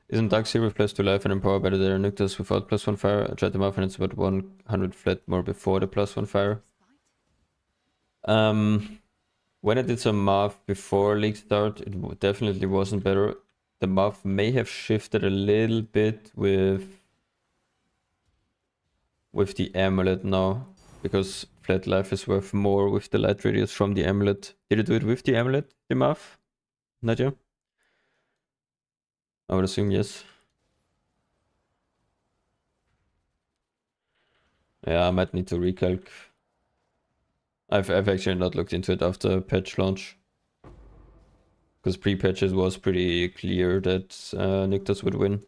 Isn't Dark Sea with +2 life and empower better than Nyctus without +1 fire? I tried the Muff and it's about 100 flat more before the +1 fire. When I did some Muff before League start, it definitely wasn't better. The Muff may have shifted a little bit with the amulet now, because flat life is worth more with the light radius from the amulet. Did you do it with the amulet, the Muff? Nadia? I would assume yes. Yeah, I might need to recalc. I've actually not looked into it after patch launch. Because pre-patch it was pretty clear that Nyctus would win.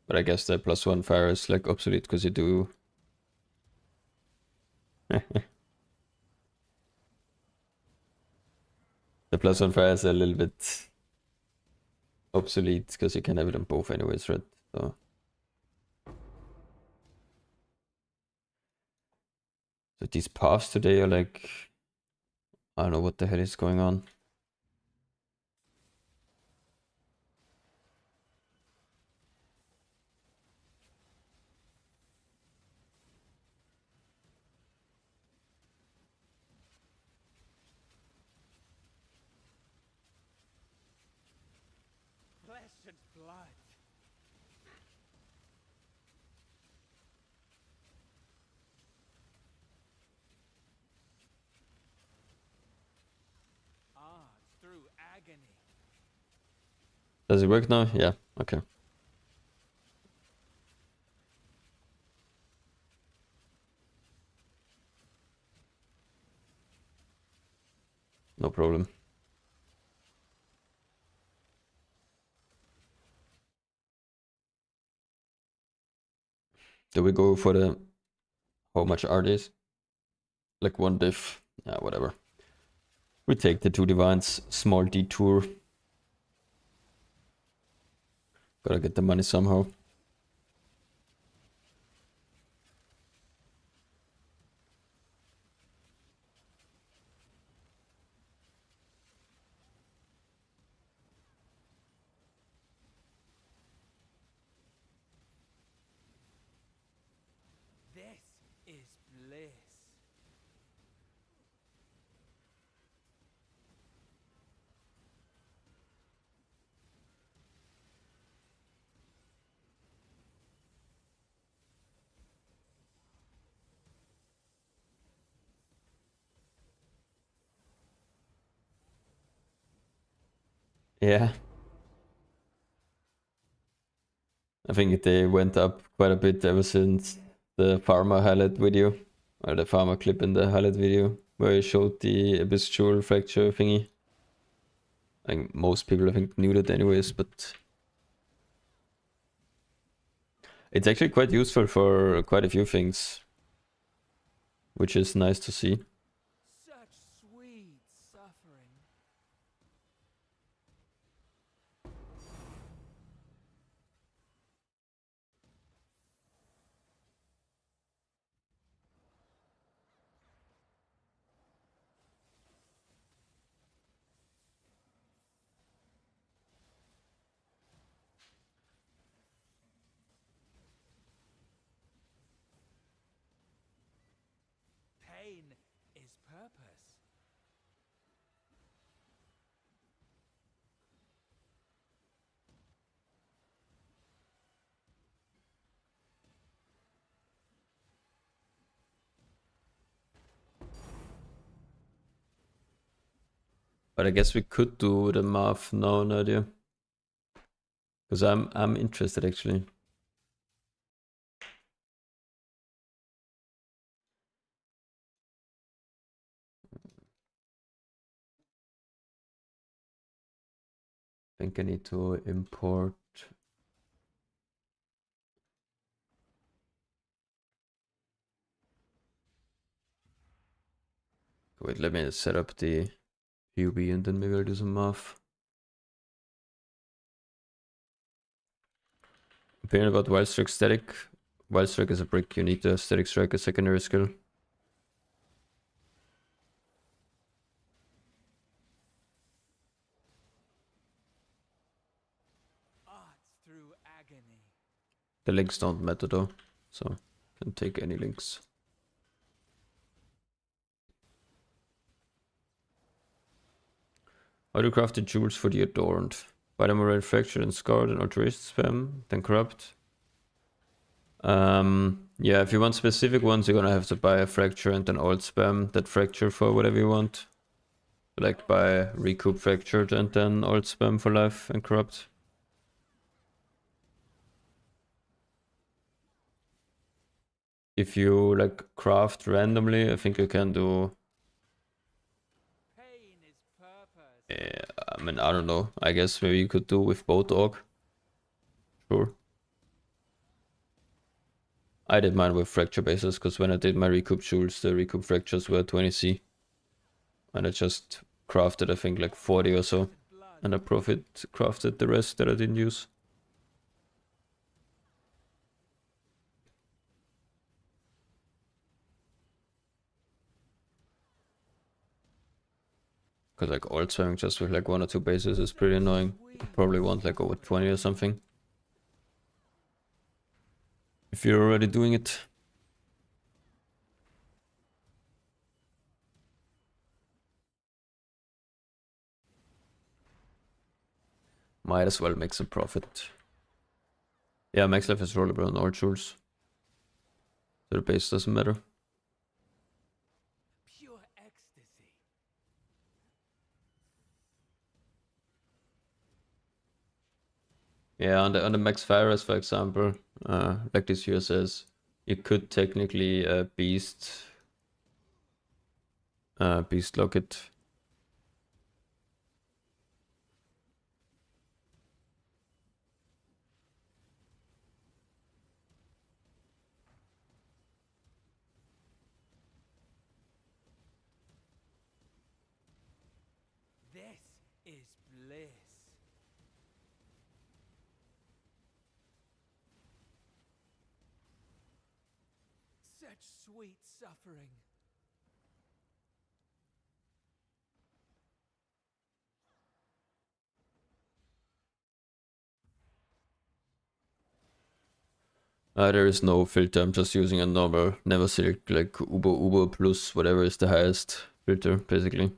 But I guess the +1 fire is like obsolete because you do... The +1 fire is a little bit obsolete because you can have it on both anyways, right? So these paths today are like... I don't know what the hell is going on. Flesh and blood. Through agony. Does it work now? Yeah, okay. No problem. Do we go for the... How much are these? Like 1 diff. Yeah, whatever. We take the 2 divines, small detour. Gotta get the money somehow. This is bliss. Yeah. I think they went up quite a bit ever since the farmer highlight video. Or the farmer clip in the highlight video. Where he showed the abyssal fracture thingy. I think most people I think knew that anyways, but... It's actually quite useful for quite a few things. Which is nice to see. Such sweet suffering. Pain is purpose. But I guess we could do the math now, Nadia. Because I'm interested actually. I think I need to import. Wait, let me set up the PUB and then maybe I'll do some math. Opinion about Wildstroke static. Wild Strike is a brick, you need the Static Strike as secondary skill. Arts through agony. The links don't matter though, so can take any links. How to craft the jewels for the Adorned. Buy them already fractured and scarred and alteration spam, then corrupt. Yeah, if you want specific ones, you're gonna have to buy a fracture and then alt spam that fracture for whatever you want. Like buy recoup fractured and then alt spam for life and corrupt. If you like craft randomly, I think you can do. Pain is purpose. Yeah, I mean, I don't know. I guess maybe you could do with both orc. Sure. I did mine with fracture bases because when I did my recoup jewels, the recoup fractures were 20c. And I just crafted, I think, like 40 or so. Blood. And I profit crafted the rest that I didn't use. Because like alt spamming just with like 1 or 2 bases is pretty annoying. You probably want like over 20 or something. If you're already doing it. Might as well make some profit. Yeah, max life is rollable on all jewels. So the base doesn't matter. Pure ecstasy. Yeah, on the max virus, for example, like this here says, you could technically beast lock it. This is bliss. Such sweet suffering. There is no filter, I'm just using a normal never select like Uber plus whatever is the highest filter, basically.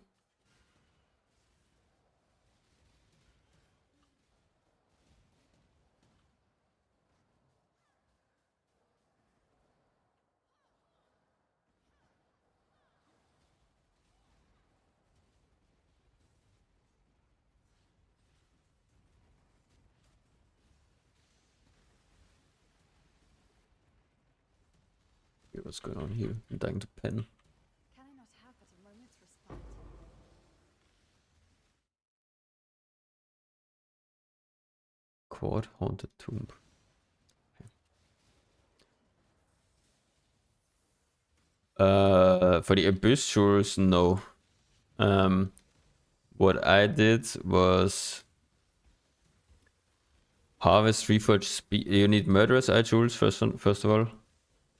What's going on here? I'm dying to pen. Can I not have but a moment's respite? Quad Haunted Tomb. For the Abyss Jewels, no. What I did was harvest reforged speed. You need murderous eye jewels first of all.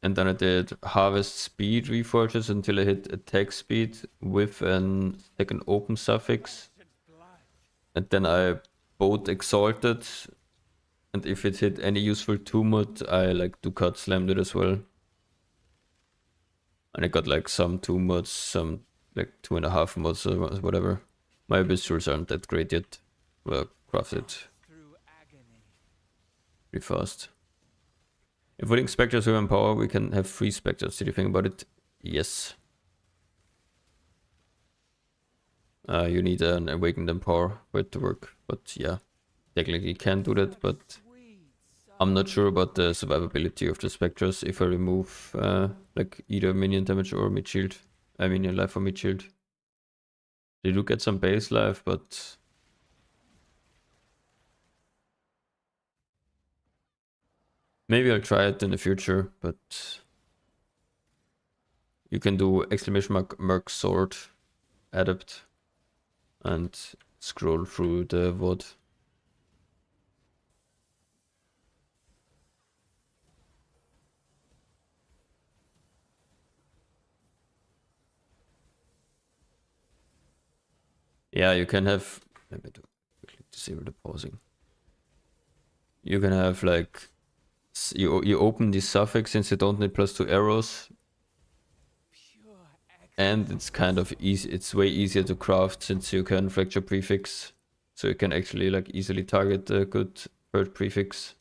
And then I did harvest speed reforges until I hit attack speed with an second open suffix. And then I both exalted. And if it hit any useful 2 mod, I like do cut slammed it as well. And I got like some 2 mods, some like 2.5 mods or whatever. My abyss jewels aren't that great yet. Well, crafted Through agony. pretty fast. If putting specters with power, we can have 3 specters. Did you think about it? Yes. You need an awakened empower for it to work. But yeah, technically you can do that, but Sweet I'm not sure about the survivability of the specters if I remove like either minion damage or mid shield. I mean your life or mid shield. They do get some base life, but maybe I'll try it in the future, but you can do exclamation mark Merc Sword Adept and scroll through the VOD. Yeah, you can have. Let me do quickly disable the pausing. You can have like you open the suffix since you don't need +2 arrows, Pure and ecstasy. it's kind of easy. It's way easier to craft since you can fracture prefix, so you can actually like easily target a good third prefix.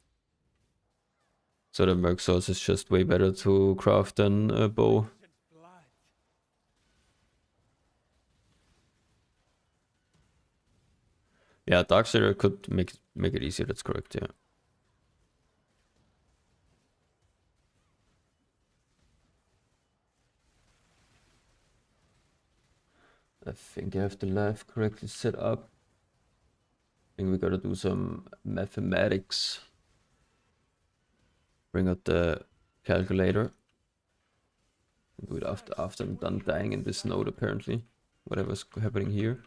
So the Merc Source is just way better to craft than a bow. Potent blood. Yeah, Darksayer could make it easier. That's correct. Yeah. I think I have the live correctly set up. I think we gotta do some mathematics. Bring out the calculator. Do it after I'm done dying in this node apparently. Whatever's happening here.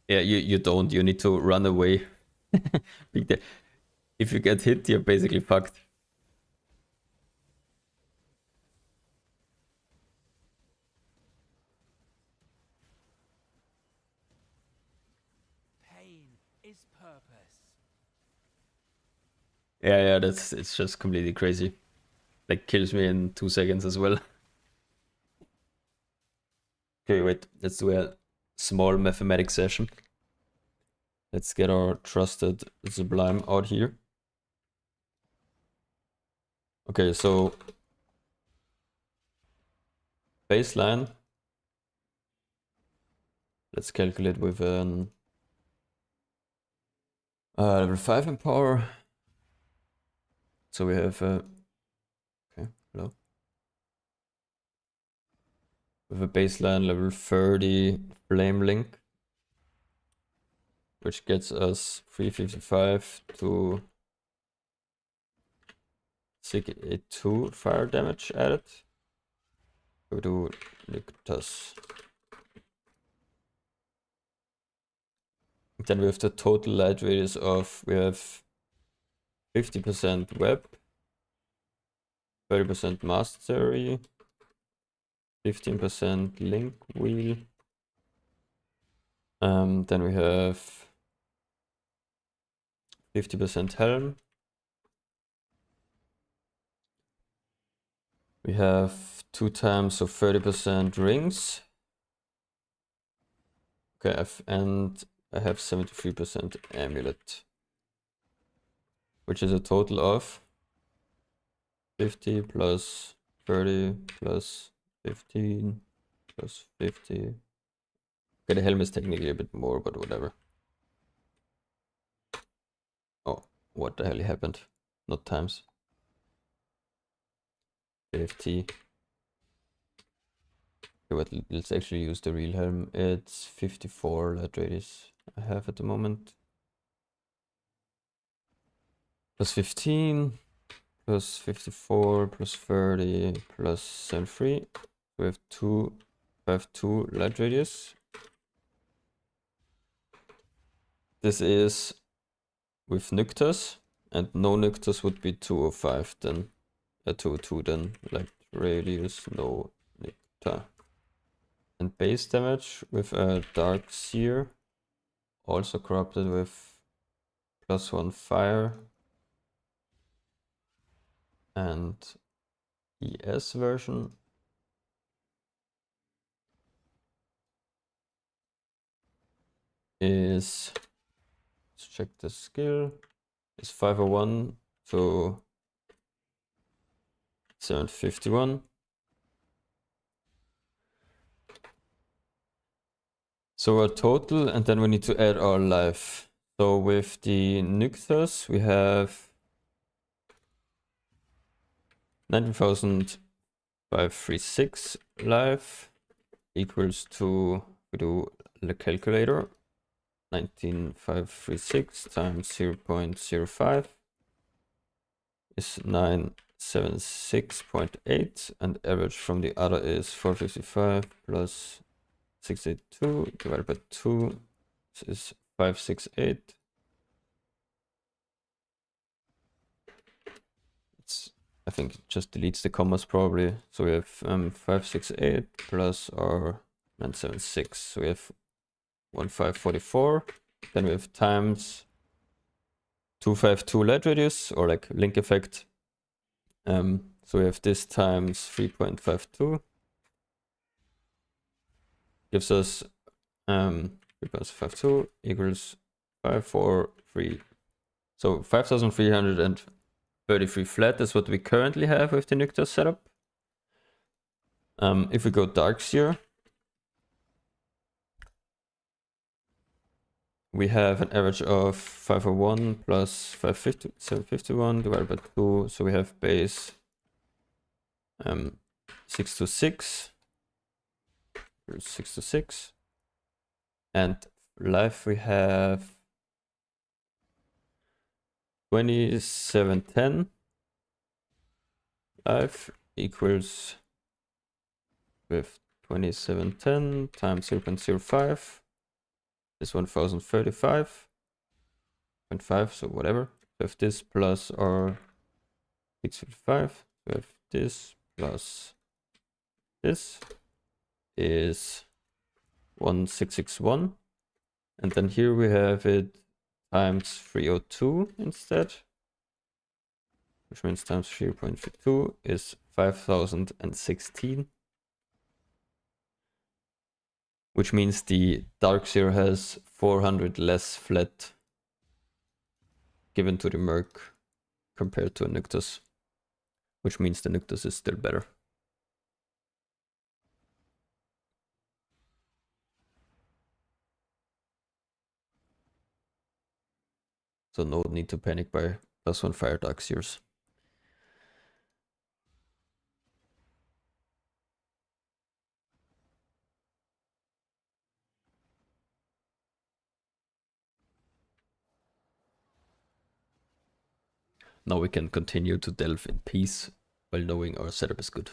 Yeah, you don't. You need to run away. If you get hit, you're basically fucked. Pain is purpose. Yeah, it's just completely crazy. Like kills me in 2 seconds as well. Okay, wait. Let's do a small mathematics session. Let's get our trusted Sublime out here. Okay, so baseline. Let's calculate with an level 5 in power. So we have okay, hello. With a baseline level 30 flame link, which gets us 355 to 682 fire damage added. We do Nictus. Then we have the total light radius of, we have 50% web, 30% mastery, 15% link wheel. Then we have 50% helm. We have 2 times, so 30% rings. Okay, and I have 73% amulet, which is a total of 50 plus 30 plus 15 plus 50. Okay, the helm is technically a bit more, but whatever. Oh, what the hell happened? Not times. 50. Okay, but let's actually use the real helm. It's 54 light radius I have at the moment. Plus 15, plus 54, plus 30, plus 73. We have 252 light radius. This is with Nyctus, and no Nyctus would be 205 then. 202 then, like radius, no Nycta. And base damage with a Dark Seer, also corrupted with +1 fire. And ES version is, let's check the skill, is 501 to 751. So our total, and then we need to add our life. So with the Nyctus, we have 19,536 life equals to, we do the calculator, 19,536 times 0.05 is 976.8, and average from the other is 455 plus 682 divided by 2. This is 568. It's I think it just deletes the commas probably. So we have 568 plus our 976. So we have 1544. Then we have times 252 light radius, or like link effect. So we have this times 3.52. Gives us 3.52 equals 543. So 5,333 flat is what we currently have with the Nyctos setup. If we go Darkseer, we have an average of 501 plus 550, 751 divided by 2. So we have base 626. 626. And life we have 2710. Life equals with 2710 times 0.05 is 1035.5, so whatever. We have this plus our 655. We have this plus this is 1661. And then here we have it times 302 instead, which means times 3.32 is 5016. Which means the Darkseer has 400 less flat given to the Merc compared to a Nyctos. Which means the Nyctos is still better. So no need to panic by +1 fire Darkseers. Now we can continue to delve in peace while knowing our setup is good.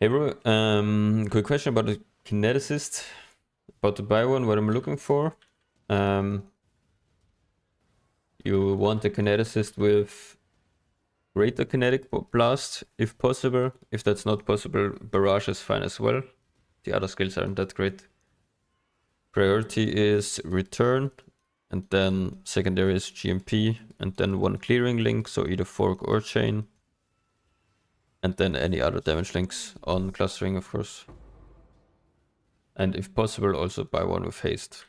Hey bro, quick question about the kineticist. About to buy one, what I'm looking for. You want a kineticist with greater kinetic blast if possible. If that's not possible, barrage is fine as well. The other skills aren't that great. Priority is return, and then secondary is GMP, and then one clearing link, so either fork or chain. And then any other damage links on clustering, of course. And if possible, also buy one with haste.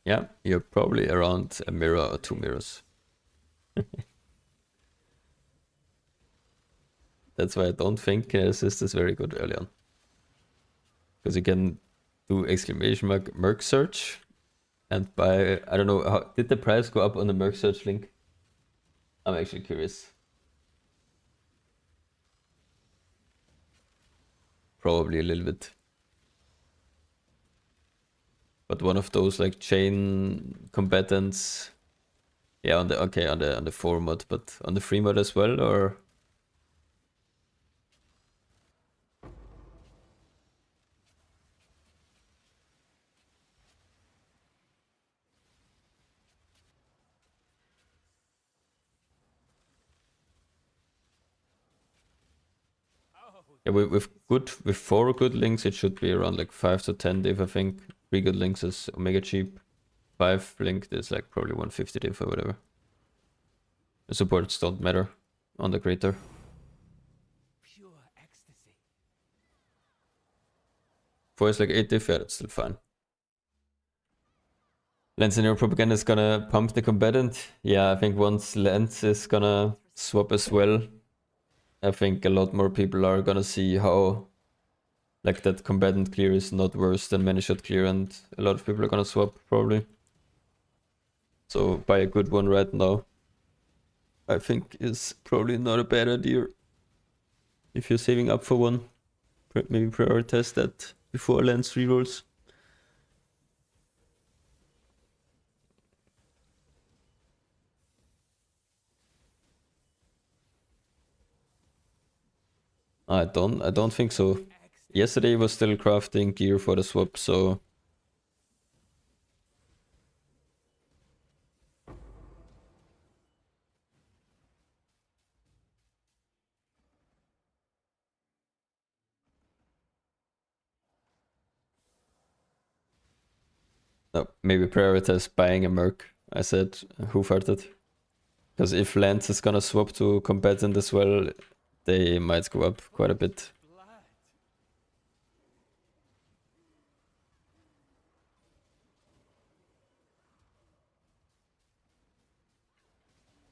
Yeah, you're probably around a mirror or 2 mirrors. That's why I don't think assist is very good early on. Because you can do exclamation mark Merc search and buy, I don't know, how did the price go up on the Merc search link? I'm actually curious. Probably a little bit. But one of those like chain combatants, yeah, on the 4 mod, but on the 3 mod as well, or? Yeah, with 4 good links, it should be around like 5 to 10 div, I think. 3 good links is omega cheap. 5 linked is like probably 150 div or whatever. The supports don't matter on the creator. Pure ecstasy. 4 is like 8 div, yeah, that's still fine. Lance in your propaganda is gonna pump the combatant. Yeah, I think once Lance is gonna swap as well, I think a lot more people are gonna see how like that combatant clear is not worse than many shot clear, and a lot of people are gonna swap probably. So buy a good one right now, I think, is probably not a bad idea. If you're saving up for one, maybe prioritize that before Lance rerolls. I don't think so. Yesterday was still crafting gear for the swap, so no, maybe prioritize buying a Merc. I said who farted. Because if Lance is gonna swap to combatant as well, they might go up quite a bit. Blood.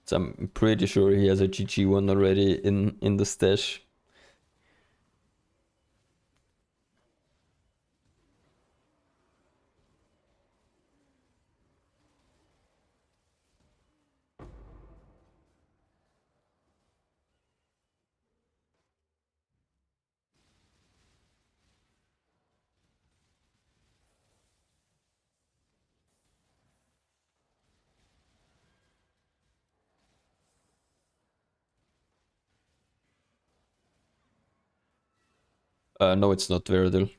So I'm pretty sure he has a GG one already in the stash. No, it's not Veridil.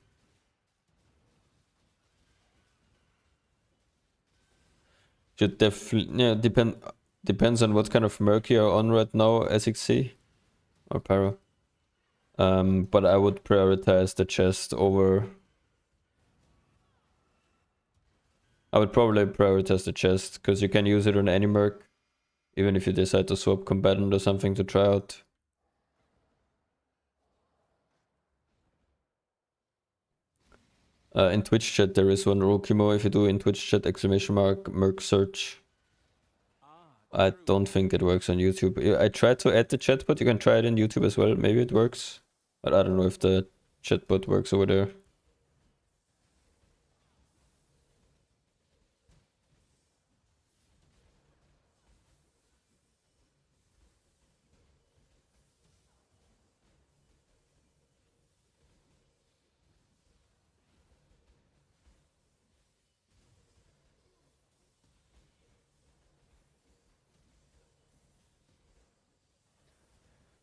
Should definitely, yeah, depends on what kind of Merc you're on right now, SXC or Pyro. But I would prioritize the chest over. I would probably prioritize the chest because you can use it on any Merc, even if you decide to swap combatant or something to try out. In Twitch chat there is one Rokimo. If you do in Twitch chat ! Merc search. I don't think it works on YouTube. I tried to add the chatbot. You can try it in YouTube as well. Maybe it works. But I don't know if the chatbot works over there.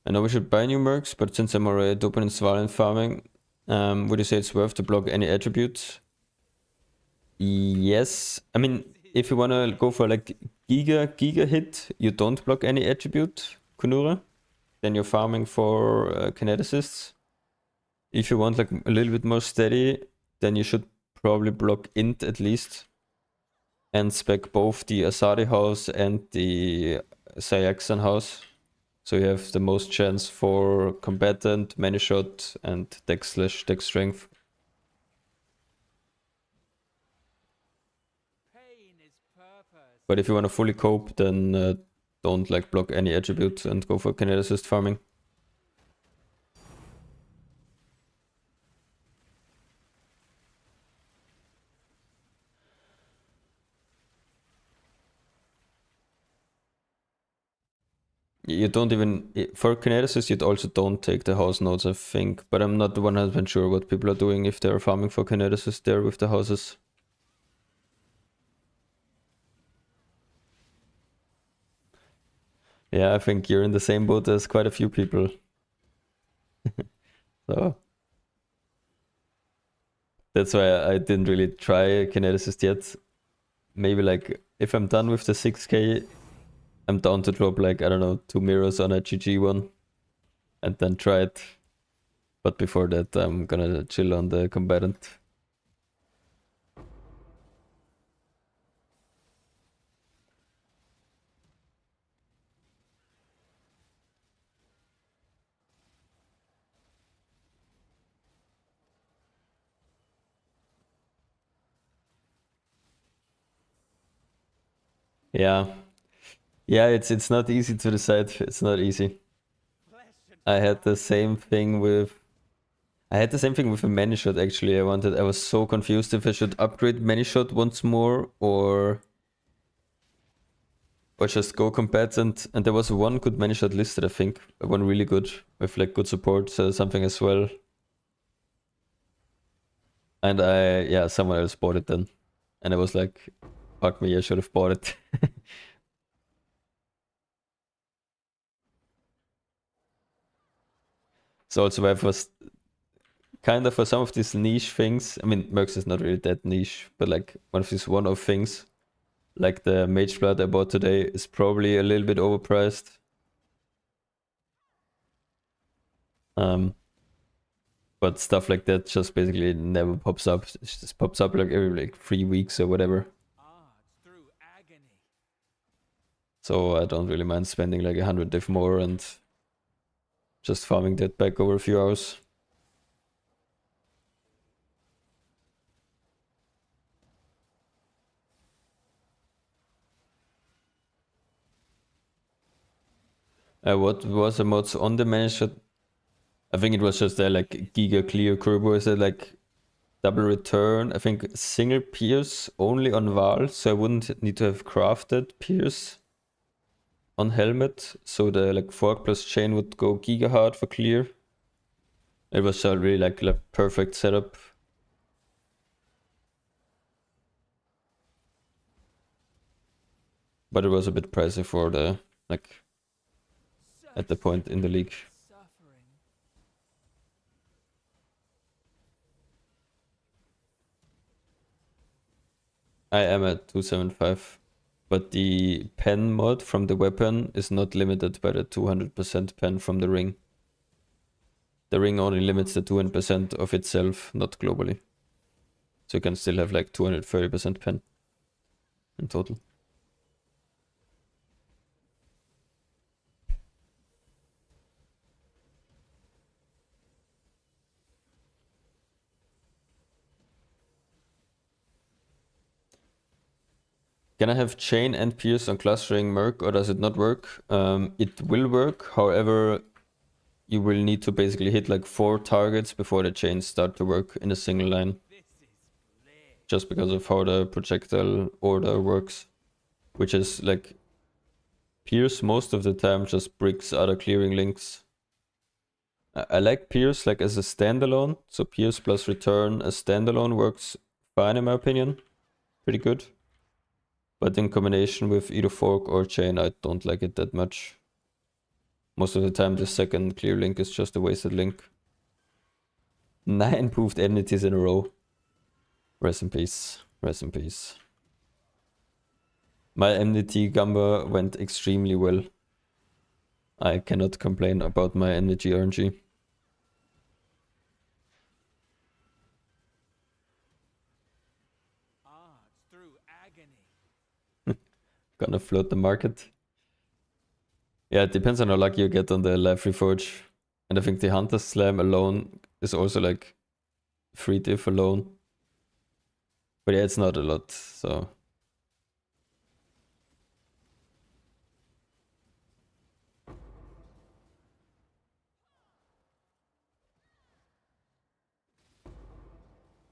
I know we should buy new mercs, but since I'm already open in Svalin farming, would you say it's worth to block any attributes? Yes. I mean, if you wanna go for like giga hit, you don't block any attribute, Kunura. Then you're farming for kineticists. If you want like a little bit more steady, then you should probably block int at least. And spec both the Asari house and the Sayaxan house. So you have the most chance for combatant, many shot, and dex/dex strength. Pain is purpose. But if you want to fully cope, then don't like block any attributes and go for kineticist farming. You don't even, for kineticist, you also don't take the house nodes, I think. But I'm not 100% sure what people are doing if they're farming for kineticist there with the houses. Yeah, I think you're in the same boat as quite a few people. So that's why I didn't really try kineticist yet. Maybe like if I'm done with the 6k, I'm down to drop like, I don't know, 2 mirrors on a GG one and then try it. But before that, I'm gonna chill on the combatant. Yeah. Yeah, it's not easy to decide. It's not easy. I had the same thing with a many shot actually. I was so confused if I should upgrade many shot once more or just go combatant. And there was one good many shot listed, I think. One really good with like good support, so something as well. And someone else bought it then. And I was like, fuck me, I should have bought it. So also why for kind of for some of these niche things, I mean Mercs is not really that niche, but like one of these one-off things, like the Mage Blood I bought today is probably a little bit overpriced. But stuff like that just basically never pops up. It just pops up like every like 3 weeks or whatever. Through agony. So I don't really mind spending like 100 div more and just farming that back over a few hours. What was the mods on the manager? I think it was just like Giga Clear Turbo. Is it like double return? I think single pierce only on Val, so I wouldn't need to have crafted pierce on helmet. So the like fork plus chain would go giga hard for clear. It was a really like perfect setup. But it was a bit pricey for the like at the point in the league. Suffering. I am at 275, but the pen mod from the weapon is not limited by the 200% pen from the ring. The ring only limits the 200% of itself, not globally. So you can still have like 230% pen in total. Can I have chain and pierce on clustering Merc, or does it not work? It will work, however, you will need to basically hit like 4 targets before the chains start to work in a single line. Just because of how the projectile order works. Which is like pierce most of the time just bricks other clearing links. I like pierce like as a standalone, so pierce plus return as standalone works fine in my opinion. Pretty good. But in combination with either fork or chain, I don't like it that much. Most of the time the second clear link is just a wasted link. 9 proved enmities in a row. Rest in peace. Rest in peace. My enmity Gamba went extremely well. I cannot complain about my enmity RNG. Through agony. Gonna float the market. Yeah, it depends on how lucky you get on the live reforge. And I think the Hunter Slam alone is also like 3 diff alone. But yeah, it's not a lot, so.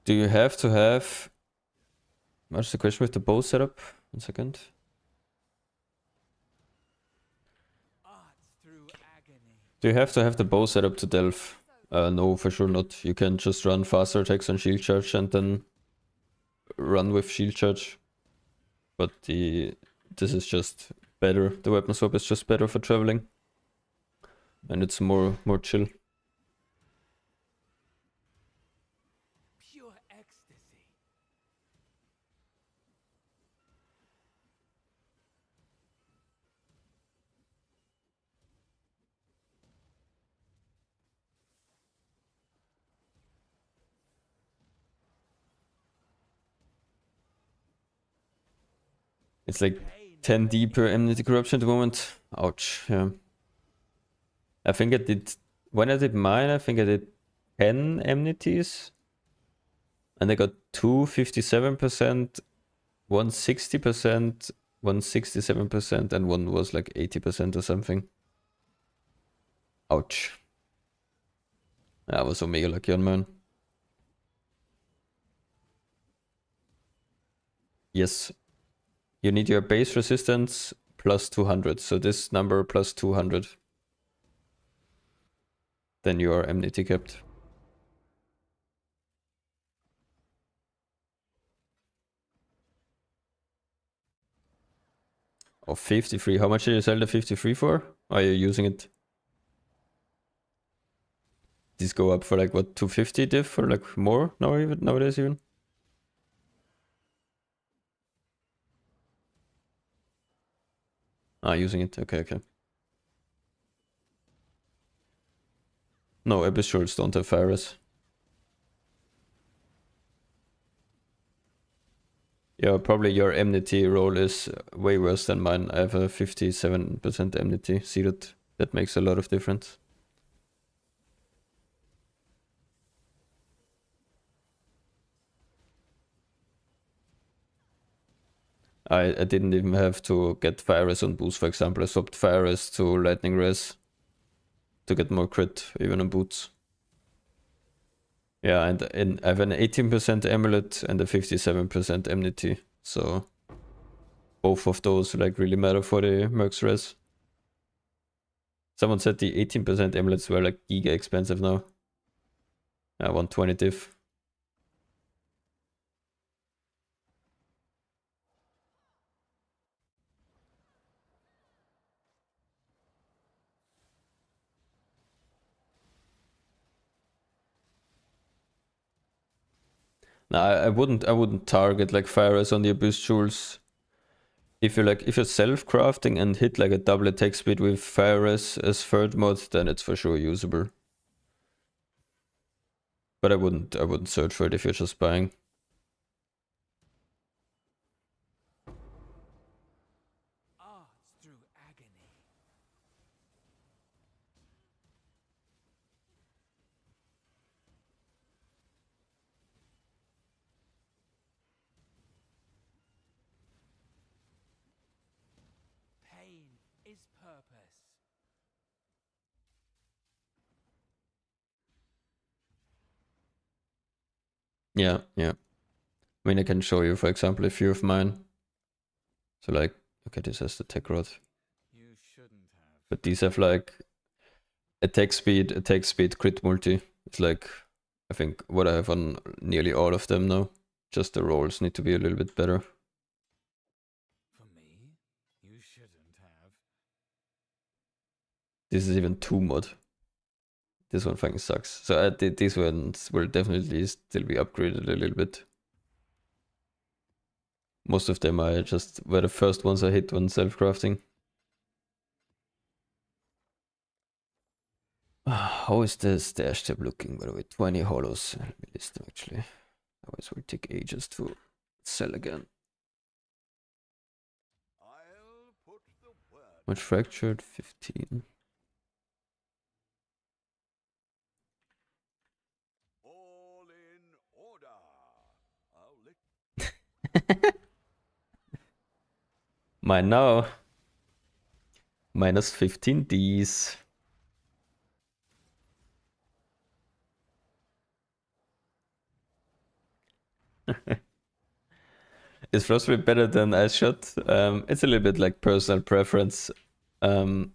Do you have to have... What's the question with the bow setup? 1 second. Through agony. Do you have to have the bow setup to delve? No, for sure not. You can just run faster attacks on shield charge and then run with shield charge. But this is just better. The weapon swap is just better for traveling. And it's more chill. Pure ecstasy. It's like 10 D per enmity corruption at the moment. Ouch, yeah. I think I did... When I did mine, I think I did 10 enmities. And I got 2 57%, 1 60%, 1 67%, and one was like 80% or something. Ouch. I was so mega lucky on mine. Yes. You need your base resistance plus 200. So this number plus 200. Then you are enmity capped. Oh, 53. How much did you sell the 53 for? Are you using it? these go up for like what, 250 diff or like more now even nowadays even? Ah, using it. Okay. No, Abyssals don't have Fires. Yeah, probably your enmity roll is way worse than mine. I have a 57% enmity. See that makes a lot of difference. I didn't even have to get Fire Res on boots, for example. I swapped Fire Res to Lightning Res to get more crit, even on boots. Yeah, and I have an 18% amulet and a 57% enmity, so both of those like really matter for the Merc's res. Someone said the 18% amulets were like giga expensive now. 120 diff. No, I wouldn't target like Fire Res on the Abyss Jewels. If you're self-crafting and hit like a double attack speed with Fire Res as third mod, then it's for sure usable. But I wouldn't search for it if you're just buying. Arts through agony. Pain is purpose. Yeah. I mean, I can show you, for example, a few of mine. So like, okay, this has the tech rod. You shouldn't have. But these have like attack speed, crit multi. It's like, I think what I have on nearly all of them now. Just the rolls need to be a little bit better. For me, you shouldn't have. This is even 2 mod. This one fucking sucks. So these ones will definitely still be upgraded a little bit. Most of them I just were the first ones I hit when self-crafting. How is the stash tab looking, by the way? 20 hollows. Let me list them actually. Otherwise will take ages to sell again. Much fractured? 15. All in order. Mine now. Minus 15 Ds. Is Frostblade better than Ice Shot? It's a little bit like personal preference. Giga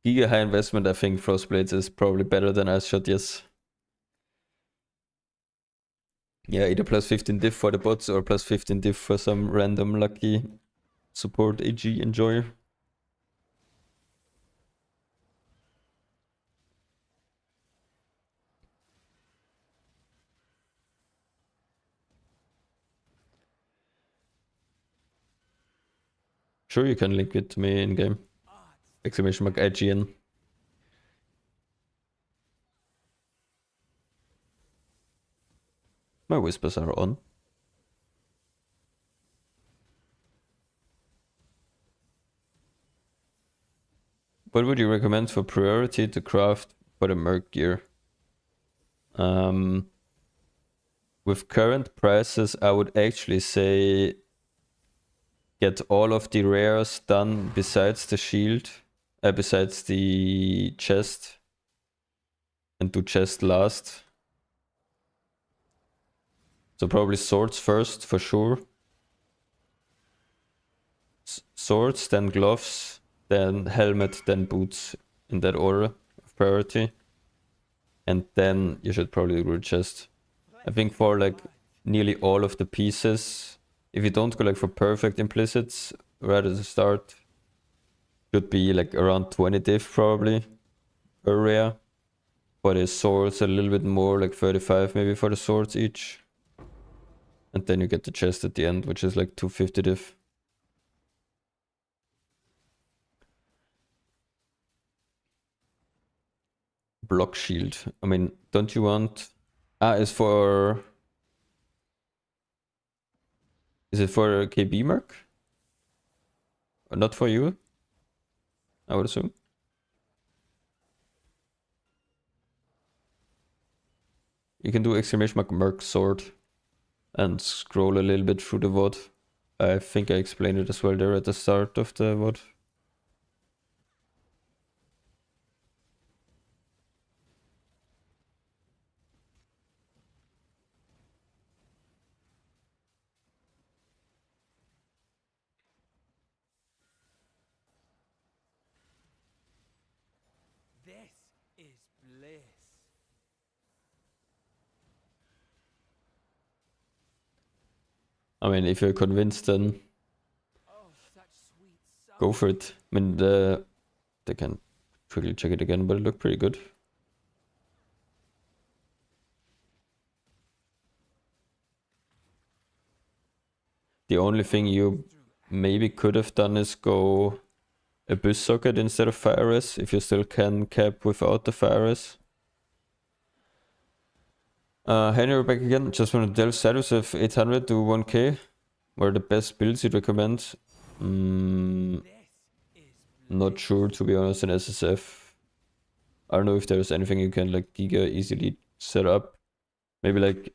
high investment, I think Frostblades is probably better than Ice Shot, yes. Yeah, either plus 15 diff for the bots or plus 15 diff for some random lucky support AG enjoyer. Sure, you can link it to me in game. Exclamation mark IGN. My whispers are on. What would you recommend for priority to craft for the Merc gear? With current prices, I would actually say get all of the rares done besides the shield, besides the chest, and do chest last. So probably swords first for sure. Swords, then gloves, then helmet, then boots, in that order of priority. And then you should probably do chest. I think for like nearly all of the pieces, if you don't go like for perfect implicits right at the start, should be like around 20 diff probably per rare. For the swords, a little bit more, like 35 maybe for the swords each. And then you get the chest at the end, which is like 250 diff. Block shield. I mean, don't you want... is for... Is it for KB Merc? Or not for you? I would assume. You can do exclamation mark Merc sword and scroll a little bit through the VOD. I think I explained it as well there at the start of the VOD. This is bliss. I mean, if you're convinced, then Oh, such sweet go soul. for it. I mean, they can quickly check it again, but it looked pretty good. The only thing you maybe could have done is go Abyss socket instead of Fire Res, if you still can cap without the Fire Res. Henry, we're back again. Just want to delve status of 800 to 1k. What are the best builds you'd recommend? This is Not sure, to be honest, in SSF. I don't know if there's anything you can like giga easily set up. Maybe like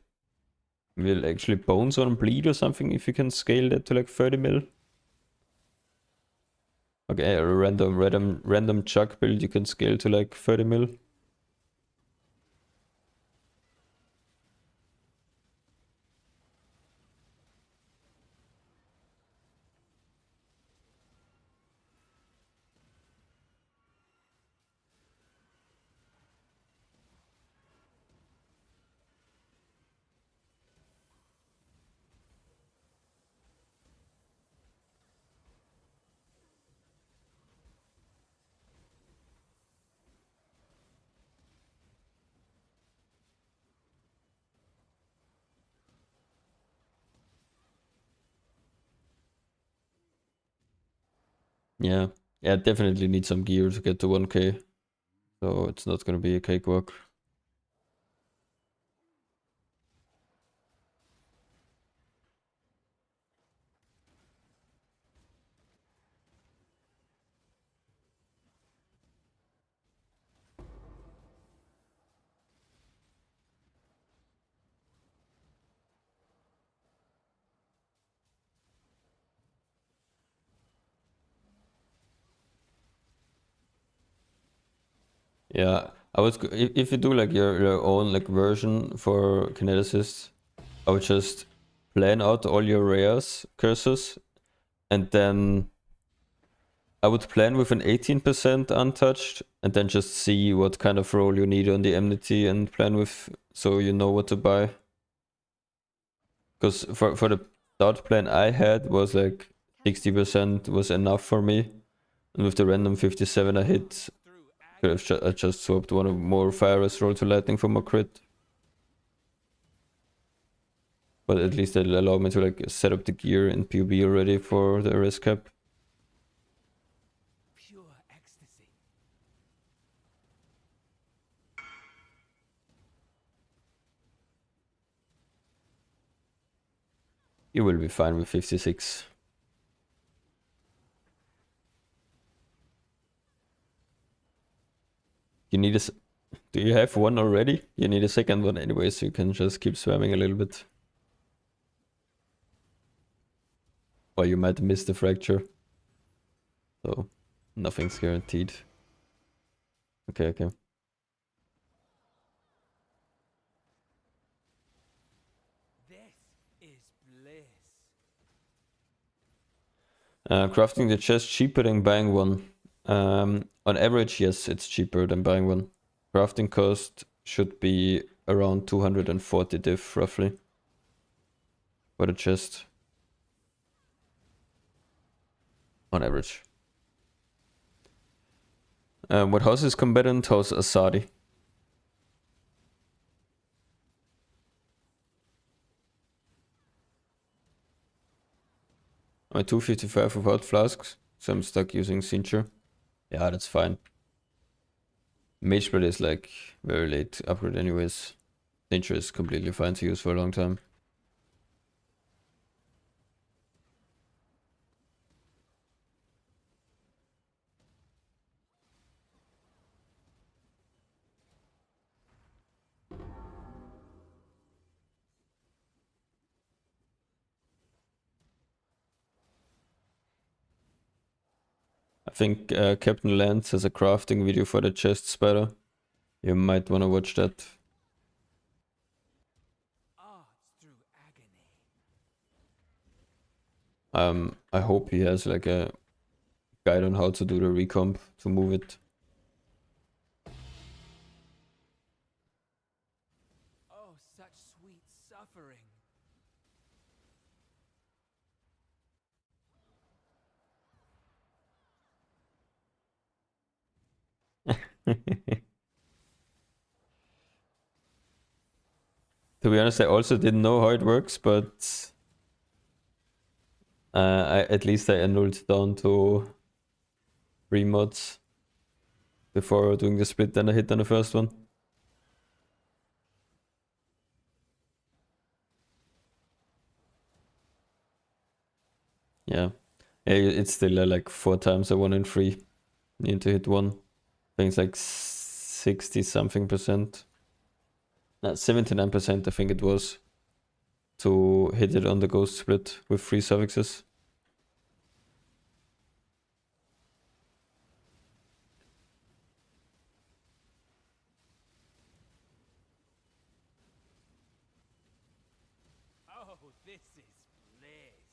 will actually bones on bleed or something if you can scale that to like 30 mil. Okay, a random chuck build you can scale to like 30 mil. Yeah, definitely need some gear to get to 1k. So it's not gonna be a cakewalk. Yeah, if you do like your own like version for Kineticist, I would just plan out all your rares curses, and then I would plan with an 18% untouched, and then just see what kind of roll you need on the enmity and plan with, so you know what to buy. Because for the start plan I had was like 60% was enough for me, and with the random 57 I hit, could have I just swapped one of more Fire Res roll to Lightning for more crit. But at least it'll allow me to like set up the gear in PUB already for the res cap. pure ecstasy. You will be fine with 56. You need a... Do you have one already? You need a second one anyway, so you can just keep swamming a little bit. Or you might miss the fracture. So, nothing's guaranteed. Okay. This is bliss. Crafting the chest cheaper than buying one. On average, yes, it's cheaper than buying one. Crafting cost should be around 240 diff, roughly. For the chest. On average. What house is combatant? House Asadi. I'm at 255 without flasks, so I'm stuck using Cincher. Yeah, that's fine. Mercbot is like very late upgrade anyways. Cincher is completely fine to use for a long time. I think Captain Lance has a crafting video for the chest spider. You might want to watch that. Arts through agony. I hope he has like a guide on how to do the recomp to move it. Oh, such sweet suffering. To be honest, I also didn't know how it works, but at least I annulled down to 3 mods before doing the split, then I hit on the first one. Yeah, it's still like 4 times a 1 in 3. Need to hit 1. I think it's like 60 something percent. 79% I think it was to hit it on the ghost split with 3 suffixes. Oh, this is bliss.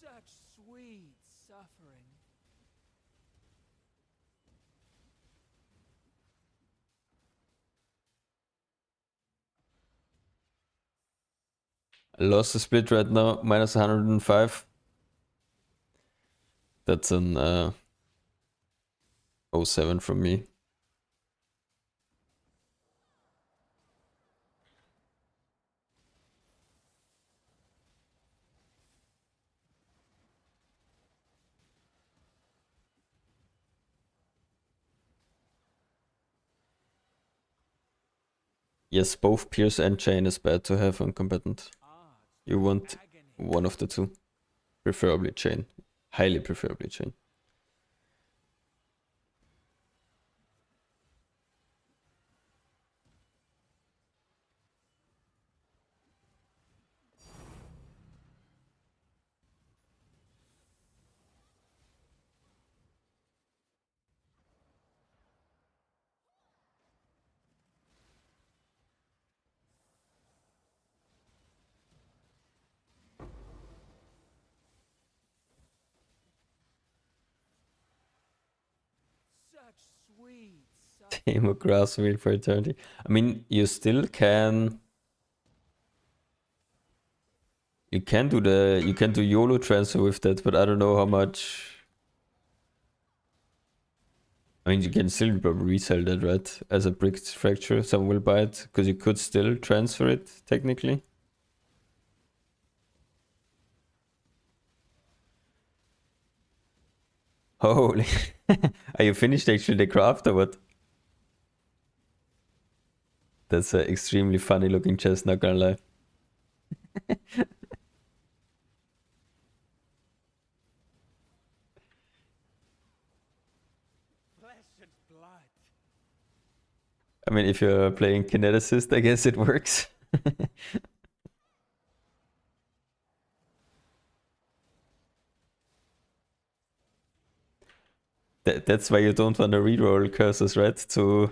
Such sweet suffering. I lost the split right now, minus 105. That's an 07 from me. Yes, both Pierce and Chain is bad to have on combatant. Arts You through want agony. one of the two. Preferably Chain. Highly preferably Chain. Such sweet suffering. Tame a grass wheel for eternity. I mean, you still can. You can do YOLO transfer with that, but I don't know how much. I mean, you can still probably resell that, right? As a bricked fracture, someone will buy it because you could still transfer it technically. Holy! Are you finished actually the craft or what? That's an extremely funny looking chest, not gonna lie. Flesh and blood. I mean, if you're playing kineticist, I guess it works. That's why you don't want to reroll curses, right? To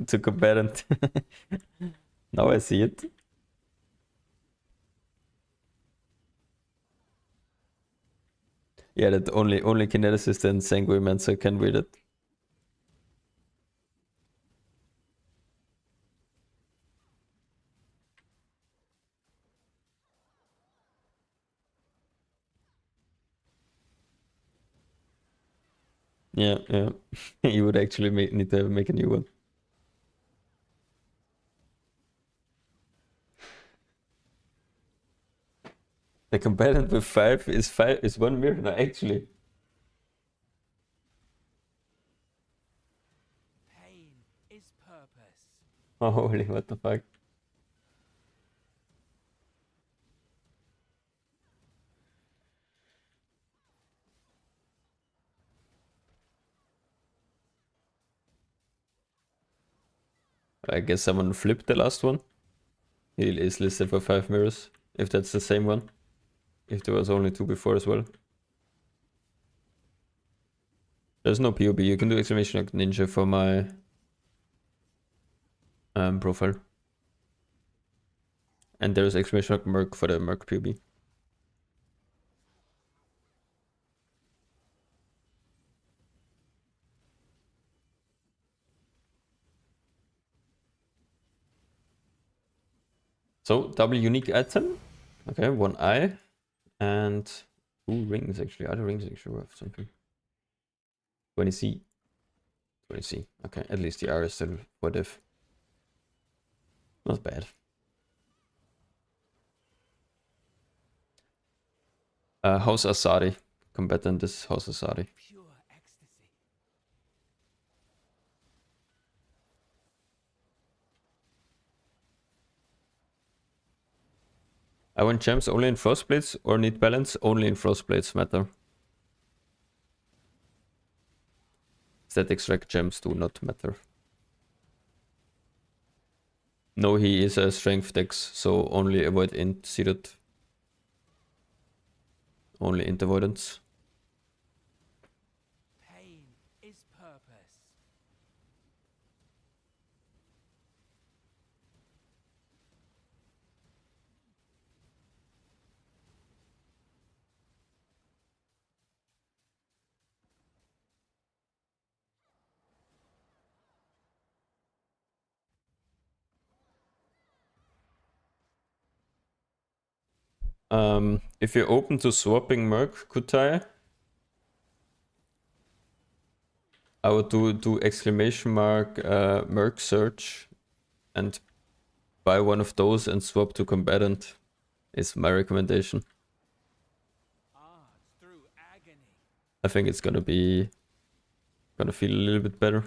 to combatant. Now I see it. Yeah, that only kineticist and sanguimancer can read it. Yeah, yeah. You would actually need to make a new one. The combatant with 5 is 1 mirror now, actually. Pain is purpose. Oh, holy, what the fuck? I guess someone flipped the last one. He is listed for 5 mirrors, if that's the same one. If there was only 2 before as well. There's no POB, you can do exclamation mark ninja for my profile. And there's exclamation mark merc for the merc POB. So, double unique item. Okay, 1 eye. And 2 rings actually. Are the rings actually worth something? 20C. 20C. Okay, at least the R is still what if. Not bad. House Asari. Combatant is House Asari. Pure ecstasy. I want gems only in frostblades or need balance? Only in frostblades matter. That extract gems do not matter. No, he is a strength dex, so only avoid int seeded. Only int avoidance. Pain is purpose. If you're open to swapping Merc Kutai, I would do exclamation mark Merc search and buy one of those and swap to combatant is my recommendation. Art through agony. I think it's gonna feel a little bit better.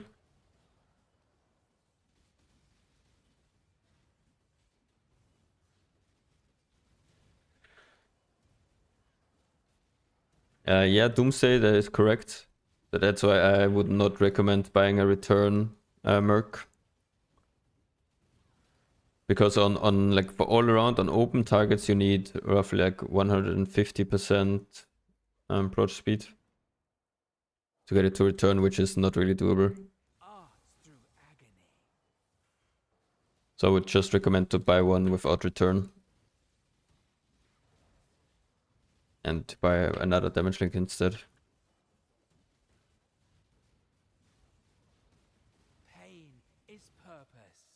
Yeah, Doomsday, that is correct. But that's why I would not recommend buying a return Merc. Because on like for all around on open targets you need roughly like 150% approach speed to get it to return, which is not really doable. Art through agony. So I would just recommend to buy one without return. And buy another damage link instead. Pain is purpose.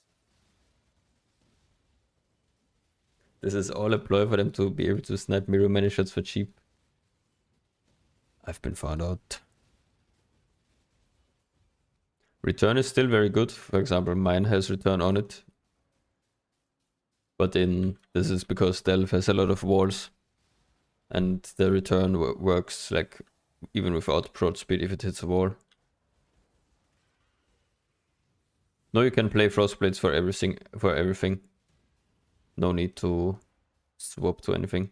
This is all a ploy for them to be able to snipe mirror many shots for cheap. I've been found out. Return is still very good. For example, mine has return on it. But this is because Delve has a lot of walls. And the return works like even without approach speed if it hits a wall. No, you can play Frostblades for everything. No need to swap to anything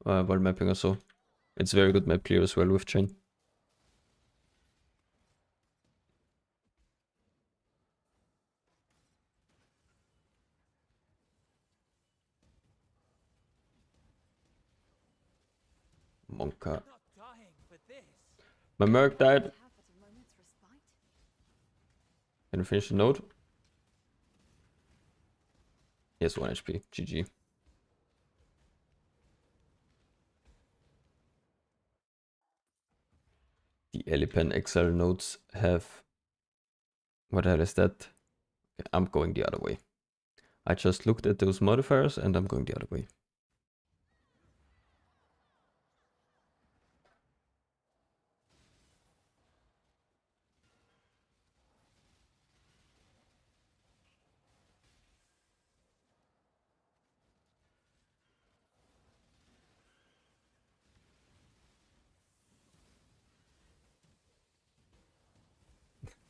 while mapping or so. It's very good map clear as well with chain. Monka. Not dying for this. My Merc died. Have but a moment's respite. Can you finish the node? Yes, 1 HP. GG. The Elipen XL nodes have... What the hell is that? Okay, I'm going the other way. I just looked at those modifiers and I'm going the other way.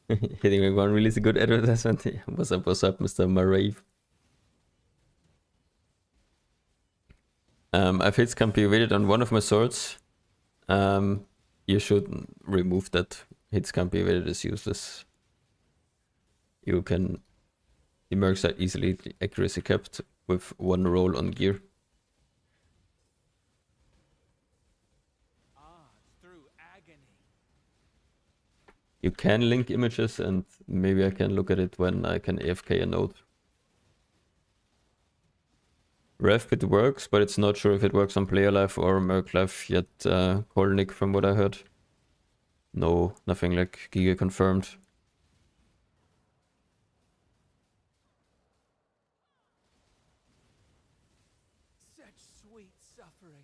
Hitting me one really good advertisement. What's up, Mr. Marave? If hits can be evaded on one of my swords, you should remove that. Hits can be evaded is useless. You can... The mercs are easily accuracy kept with one roll on gear. Through agony. You can link images, and maybe I can look at it when I can AFK a node. RevBit works, but it's not sure if it works on player life or merc life yet, Kolnick, from what I heard. No, nothing like Giga confirmed. Such sweet suffering.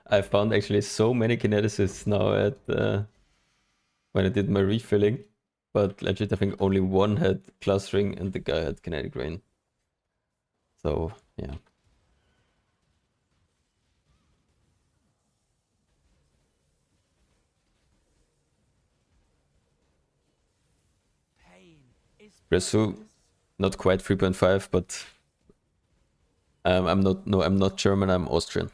I found actually so many kineticists now at when I did my refilling, but legit I think only one had clustering and the guy had kinetic rain. So yeah. Pain is Resu, purpose. not quite 3.5, but I'm not German, I'm Austrian.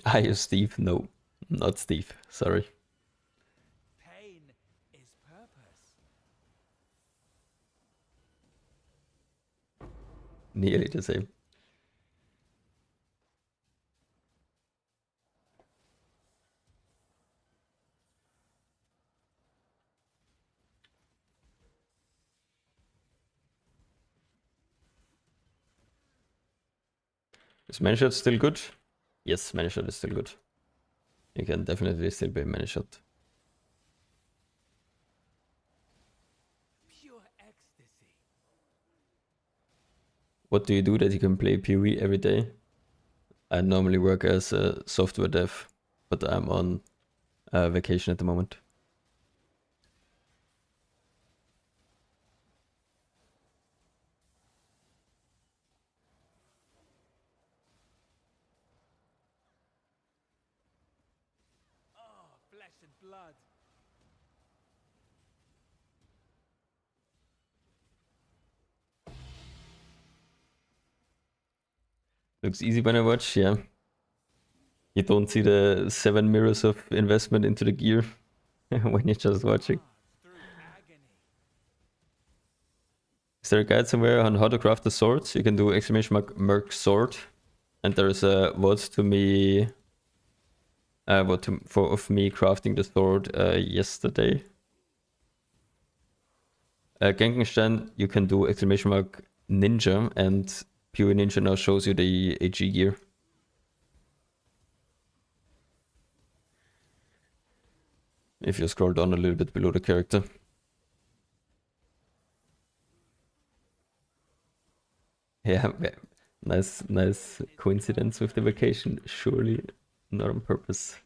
Are you Steve? No, not Steve. Sorry. Pain is purpose. Nearly the same. Is Manishot still good? Yes, Manishot is still good. You can definitely still be Manishot. Pure ecstasy. What do you do that you can play PoE every day? I normally work as a software dev, but I'm on vacation at the moment. Oh, flesh and blood. Looks easy when I watch, yeah. You don't see the 7 mirrors of investment into the gear when you're just watching. Through agony. Is there a guide somewhere on how to craft the swords? You can do !merc sword, and there's a vote to me, of me crafting the sword yesterday. Genkenstein, you can do ! ninja, and PoE Ninja now shows you the AG gear. If you scroll down a little bit below the character. Yeah, nice coincidence with the vacation. Surely not on purpose.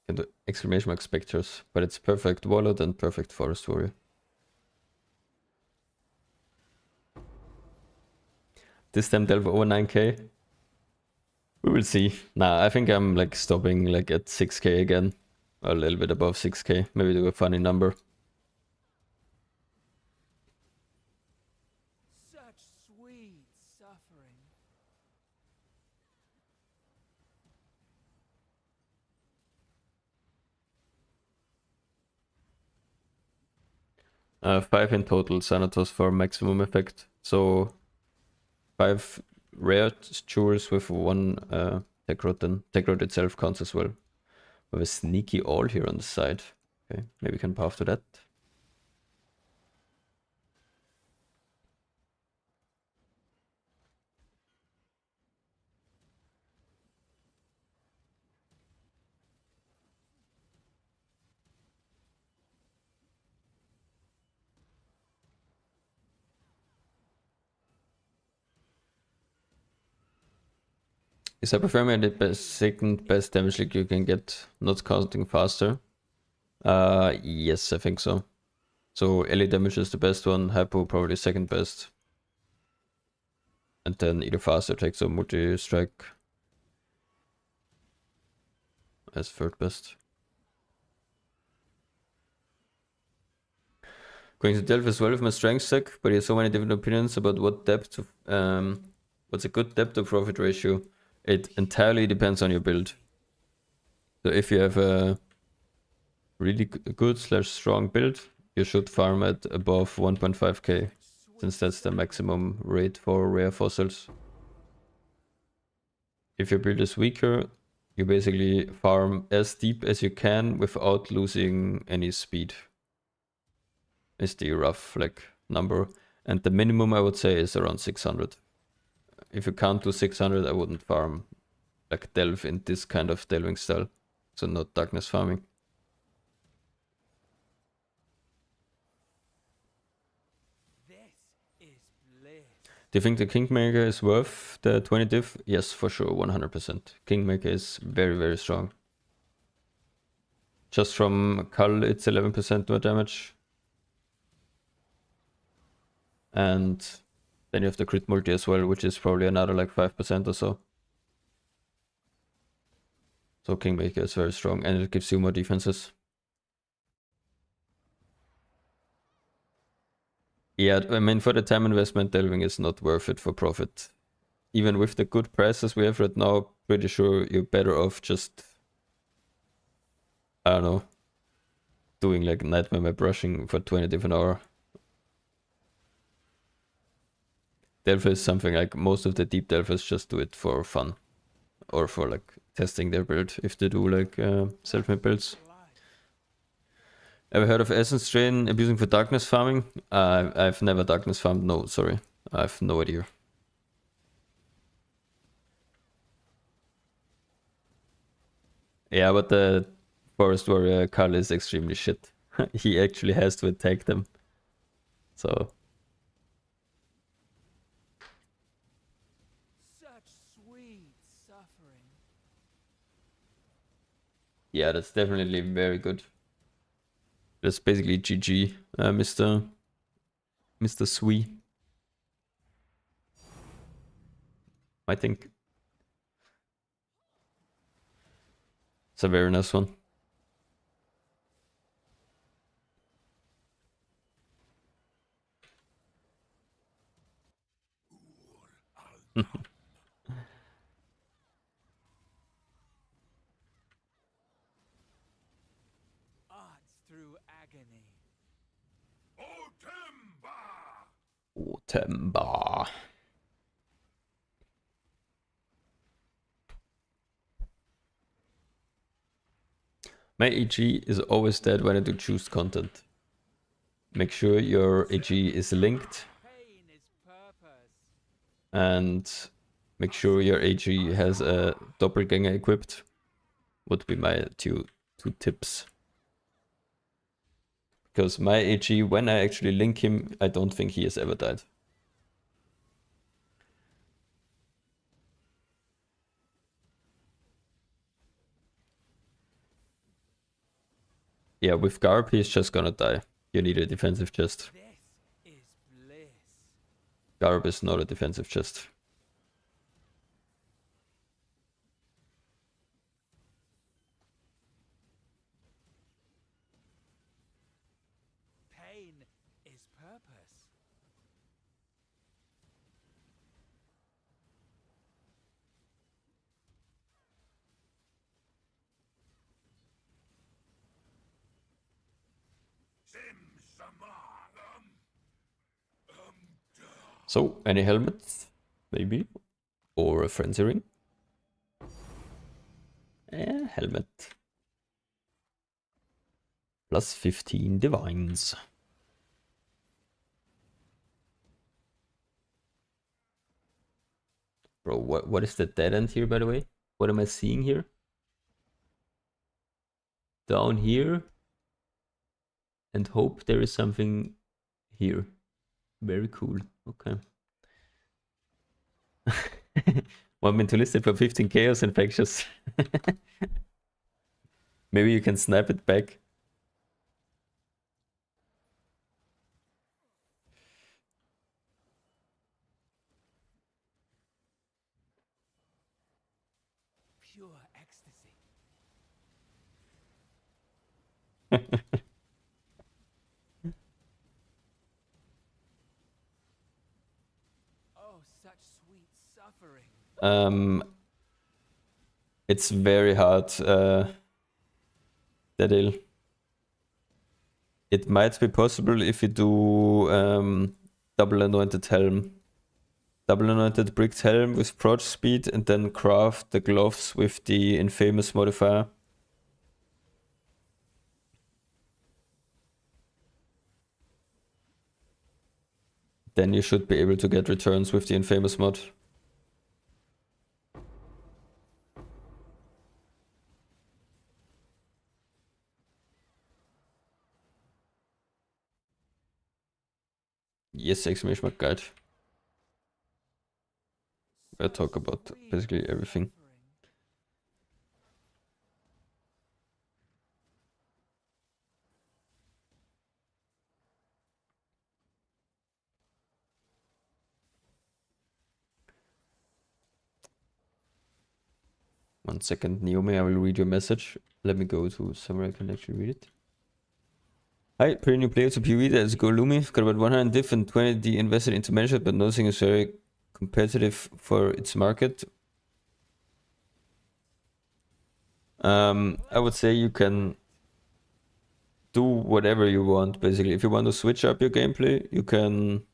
Can do ! specters, but it's perfect warlord and perfect forest warrior. This time delve over 9k. We will see. Nah, I think I'm like stopping like at 6k again. Or a little bit above 6k. Maybe do a funny number. Such sweet suffering. 5 in total Xanatos for maximum effect. So 5 rare jewels with 1 tech rod, and tech rod itself counts as well. We have a sneaky all here on the side. Okay, maybe we can path to that. Is hyperthermia the second best damage leak you can get, not counting faster? Yes, I think so. So LA damage is the best one, hypo probably second best. And then either faster attacks or multi-strike as third best. Going to delve as well with my strength stack, but he has so many different opinions about what depth of, what's a good depth to profit ratio. It entirely depends on your build. So if you have a really good / strong build, you should farm at above 1.5k, since that's the maximum rate for rare fossils. If your build is weaker, you basically farm as deep as you can without losing any speed. Is the rough number. And the minimum I would say is around 600. If you can't do 600, I wouldn't farm delve in this kind of delving style. So not darkness farming. This is bliss. Do you think the Kingmaker is worth the 20 div? Yes, for sure, 100%. Kingmaker is very, very strong. Just from Cull, it's 11% more damage. And then you have the crit multi as well, which is probably another 5% or so. So Kingmaker is very strong, and it gives you more defenses. Yeah, I mean, for the time investment, delving is not worth it for profit. Even with the good prices we have right now, pretty sure you're better off just, I don't know, doing nightmare map rushing for 20 div an hour. Delver is something most of the deep delvers just do it for fun. Or for testing their build, if they do self-made builds. Ever heard of Essence Drain abusing for darkness farming? I've never darkness farmed, no, sorry. I have no idea. Yeah, but the Forest Warrior Carl is extremely shit. He actually has to attack them. So... Such sweet suffering. yeah, that's definitely very good. That's basically GG, Mr. Sui. I think. It's a very nice one. Arts through agony. Otemba. My AG is always dead when I do choose content. Make sure your AG is linked. Pain is purpose. And make sure your AG has a doppelganger equipped. Would be my two tips. Because my AG, when I actually link him, I don't think he has ever died. Yeah, with Garb, he's just gonna die. You need a defensive chest. This is bliss. Garb is not a defensive chest. Pain is purpose. So, any helmets? Maybe? Or a frenzy ring? Helmet. Plus 15 divines. Bro, what is the dead end here, by the way? What am I seeing here? Down here. And hope there is something here. Very cool. Okay. Want me to list it for 15 chaos infectious? Maybe you can snap it back. Pure ecstasy. Oh, such sweet suffering. It's very hard, Dadil. It might be possible if you do double anointed helm. Double anointed bricked helm with proj speed and then craft the gloves with the infamous modifier. Then you should be able to get returns with the infamous mod. Yes, exclamation mark guide. I talk about basically everything. One second, Naomi, I will read your message. Let me go to somewhere I can actually read it. Hi, pretty new player to PvE, there's Go Lumi. Got about 100 diff and 20D invested into Mercbot, but nothing is very competitive for its market. I would say you can do whatever you want, basically. If you want to switch up your gameplay, you can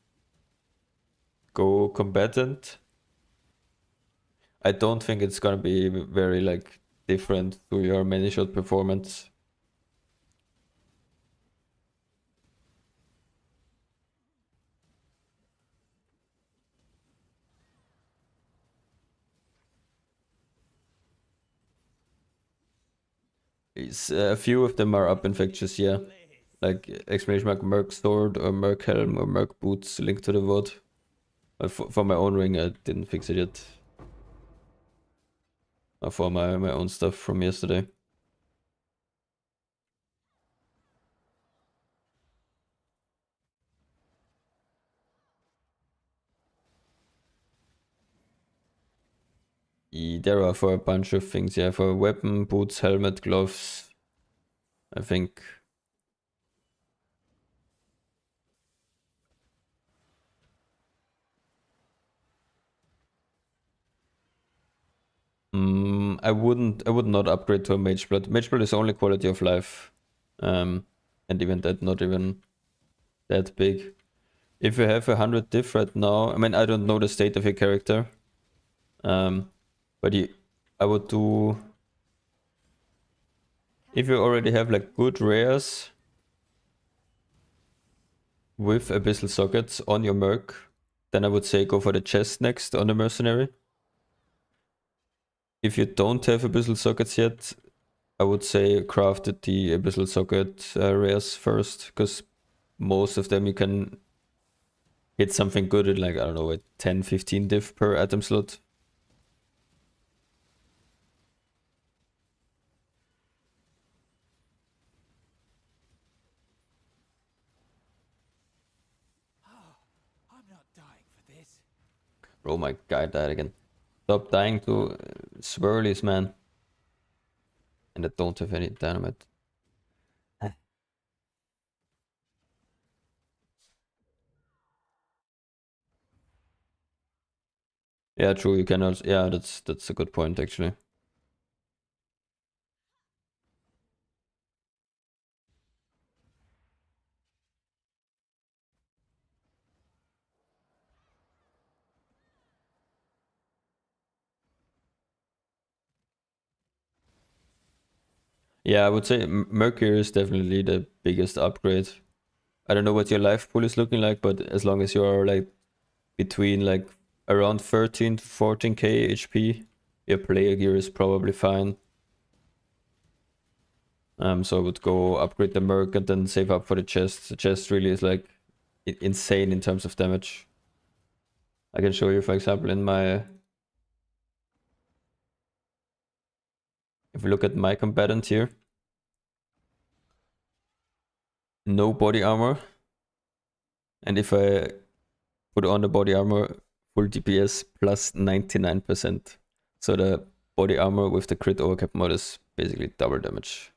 go combatant. I don't think it's gonna be very like different to your many shot performance. A few of them are up infectious, yeah. Like exclamation mark Merc sword or Merc helm or Merc boots linked to the VOD. For my own ring, I didn't fix it yet. For my own stuff from yesterday. There are for a bunch of things, yeah. For weapon, boots, helmet, gloves, I think. I would not upgrade to a mage blood. Mage blood is only quality of life. And even that, not even that big. If you have 100 diff right now, I mean, I don't know the state of your character. But I would do... If you already have like good rares with abyssal sockets on your merc, then I would say go for the chest next on the mercenary. If you don't have abyssal sockets yet, I would say craft the abyssal socket rares first, because most of them you can hit something good at like, I don't know, a 10-15 diff per item slot. I'm not dying for this. Oh my guy died again. Stop dying to swirlies, man. And I don't have any dynamite. Yeah, true. You can also. Yeah, that's a good point actually. Yeah, I would say Mercury is definitely the biggest upgrade. I don't know what your life pool is looking like, but as long as you're like between like around 13 to 14k HP, your player gear is probably fine. So I would go upgrade the Merc and then save up for the chest. The chest really is like insane in terms of damage. I can show you, for example, in my... If we look at my combatant here, no body armor. And if I put on the body armor, full DPS plus 99%. So the body armor with the crit overcap mod is basically double damage.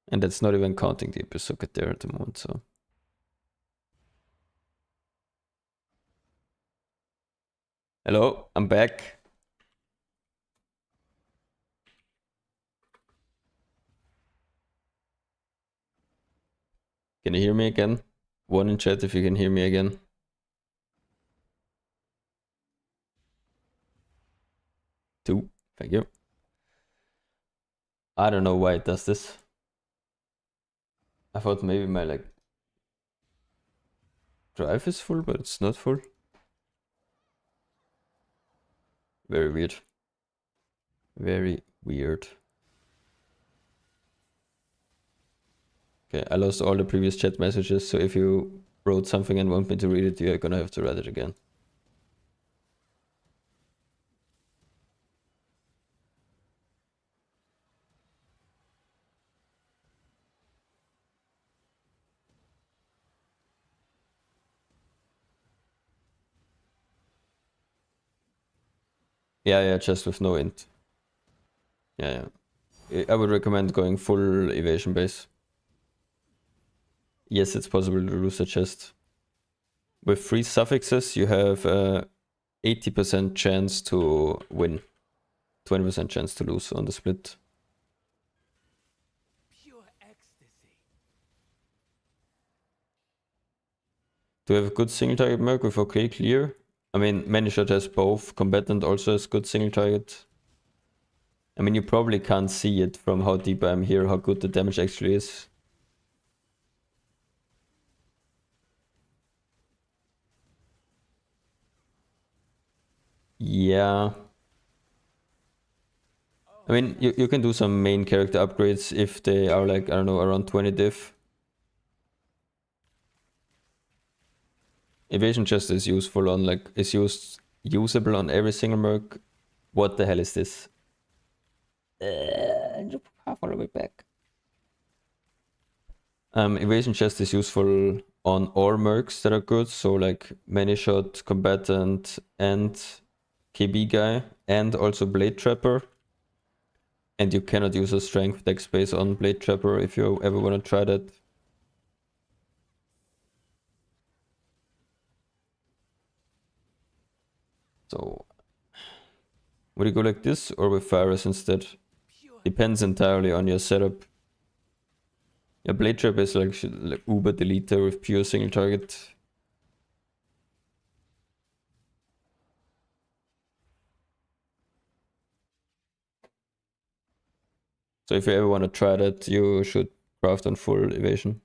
And that's not even counting the Abyss Socket there at the moment, so... Hello, I'm back. Can you hear me again? One in chat if you can hear me again. Two, thank you. I don't know why it does this. I thought maybe my like drive is full, but it's not full. Very weird. Very weird. Okay, I lost all the previous chat messages, so if you wrote something and want me to read it, you're gonna have to write it again. Yeah, just with no int. Yeah. I would recommend going full evasion base. Yes, it's possible to lose a chest. With 3 suffixes, you have 80% chance to win. 20% chance to lose on the split. Pure ecstasy. Do you have a good single target merc with OK clear? I mean, Manishot has both. Combatant also has good single target. I mean, you probably can't see it from how deep I'm here, how good the damage actually is. Yeah. I mean, you can do some main character upgrades if they are like, I don't know, around 20 diff. Evasion chest is useful on like, is usable on every single merc. What the hell is this? Half all the way back. Evasion chest is useful on all mercs that are good, so like many shot, combatant, and KB guy, and also blade trapper. And you cannot use a strength deck space on blade trapper if you ever want to try that. So would you go like this or with Virus instead? Pure Depends entirely on your setup. Yeah, blade trap is like uber deleter with pure single target. So if you ever want to try that, you should craft on full evasion.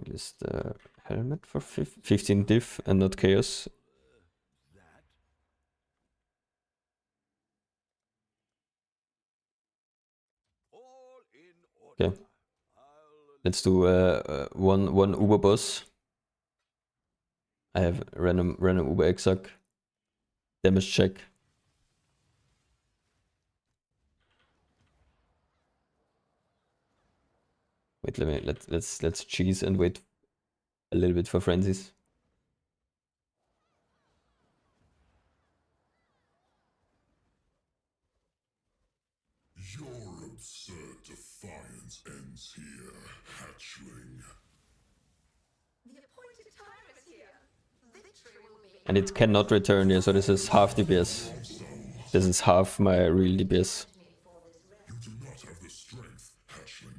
List the helmet for 15 diff and not chaos. that. All in order. Okay. Let's do one Uber boss. I have random Uber exarch. Damage check. Wait, let's cheese and wait a little bit for frenzies. Your absurd defiance ends here, hatchling. The appointed time is here. Victory will be. And it cannot return here, so this is half DPS. This is half my real DPS. You do not have the strength, hatchling.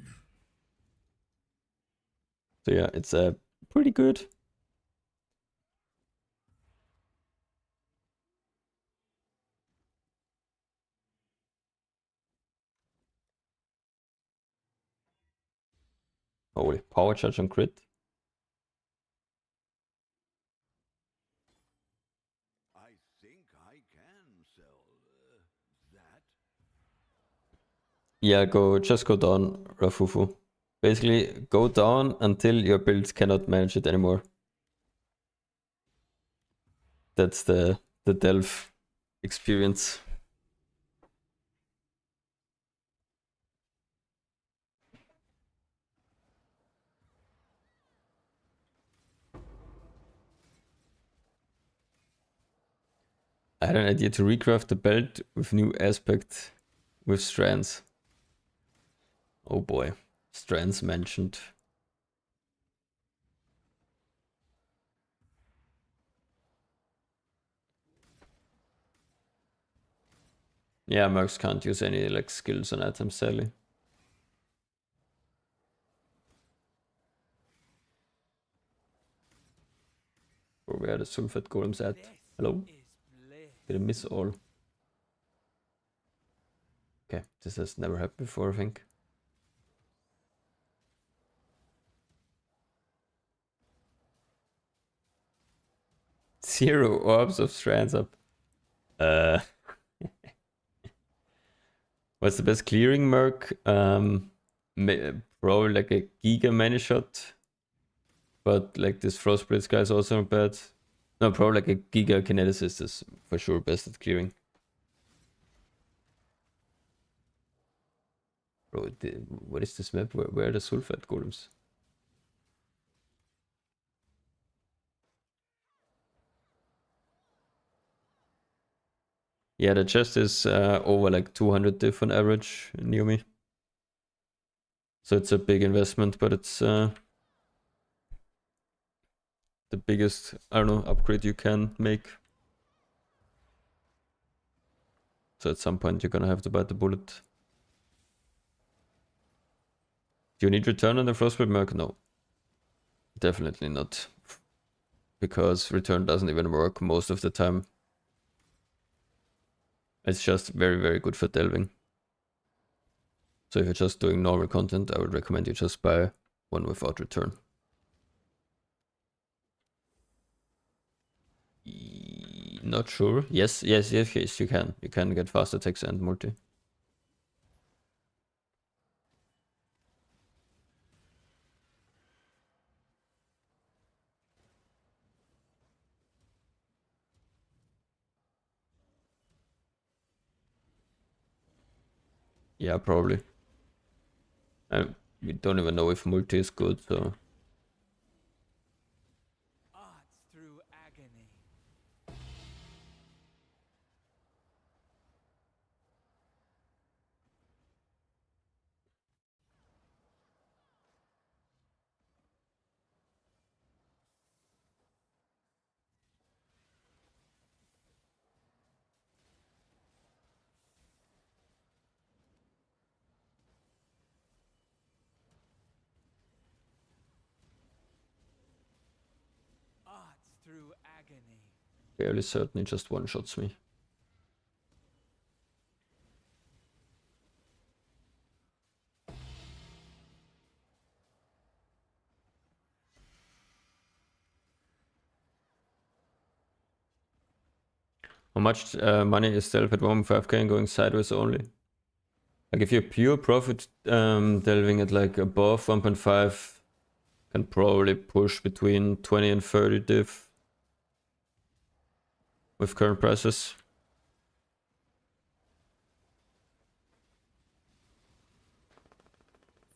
So yeah, it's pretty good. Holy, power charge on crit. I think I can sell that. Yeah, just go down, Rafufu. Basically, go down until your build cannot manage it anymore. That's the delve experience. I had an idea to recraft the belt with new aspect with strands. Oh boy, strands mentioned. Yeah, mercs can't use any like skills on items, sadly. Or where are the sulfate golems at? This Hello? is bliss. Did I miss all? Okay, this has never happened before, I think. Zero orbs of strands up. What's the best clearing merc? Probably like a Giga Many Shot. But like this Frostblitz guy is also not bad. No, probably like a Giga Kineticist is for sure best at clearing. Bro, what is this map? Where are the sulfite golems? Yeah, the chest is over like 200 diff on average near me. So it's a big investment, but it's the biggest, I don't know, upgrade you can make. So at some point you're gonna have to bite the bullet. Do you need return on the Frostblade Merc? No. Definitely not. Because return doesn't even work most of the time. It's just very, very good for delving. So if you're just doing normal content, I would recommend you just buy one without return. Not sure. Yes, you can. You can get fast attacks and multi. Yeah, probably. We don't even know if multi is good, so... Arts through agony. Arts through agony. Fairly certain it just one-shots me. How much money is Delve at 1.5k and going sideways only? Like if you're pure profit delving at like above 1.5, can probably push between 20 and 30 diff with current prices.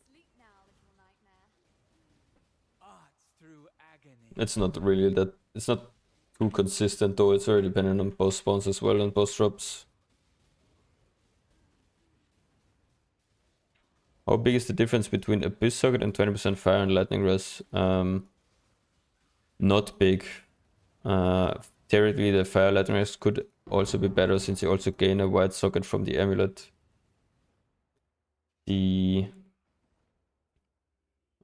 Sleep now, little nightmare. Arts through agony. It's not really that, it's not too consistent though, it's very dependent on boss spawns as well and boss drops. How big is the difference between Abyss Socket and 20% Fire and Lightning Res? Not big. Theoretically, the Fire Lightning Res could also be better since you also gain a White Socket from the Amulet. One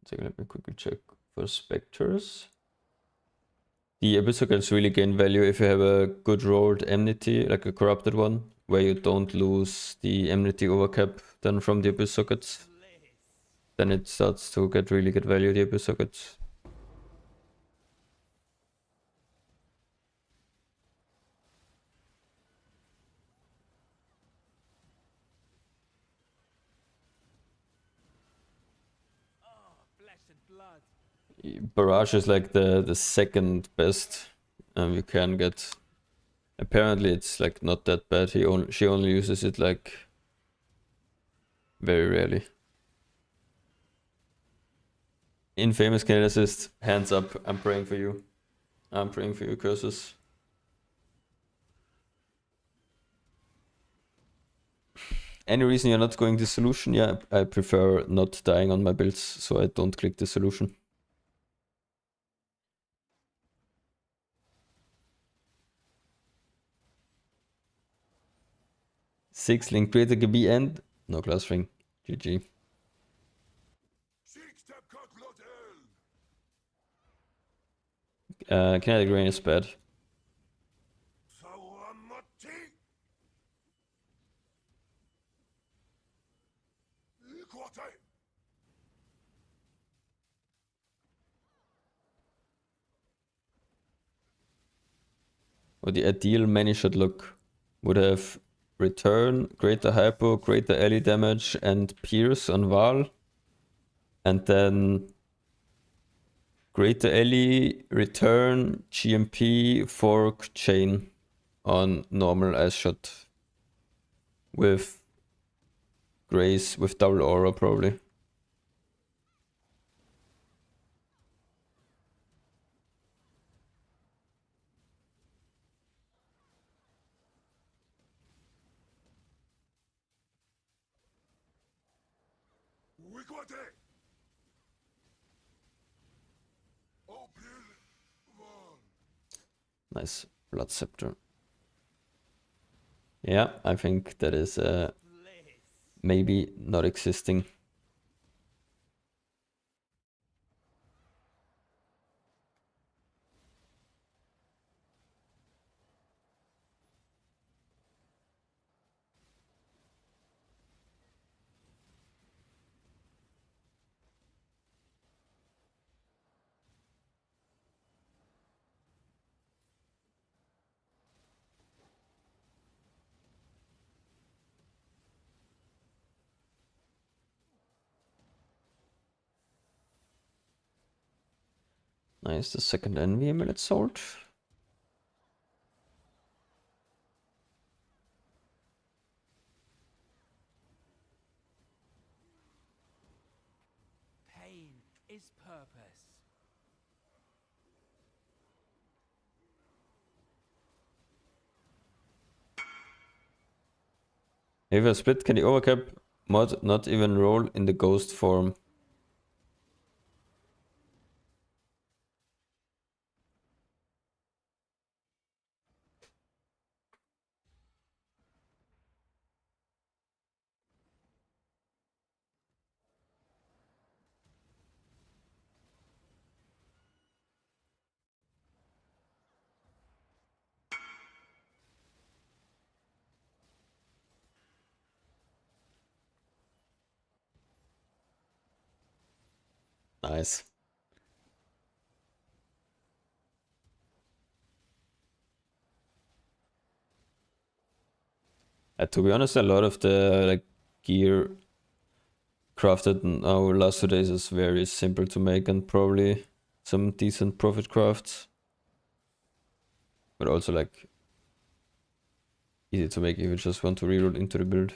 second, let me quickly check for Spectres. The Abyss Sockets really gain value if you have a good rolled Enmity, like a corrupted one, where you don't lose the Enmity overcap then from the Abyss Sockets. then it starts to get really good value, the Abyss sockets. Flesh and blood. Barrage is like the second best you can get. Apparently it's like not that bad. She only uses it like very rarely. Infamous Kinetic Assist, hands up. I'm praying for you. I'm praying for you, curses. Any reason you're not going this solution? Yeah, I prefer not dying on my builds, so I don't click the solution. Six link creator GB and no class ring. GG. Kinetic Rain is bad. Or the ideal many shot look would have return, greater hypo, greater ally damage, and pierce on Val. And then greater ally, return, GMP, fork, chain on normal ice shot. With Grace, with double aura probably. Nice. Blood Scepter. Yeah, I think that is maybe not existing. Nice, the second Envy Amulet sold. Pain is purpose. If a split, can the overcap mod not even roll in the ghost form? Nice. To be honest, a lot of the like gear crafted in our last 2 days is very simple to make and probably some decent profit crafts. But also like easy to make if you just want to reroll into the build.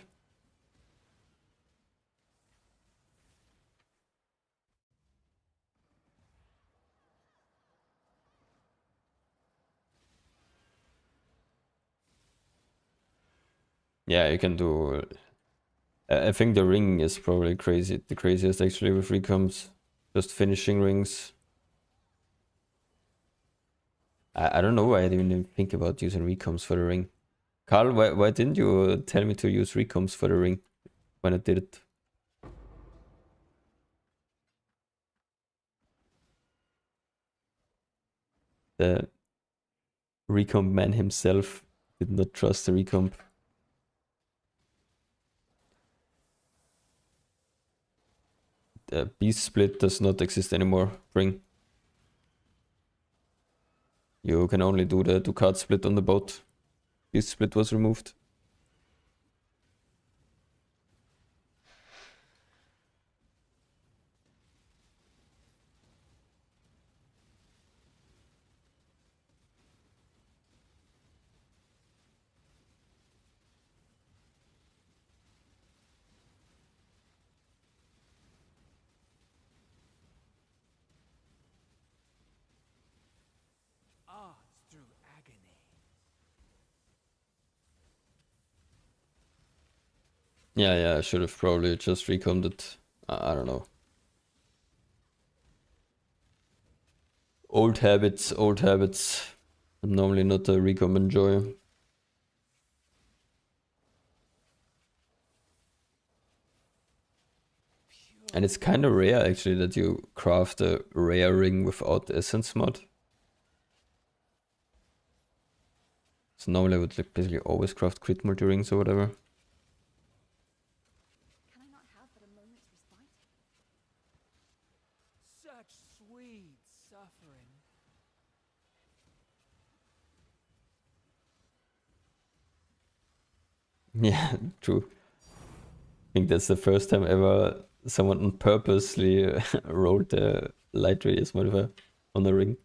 Yeah, you can do. I think the ring is probably crazy. The craziest actually with recoms. Just finishing rings. I don't know why I didn't even think about using recoms for the ring. Carl, why didn't you tell me to use recoms for the ring when I did it? The recomp man himself did not trust the recomp. beast split does not exist anymore. Bring. You can only do the 2 card split on the boat. Beast split was removed. Arts through agony. Yeah, I should have probably just recombed it. I don't know. Old habits, old habits. I'm normally not a recomb enjoyer. And it's kind of rare actually that you craft a rare ring without essence mod. So normally I would like basically always craft crit multi rings or whatever. Can I not have but a moment's respite? Such sweet suffering. Yeah, true. I think that's the first time ever someone purposely rolled the light radius modifier on the ring.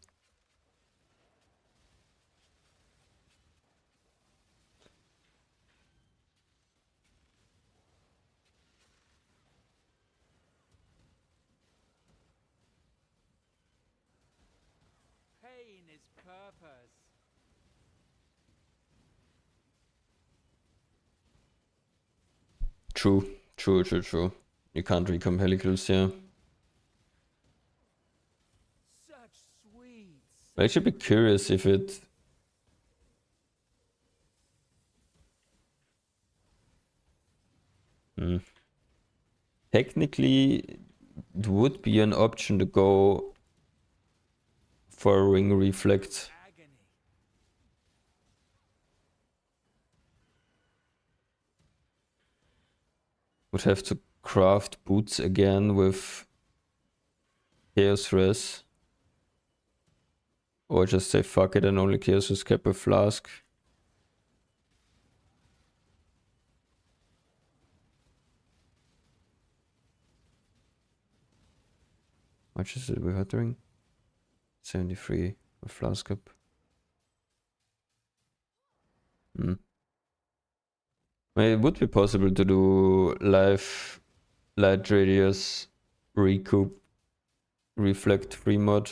Pain is purpose. True. You can't recomb helicals here. Such sweet. I'd actually be curious if it... Technically, it would be an option to go for a ring reflect. Agony. Would have to craft boots again with Chaos Res. Or just say fuck it and only Chaos Res cap a flask. How much is it without the ring? 73 with flask up. It would be possible to do live light radius recoup reflect free mod.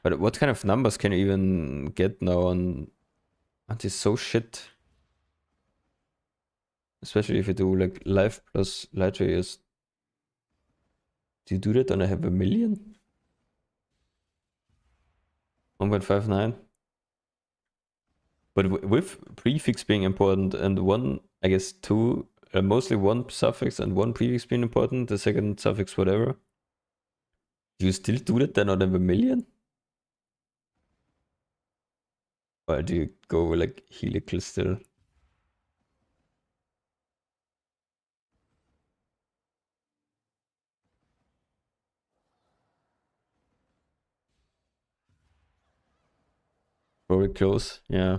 But what kind of numbers can you even get now on? Aren't they so shit? Especially if you do like live plus light radius. Do you do that on a have a million? 1.59? But with prefix being important and one, I guess two, mostly one suffix and one prefix being important, the second suffix whatever. Do you still do that then on a million? Or do you go like helical still? Probably close, yeah.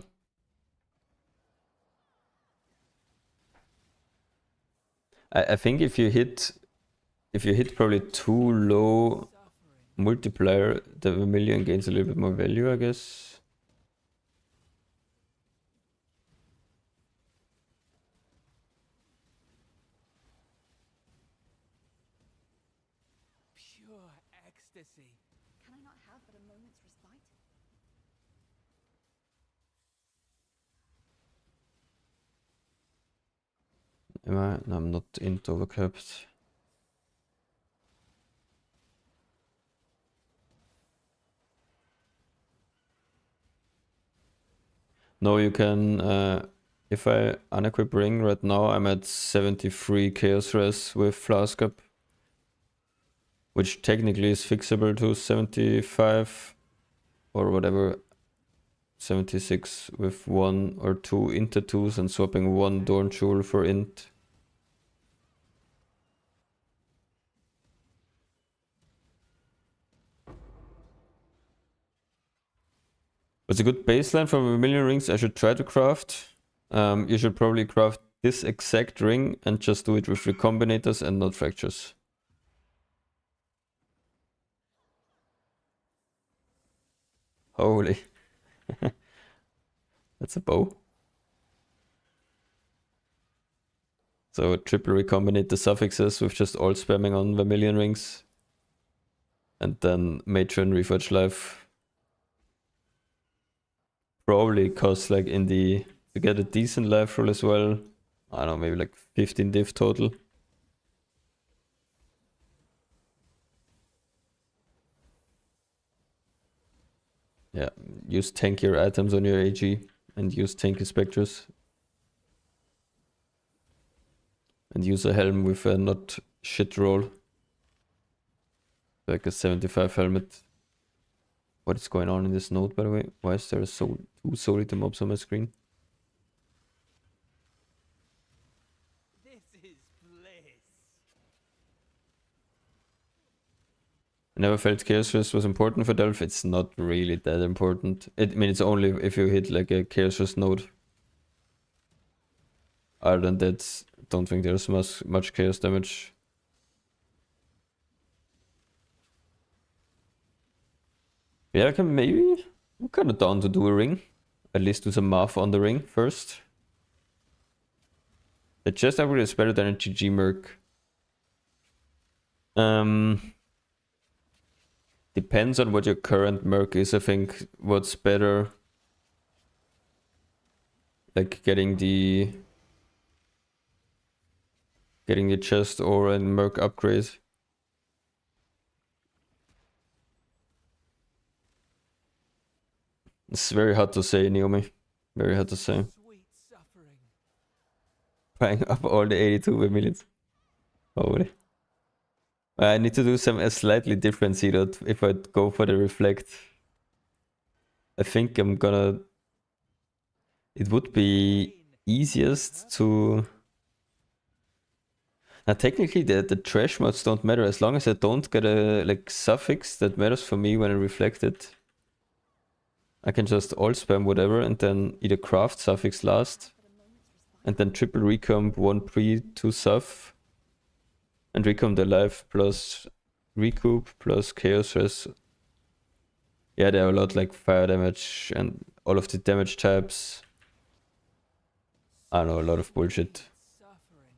I think if you hit probably too low multiplier, the vermilion gains a little bit more value, I guess. Pure ecstasy. Can I not have but a moment's respite? Am I? No, I'm not into overcapped. No, you can, if I unequip ring right now, I'm at 73 chaos res with flask up. Which technically is fixable to 75 or whatever. 76 with 1 or 2 into 2s and swapping 1 Dorn Jewel for int. What's a good baseline for a million rings I should try to craft? You should probably craft this exact ring and just do it with recombinators and not fractures. Holy. That's a bow. So triple recombinate the suffixes with just all spamming on vermilion rings. And then Matron Reforge Life. Probably costs like in the... to get a decent life roll as well. I don't know, maybe like 15 div total. Yeah, use tankier items on your AG and use tanky specters. And use a helm with a not shit roll. Like a 75 helmet. What is going on in this node, by the way? Why is there two Solita mobs on my screen? This is bliss. I never felt Chaos Rest was important for Delph. It's not really that important. I mean, it's only if you hit like a Chaos Rest node. Other than that, don't think there's much chaos damage. Yeah, I can maybe... I'm kind of down to do a ring. At least do some math on the ring first. The chest upgrade is better than a GG Merc. Depends on what your current Merc is. I think what's better... like getting the chest or a Merc upgrade. It's very hard to say, Naomi. Very hard to say. Sweet suffering. Buying up all the 82 vermilions. Holy. I need to do a slightly different setup if I go for the reflect. I think I'm gonna... It would be easiest to... Now technically the trash mods don't matter as long as I don't get a like suffix that matters for me when I reflect it. I can just all spam whatever and then either craft suffix last and then triple recomb 1 pre 2 suff and recomb the life plus recoup plus chaos res. Yeah, there are a lot like fire damage and all of the damage types. I don't know, a lot of bullshit. Suffering.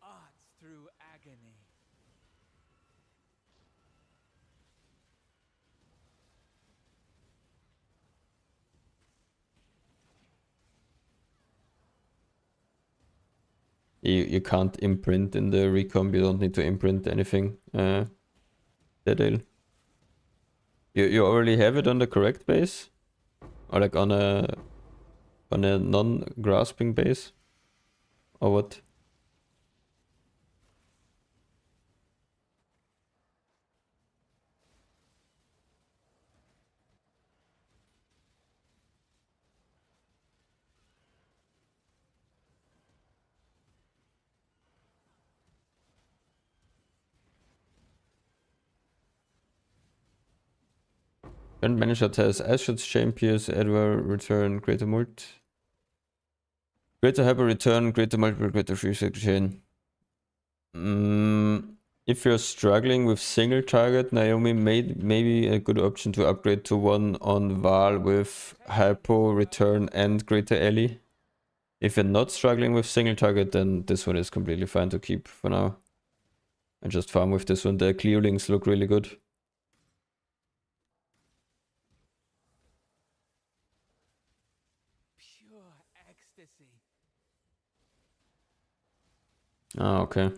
Arts through agony. You can't imprint in the recomp, you don't need to imprint anything. Detail. You already have it on the correct base? Or like on a non-grasping base? Or what? Current manager has Ashot's Champions, Edward, return, greater mult. Greater hyper return, greater multiple, greater free chain. If you're struggling with single target, Naomi maybe a good option to upgrade to one on Val with hypo, return, and greater ally. If you're not struggling with single target, then this one is completely fine to keep for now. And just farm with this one. The clearlings look really good. Pure ecstasy. Ah, okay.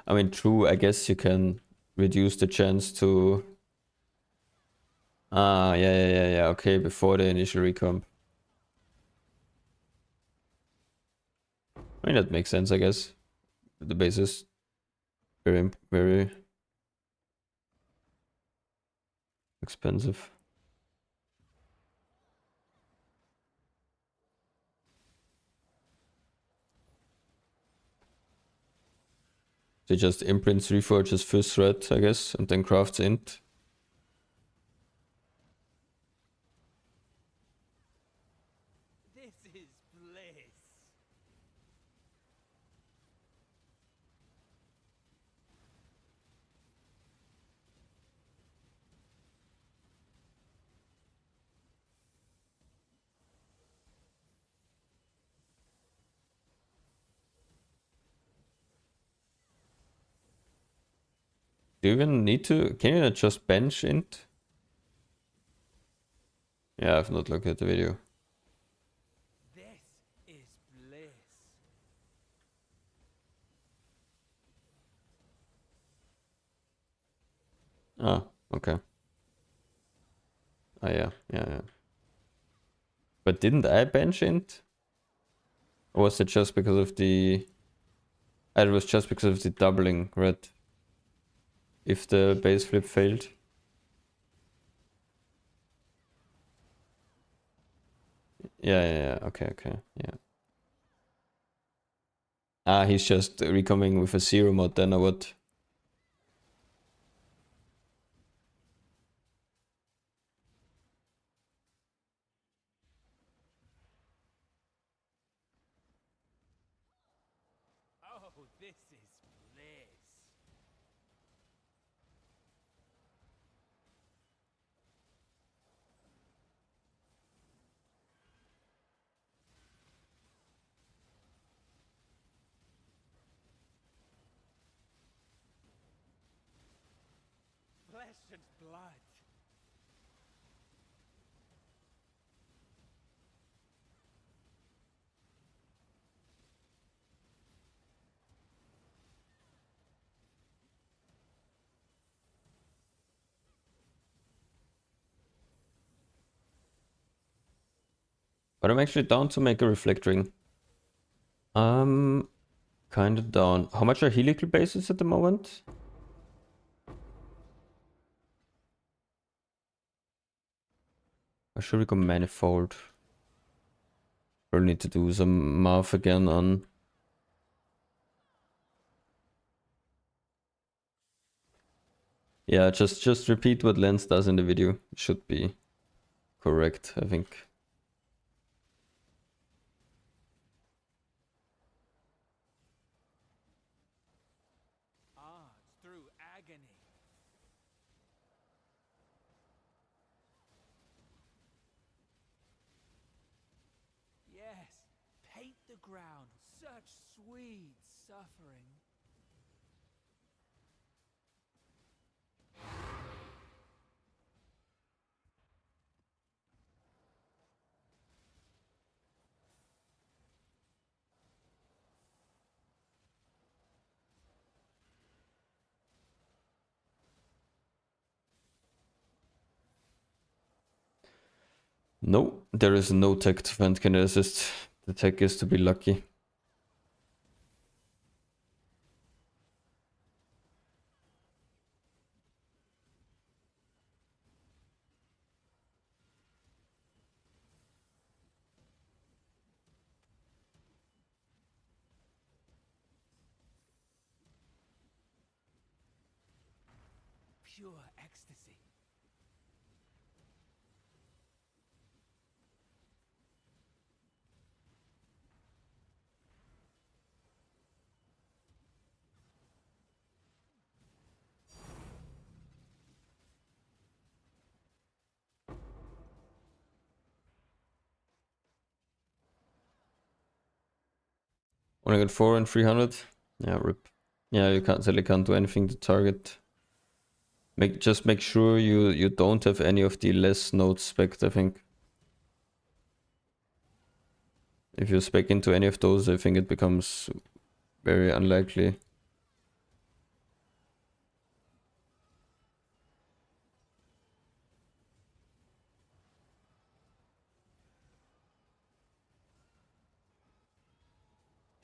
I mean, true, I guess you can reduce the chance to... Ah, yeah, okay, before the initial recomp. I mean, that makes sense, I guess. The base is very expensive. So he just imprints Reforges first thread, I guess, and then crafts int. This is bliss. Do you even need to? Can you not just bench int? Yeah, I've not looked at the video. This is bliss. Ah, okay. Oh yeah. But didn't I bench int? Or was it just because of the... It was just because of the doubling, right? If the base flip failed. Yeah, okay, yeah. Ah, he's just recoming with a 0 mod then, or what? Oh, this is bliss. Flesh and blood. But I'm actually down to make a reflect ring. Kind of down. How much are helical bases at the moment? Or should we go manifold? We'll need to do some math again on... Yeah, just repeat what Lens does in the video. Should be correct, I think. Art through agony. Yes, paint the ground. Such sweet suffering. No, there is no tech to find Kinetic Assist. The tech is to be lucky. Pure ecstasy. Only got 4 and 300. Yeah, rip. Yeah, you can't certainly can't do anything to target. Just make sure you don't have any of the less nodes spec'd, I think. If you spec into any of those, I think it becomes very unlikely.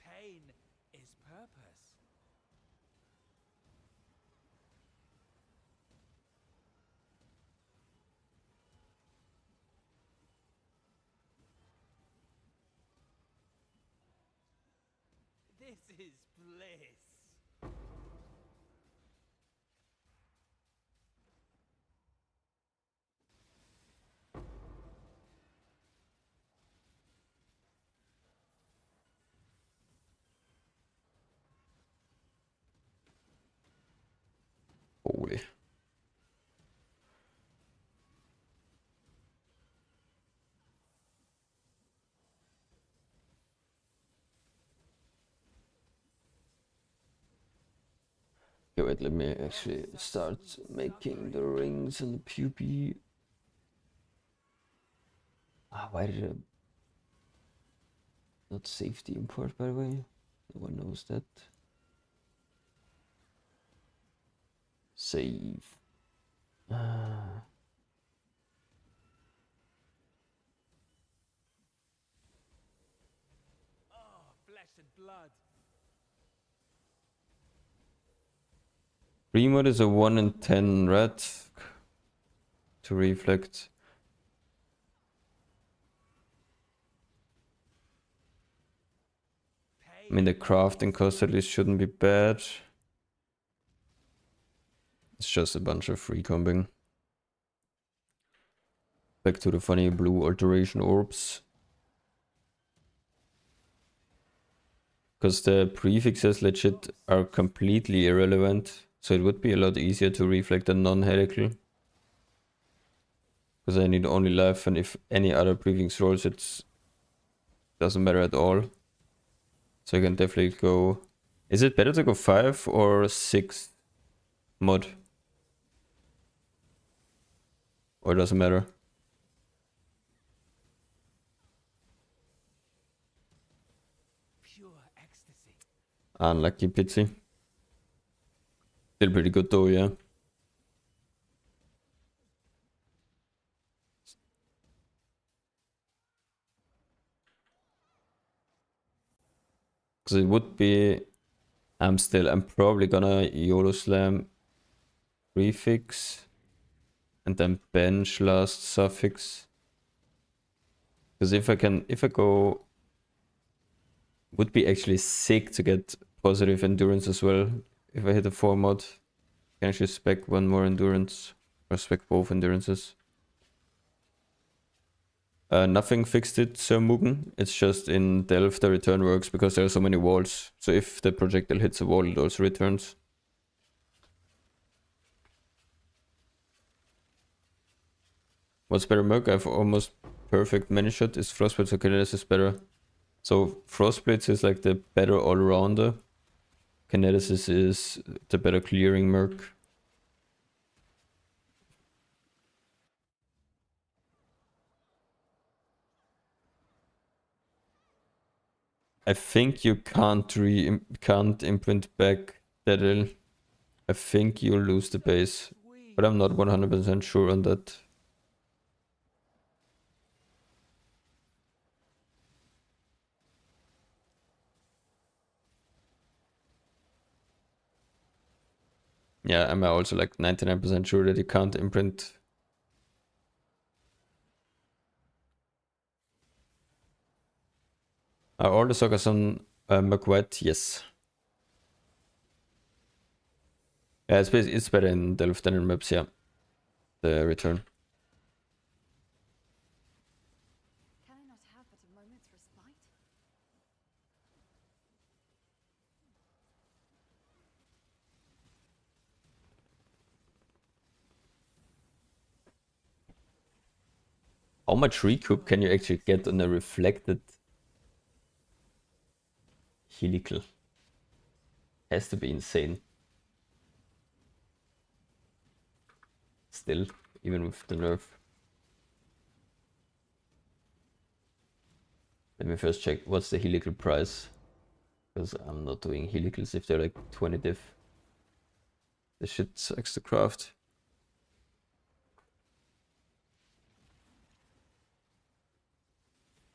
Pain is purpose. This is bliss. Okay, wait, let me actually start making the rings and the pupae. Why did I not save the import, by the way? No one knows that. Save. Flesh and blood. Remote is a 1 in 10 red to reflect. I mean, the crafting cost at least shouldn't be bad. It's just a bunch of free combing. Back to the funny blue alteration orbs. Because the prefixes legit are completely irrelevant. So it would be a lot easier to reflect a non-helical. Because I need only life, and if any other prefix rolls, it doesn't matter at all. So I can definitely go... Is it better to go 5 or 6 mod? Or it doesn't matter? Pure ecstasy. Unlucky pitsy. Still pretty good though, yeah. Because it would be... I'm probably gonna YOLO slam prefix and then bench last suffix. Because if I go... Would be actually sick to get positive endurance as well. If I hit a 4 mod, I can actually spec one more endurance. Or spec both endurances. Nothing fixed it, Sir Mugen. It's just in Delft the return works because there are so many walls. So if the projectile hits a wall, it also returns. What's better, Merc? I have almost perfect many shot. Is Frostblitz or Kinesis is better? So Frostblitz is like the better all-rounder. Kinesis is the better clearing Merc. I think you can't imprint back that ill. I think you'll lose the base, but I'm not 100% sure on that. Yeah, I'm also like 99% sure that you can't imprint. Are all the sagas on Mercbot? Yes. Yeah, it's better in Delft than in maps, yeah. The return. Can I not have but a moment's respite? How much recoup can you actually get on a reflected helical? Has to be insane. Still, even with the nerf. Let me first check what's the helical price. Because I'm not doing helicals if they're like 20 diff. This shit sucks to craft.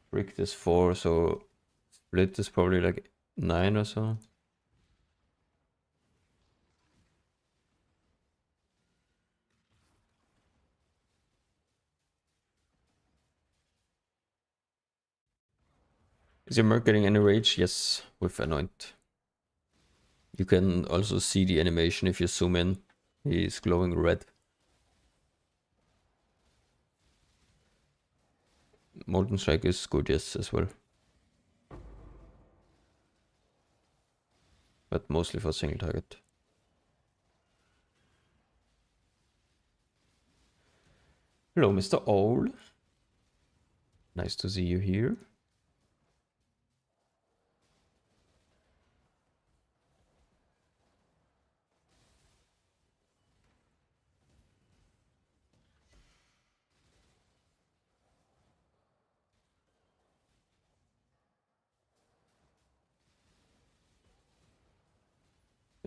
Brick is 4, so split is probably like 9 or so. Is your Merc getting any rage? Yes, with Anoint. You can also see the animation if you zoom in. He's glowing red. Molten Strike is good, yes, as well. But mostly for single target. Hello, Mr. Owl. Nice to see you here.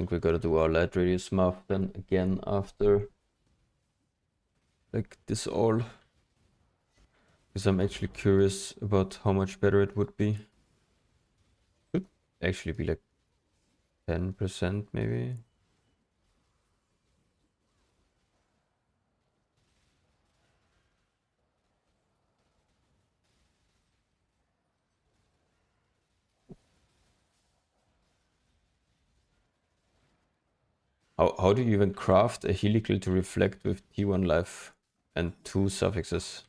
think we gotta do our light radius math then again after like this all. Because I'm actually curious about how much better it would be. Could actually be like 10% maybe. How do you even craft a helical to reflect with T1 life and 2 suffixes?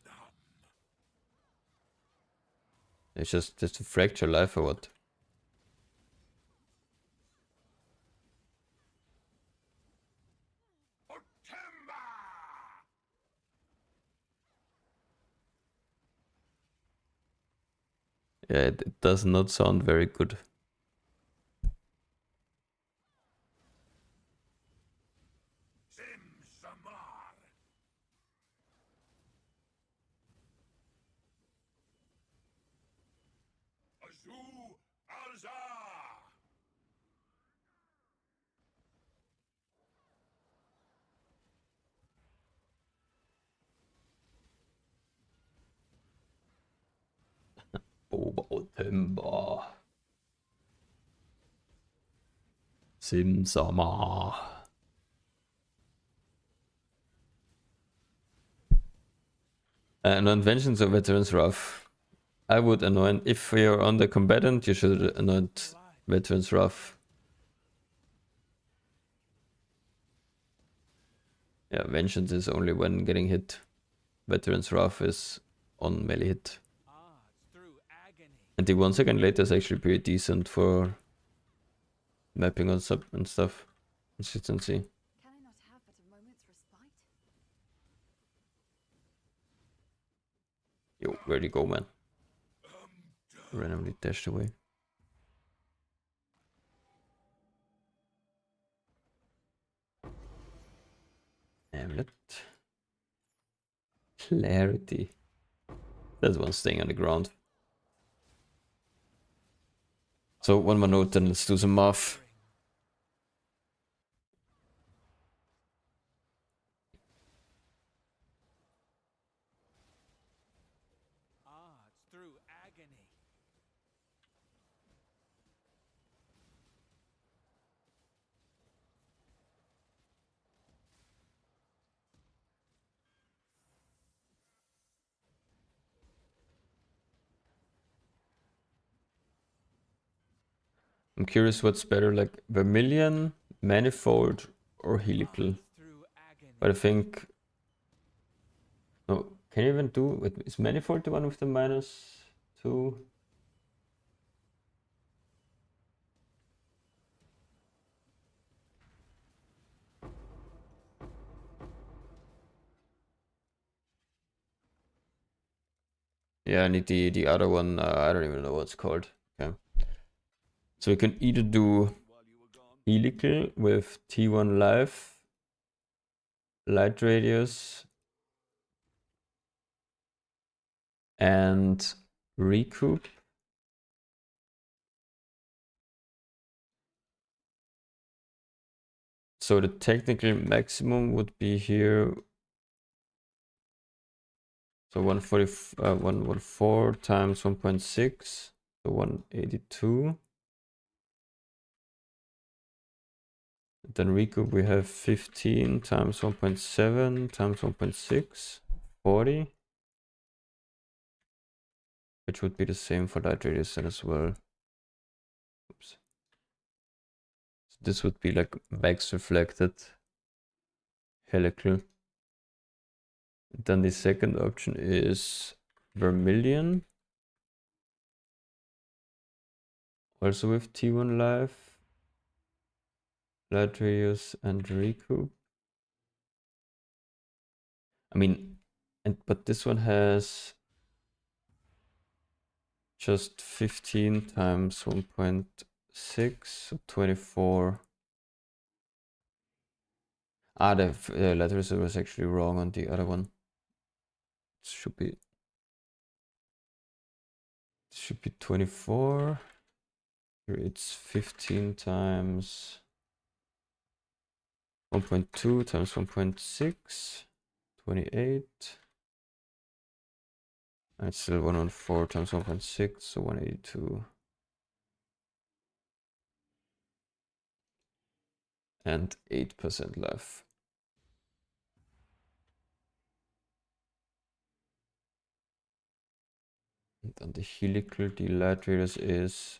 It's just a fracture life or what? Yeah, it does not sound very good. Obertemba. Simsama. Inventions of Veterans Rough. I would anoint, if you're on the combatant, you should anoint Veterans Rough. Yeah, Vengeance is only when getting hit. Veterans Rough is on melee hit. And the 1 second later is actually pretty decent for mapping on sub and stuff. Consistency. Can I not have but a moment's respite? Yo, where'd you go, man? Randomly dashed away. Amulet. Clarity. There's one staying on the ground. So one more note, then let's do some math. It's through agony. I'm curious what's better, like Vermilion, Manifold, or Helical. Through agony. But I think... No, can you even do... Wait, is Manifold the one with the -2? Yeah, I need the other one. I don't even know what it's called. Okay. So we can either do Helical with T1 life, light radius, and recoup. So the technical maximum would be here. So 114 times 1.6, so 182. Then recoup we have 15 times 1.7 times 1.6, 40. Which would be the same for light radius then as well. Oops. So this would be like max reflected helical. Then the second option is Vermilion. Also with T1 life, light radius and recoup. I mean, but this one has just 15 times 1.6, so 24. Ah, the light radius was actually wrong on the other one. It should be 24. Here it's 15 times 1.2 times 1.6, 28. And it's still 114 times 1.6, so 182. And 8% left. And then the helical, the light radius is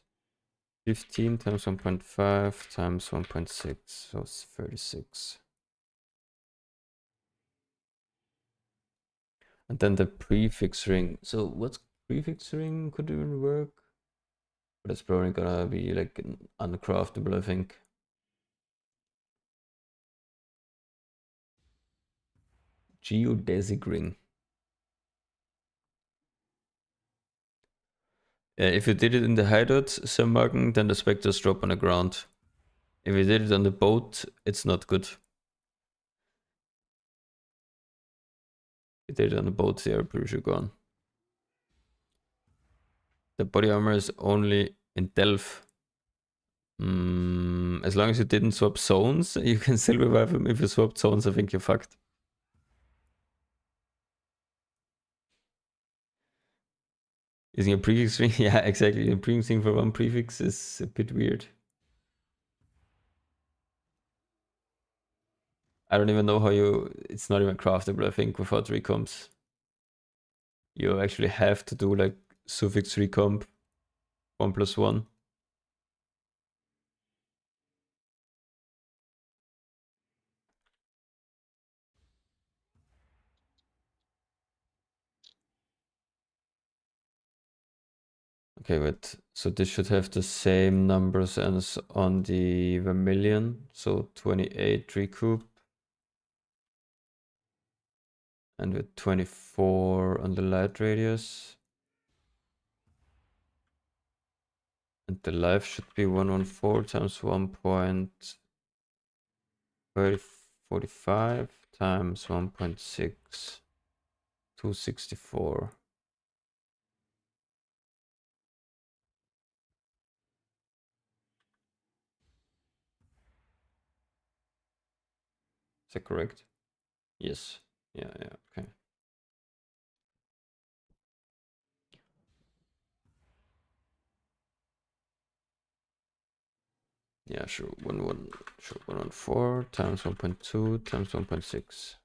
15 times 1.5 times 1.6, so it's 36. And then the prefix ring. So what's prefix ring could even work? But it's probably gonna be like uncraftable, I think. Geodesic ring. If you did it in the hideout, Sammagen, then the specters drop on the ground. If you did it on the boat, it's not good. If you did it on the boat, they are pretty sure gone. The body armor is only in Delph. As long as you didn't swap zones, you can still revive him. If you swapped zones, I think you're fucked. Using a prefix ring? Yeah, exactly. A prefix ring for one prefix is a bit weird. I don't even know how you... It's not even craftable, I think, without recombs. You actually have to do like suffix recomp 1+1. Okay, wait. So this should have the same numbers as on the Vermilion. So 28 recoup. And with 24 on the light radius. And the life should be 114 times 1.45 times 1.6. 264. Is that correct? Yes. Yeah, okay. Yeah, sure. 114 times 1.2 times 1.6.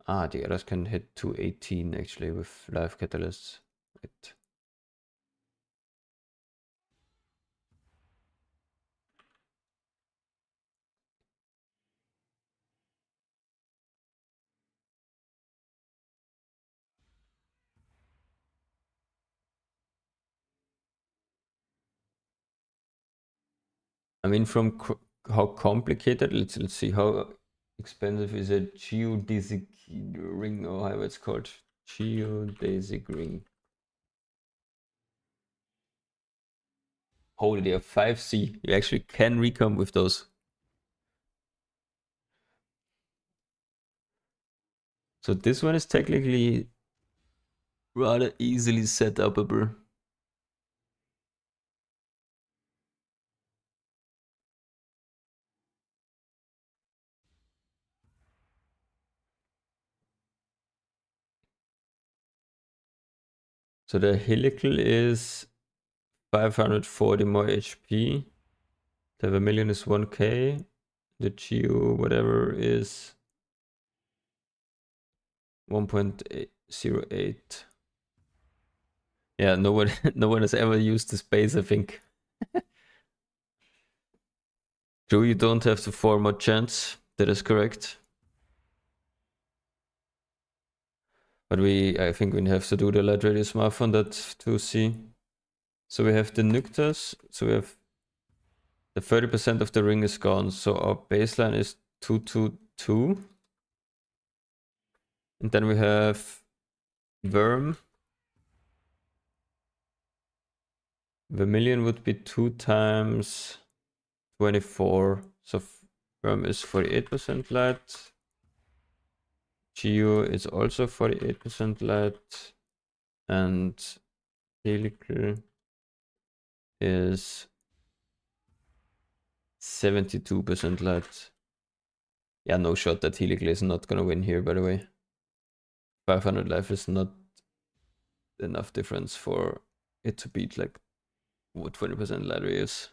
Ah, the others can hit 218 actually with live catalysts. Wait. I mean, from how complicated, let's see, how expensive is a geodesic ring, or however it's called? Geodesic ring. Holy, they are 5C. You actually can recomp with those. So this one is technically rather easily set upable. So the helical is 540 more HP. The Vermilion is 1k. The Geo whatever is 1.08. Yeah, no one no one has ever used the space, I think. Joe, you don't have the 4 mod chance. That is correct. But I think we have to do the light radius math on that to see. So we have the Nuctas. So we have the 30% of the ring is gone. So our baseline is 222. And then we have Worm. Vermilion would be 2 times 24. So Worm is 48% light. Geo is also 48% light. And Helical is 72% light. Yeah, no shot that helical is not gonna win here, by the way. 500 life is not enough difference for it to beat like what 20% light is.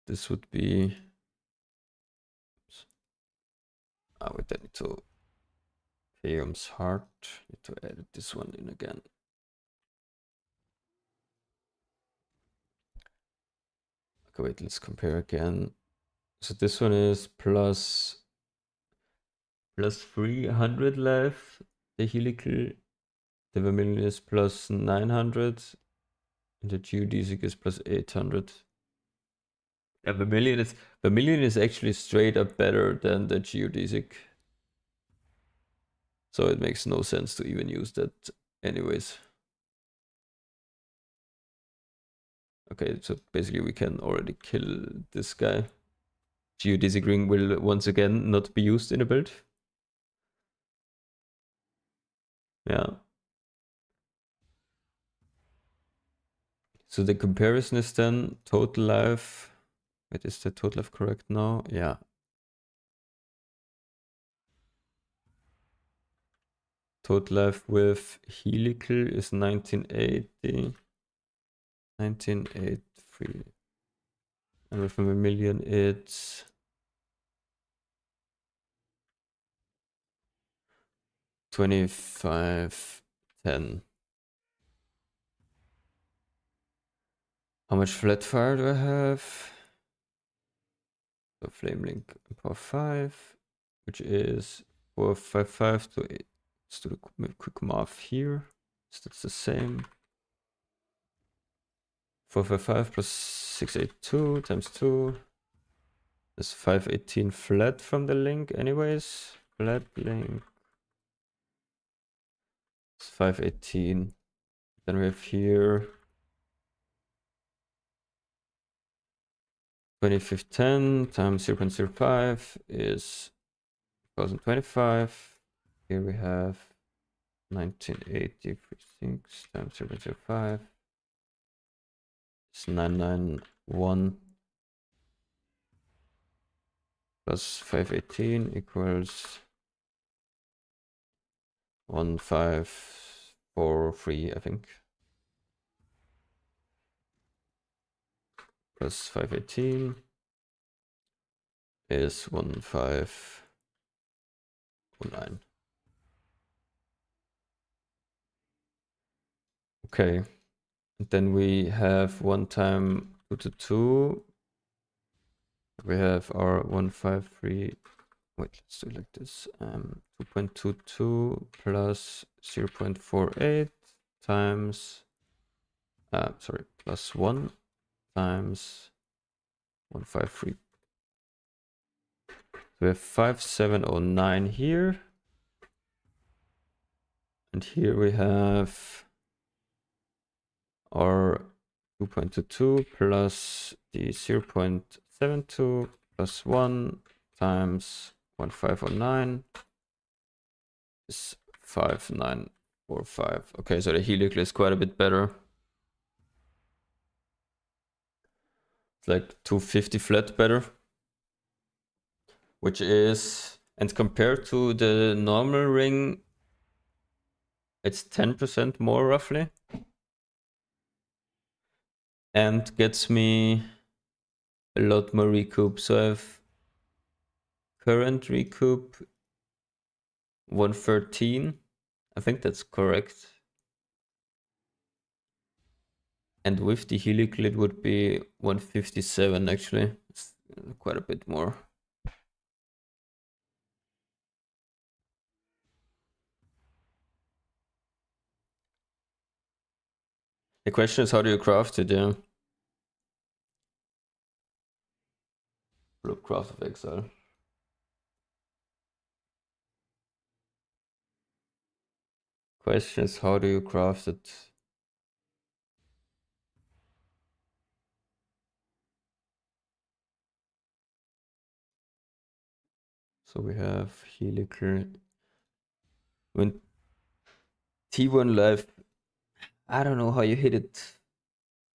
This would be. Wait, I need to. Theum's heart. Need to edit this one in again. Okay, wait, let's compare again. So this one is plus 300 life. The helical. The vermilion is plus 900. And the geodesic is plus 800. Yeah, vermilion is actually straight up better than the geodesic. So it makes no sense to even use that anyways. Okay, so basically we can already kill this guy. Geodesic ring will once again not be used in a build. Yeah. So the comparison is then total life. Wait, is the total life correct now? Yeah. Total life with helical is 1980. 1983. And with a million it's 2510. How much flat fire do I have? So flame link power 5, which is 455 to 8. Let's do a quick math here. So that's the same. 455 plus 682 times 2. That's 518 flat from the link anyways. Flat link. It's 518. Then we have here 2510 times 0.05 is 1025. Here we have 1980 6 times 0.05. It's 991 plus 518 equals 1543, I think. Plus 518 is 1509. Okay. And then we have 1 time 2 to 2. We have our 153. Wait, let's do it like this. 2.22 plus 0.48 times, plus 1 times 153. So we have 5709 here. And here we have our 2.22 plus the 0.72 plus 1 times 1509 is 5945. Okay, so the helical is quite a bit better. It's like 250 flat better. Which is, and compared to the normal ring, it's 10% more roughly. And gets me a lot more recoup. So I have current recoup 113. I think that's correct. And with the helical it would be 157 actually. It's quite a bit more. The question is, how do you craft it? Yeah. Look, craft of exile. Question is, how do you craft it? So we have helical When T1 life, I don't know how you hit it.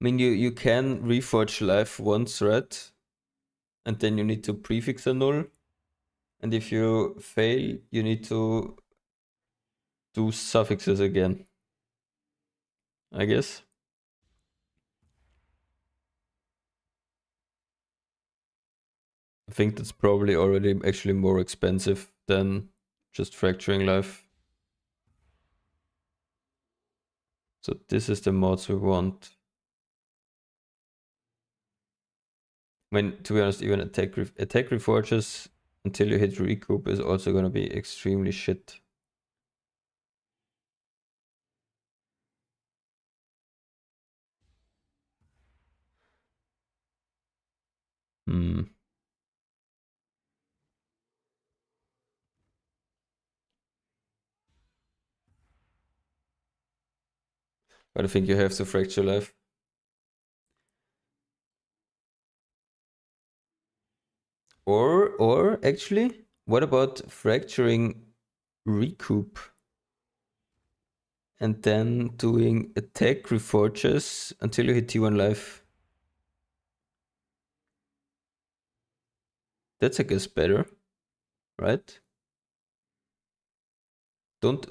I mean, you can reforge life once, right? And then you need to prefix a null. And if you fail, you need to do suffixes again, I guess. I think that's probably already actually more expensive than just fracturing life. So this is the mods we want. I mean, to be honest, even attack reforges until you hit recoup is also gonna be extremely shit. Hmm. But I think you have to fracture life. Or actually, what about fracturing recoup? And then doing attack reforges until you hit T1 life. That's I guess better, right? Don't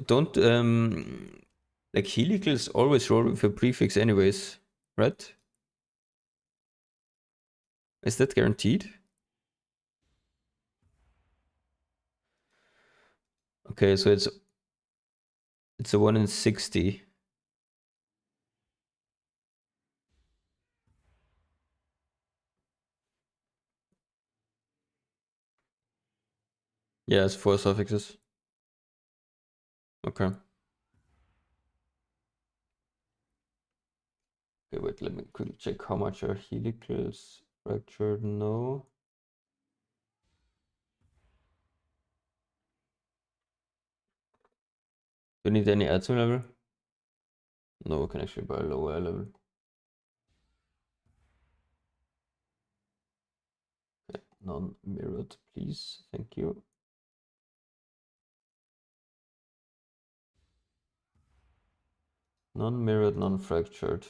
like helicals always roll with a prefix anyways, right? Is that guaranteed? Okay, so it's a 1 in 60. Yeah, it's 4 suffixes. Okay. Okay, wait, let me quickly check how much are helicals fractured. No. Do you need any item level? No, we can actually buy a lower level. Okay, non-mirrored, please. Thank you. Non-mirrored, non-fractured.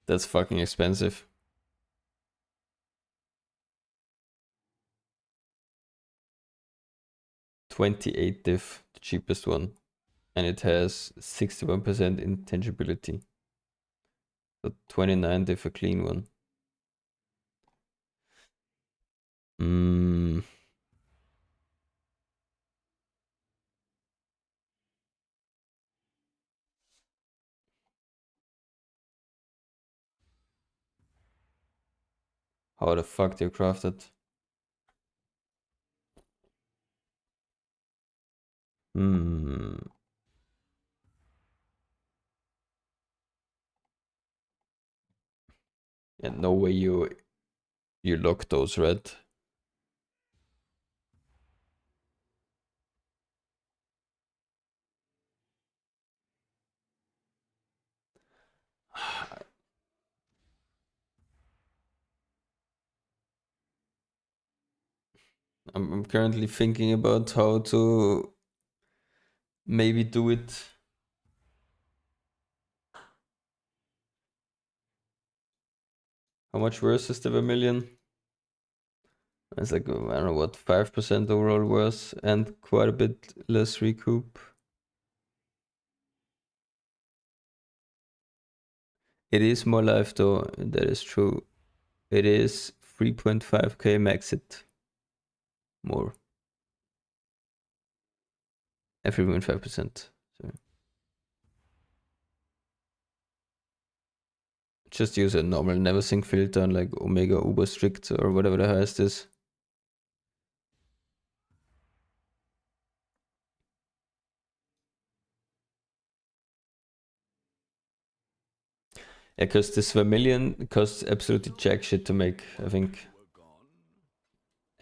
That's fucking expensive. $28 diff, the cheapest one. And it has 61% intangibility. So 29 diff, a clean one. Hmm. How the fuck do you craft it? Hmm. Yeah, no way you lock those, right? I'm currently thinking about how to maybe do it. How much worse is the Vermilion? It's like, I don't know what, 5% overall worse and quite a bit less recoup. It is more life though, that is true. It is 3.5k max it. More. 3.5%. So just use a normal never sync filter on like Omega Uber Strict or whatever the highest is. Yeah, because this Vermilion costs absolutely jack shit to make, I think.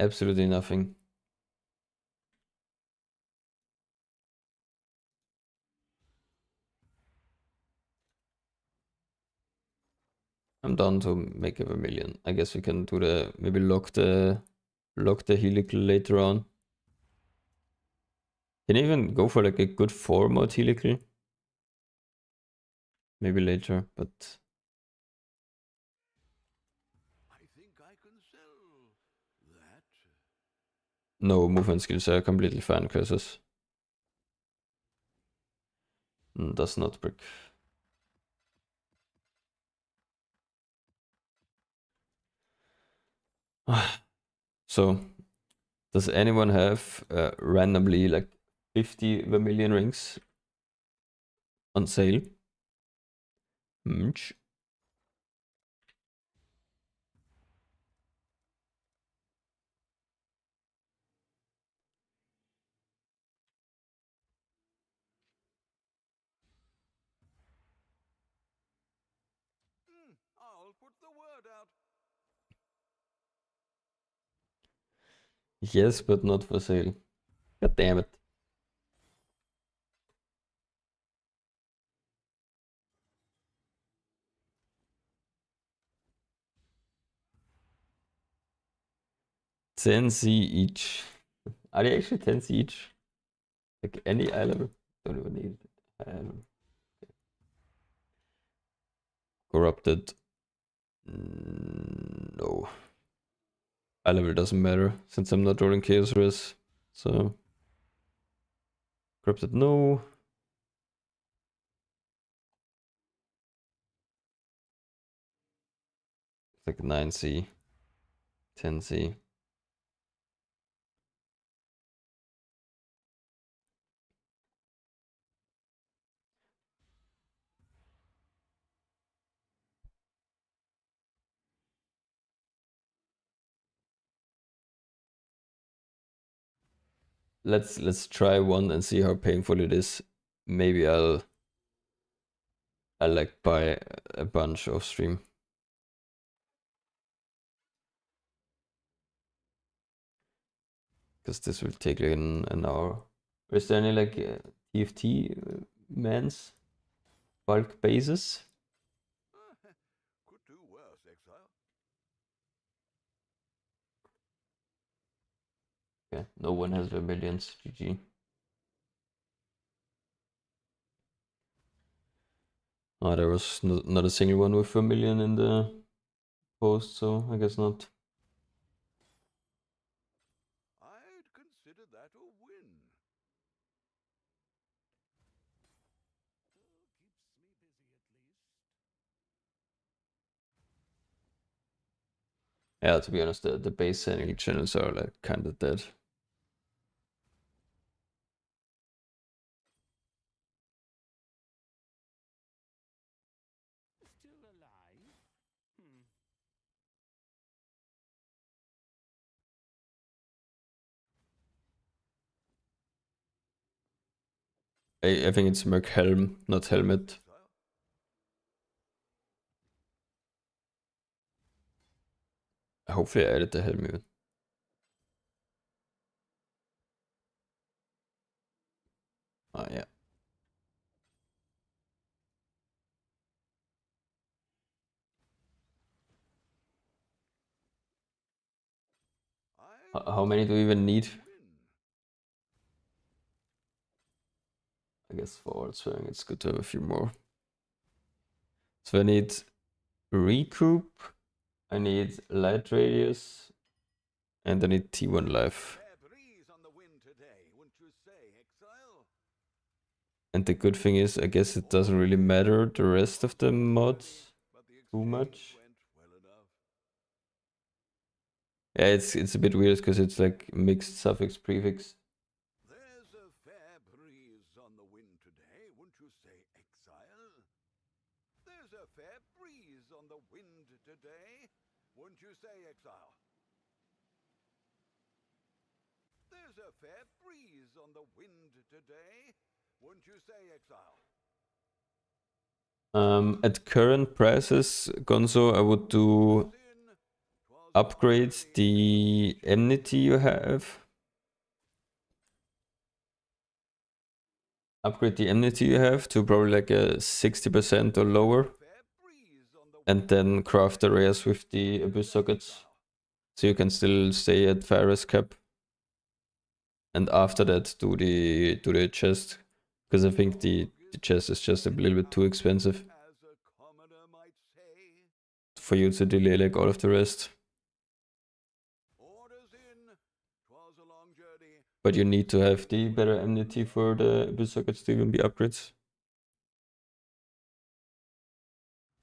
Absolutely nothing. I'm down to make a Vermilion. I guess we can do maybe lock the lock the helical later on. Can you even go for like a good 4 mode helical? Maybe later, but I think I can sell that. no, movement skills are completely fine, curses. Does not break. So, does anyone have randomly like 50 Vermilion rings on sale? Munch. I'll put the word out. Yes, but not for sale. God damn it. $10C each. Are they actually 10C each? Like any eye level? Don't even need it. Corrupted. No. Eye level doesn't matter since I'm not rolling Chaos Res. So. Corrupted, no. It's like 9C. 10C. Let's try one and see how painful it is. Maybe I'll like buy a bunch off stream. Because this will take like an hour. Is there any like TFT mans? Bulk bases? Could do worse, Exile. Okay, no one has Vermilions. GG. Oh, there was not a single one with Vermilion in the post, so I guess not. I'd consider that a win. Yeah, to be honest, the base sending channels are like kind of dead. Still alive? I think it's Merc Helm, not Helmet. Exile. Hopefully I added the Helm even. Oh yeah. How many do we even need? I guess for all swearing it's good to have a few more. So I need Recoup, I need Light Radius, and I need T1 Life. Fair breeze on the wind today, wouldn't you say, Exile? And the good thing is, I guess it doesn't really matter the rest of the mods But the too exchange much. went well enough. Yeah, it's a bit weird because it's like mixed suffix prefix. There's a fair breeze on the wind today, wouldn't you say, Exile? There's a fair breeze on the wind today, wouldn't you say, Exile? There's a fair breeze on the wind today, wouldn't you say, Exile? At current prices, Gonzo, I would do upgrade the enmity you have. Upgrade the enmity you have to probably like a 60% or lower. And then craft the rares with the Abyss sockets. So you can still stay at Farah's cap. And after that do the chest. Because I think the chest is just a little bit too expensive as a commoner might say. for you to delay like all of the rest. Orders in. 'Twas a long journey. But you need to have the better enmity for the Abyss Socket Steel and the upgrades.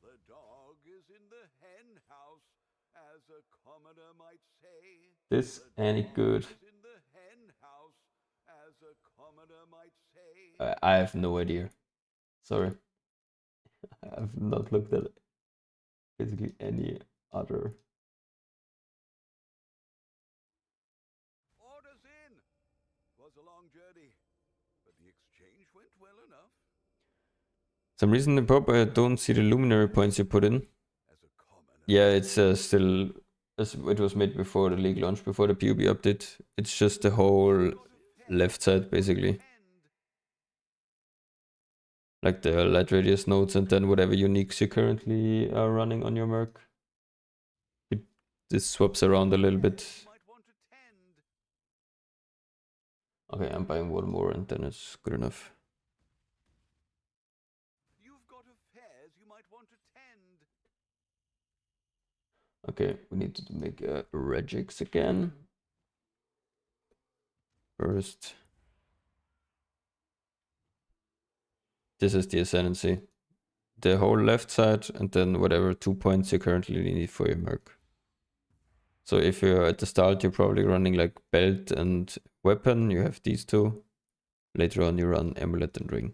The dog is in the hen house, as a commoner might say. This The any dog good? is in the hen house, as a commoner might say. I have no idea. Sorry. I've not looked at basically any other. Orders in. 'Twas a long journey, but the exchange went well enough. Some reason in pop I don't see the luminary points you put in. As a commoner. Yeah, it's still as it was made before the league launch, before the PUB update. It's just the whole left side basically, like the light radius nodes and then whatever uniques you currently are running on your Merc. This swaps around a little bit. Might want to tend. Okay, I'm buying one more and then it's good enough. You've got affairs you might want to tend. Okay, we need to make a regex again. First. This is the ascendancy. The whole left side and then whatever 2 points you currently need for your Merc. So if you're at the start, you're probably running like belt and weapon, you have these two. Later on you run amulet and ring.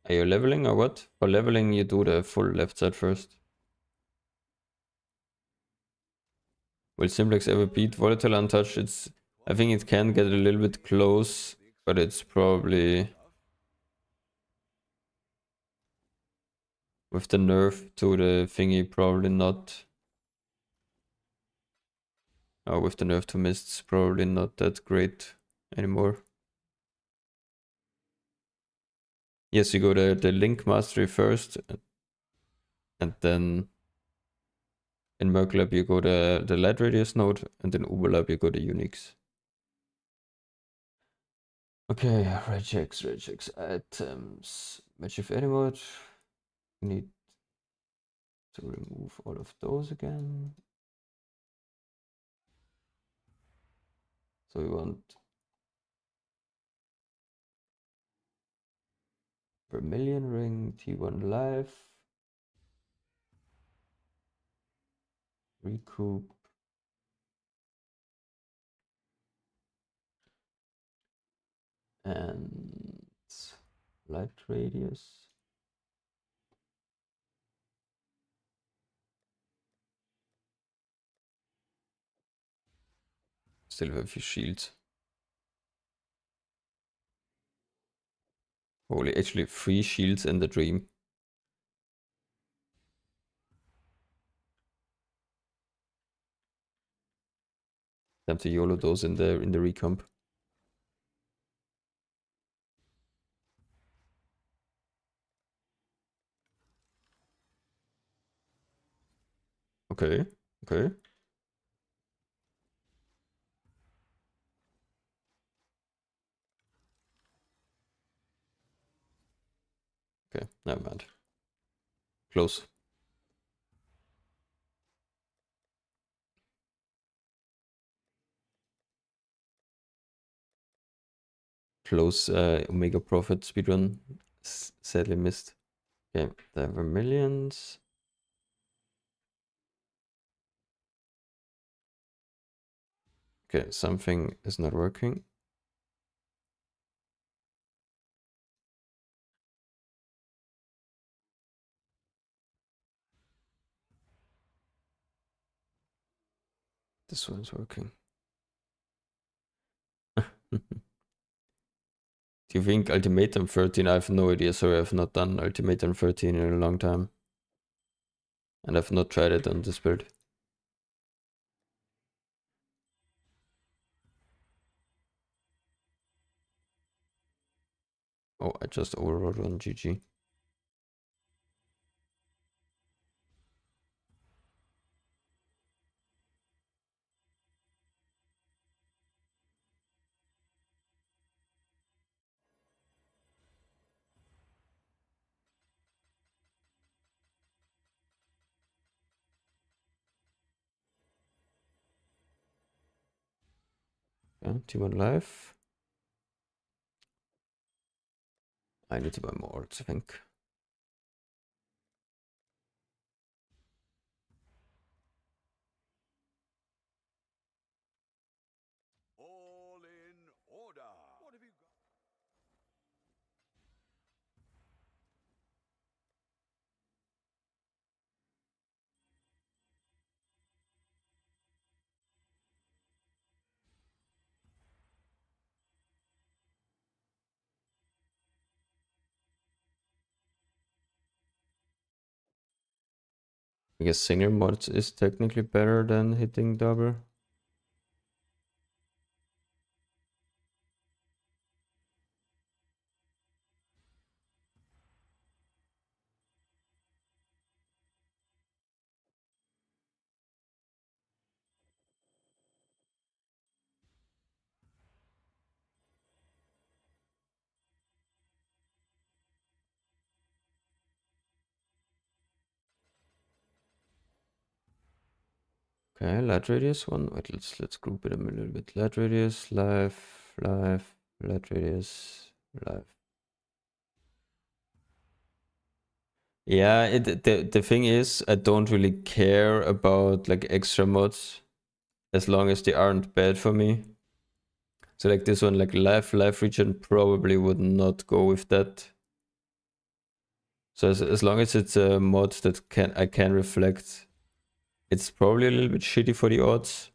Are you leveling or what? For leveling you do the full left side first. Will Simplex ever beat Volatile Untouched? I think it can get a little bit close, but it's probably with the nerf to the thingy, probably not. Or with the nerf to mists, probably not that great anymore. Yes, you go the Link Mastery first, and then in Merclab you go the Light Radius node, and in Uberlab you go the Unix. Okay, regex items. Match of any mode. We need to remove all of those again. So we want Vermilion ring, T1 life, recoup, and light radius. Still have a few shields. Holy, actually 3 shields in the dream. Time to YOLO those in the recomp. Okay, okay. Okay, never mind. Close. Close Omega Prophet speedrun. Sadly missed. Okay, there were millions. Okay, something is not working. This one's working. Do you think Ultimatum 13? I have no idea. Sorry, I've not done Ultimatum 13 in a long time. And I've not tried it on this build. Oh, I just overrode on GG. Yeah, T1 live. I need to buy more odds, I think. All in order. What have you got? I guess single mods is technically better than hitting double. Okay, light radius one. Wait, let's group them a little bit. Light radius, live, light radius, live. Yeah, the thing is, I don't really care about like extra mods as long as they aren't bad for me. So like this one, like live region probably would not go with that. So as long as it's a mod that I can reflect, it's probably a little bit shitty for the odds,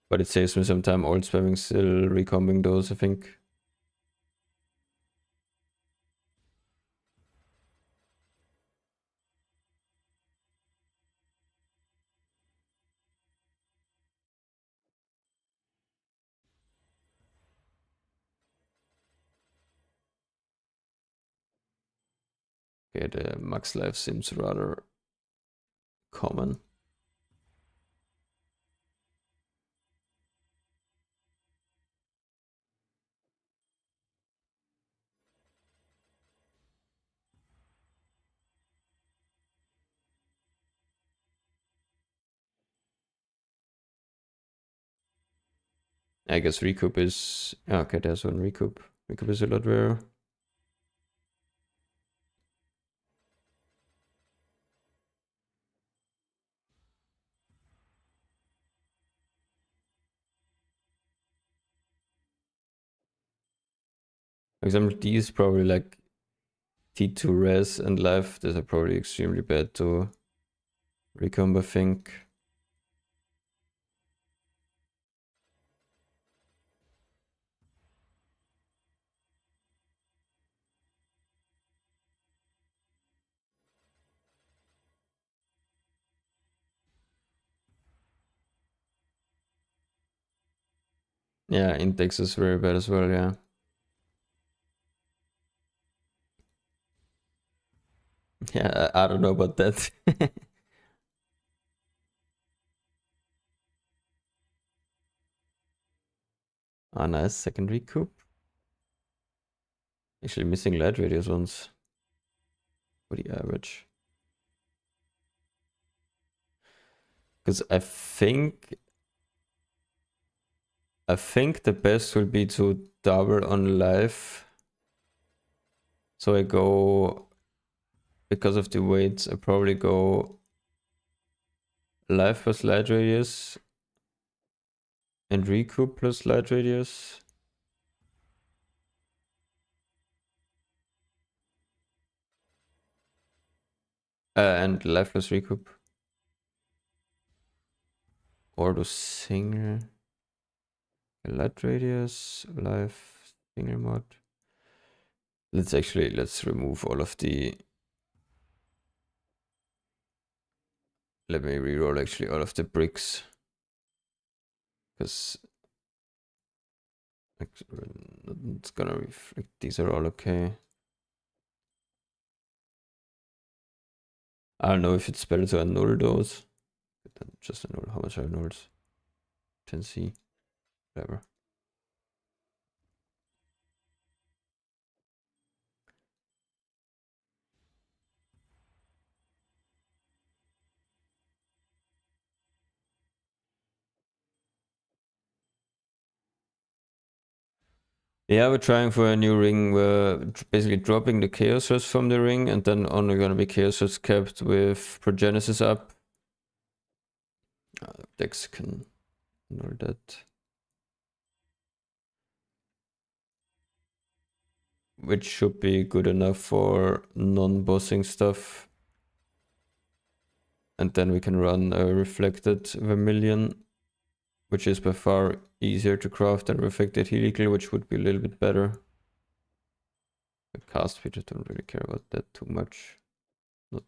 but it saves me some time old spamming, still recombing those, I think. Okay, the max life seems rather common. I guess recoup is... Okay, there's one recoup. Recoup is a lot rarer. For example, these probably like T2 res and life, these are probably extremely bad to recomb, I think. Yeah, index is very bad as well, yeah. Yeah, I don't know about that. Ah, nice, second recoup. Actually missing light radius ones for the average. Because I think the best will be to double on life. So I go, because of the weights, I probably go life plus light radius and recoup plus light radius. And life plus recoup. Or do single light radius, life, single mod. Let's remove all of the Let me reroll actually all of the bricks. Because it's gonna reflect. These are all okay. I don't know if it's better to annul those. Just annul. How much are annuls? 10C. Whatever. Yeah, we're trying for a new ring. We're basically dropping the chaos source from the ring, and then only gonna be chaos source kept with Progenesis up. Dex can ignore that. Which should be good enough for non-bossing stuff. And then we can run a reflected vermilion, which is by far easier to craft than reflected helical, which would be a little bit better. The cast features don't really care about that too much. Not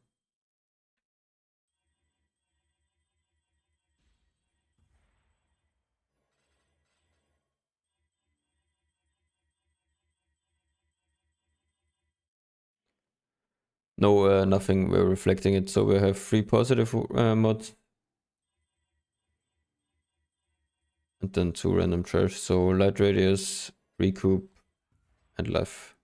No, nothing. We're reflecting it, so we have 3 positive mods. And then 2 random trash. So light radius, recoup, and life.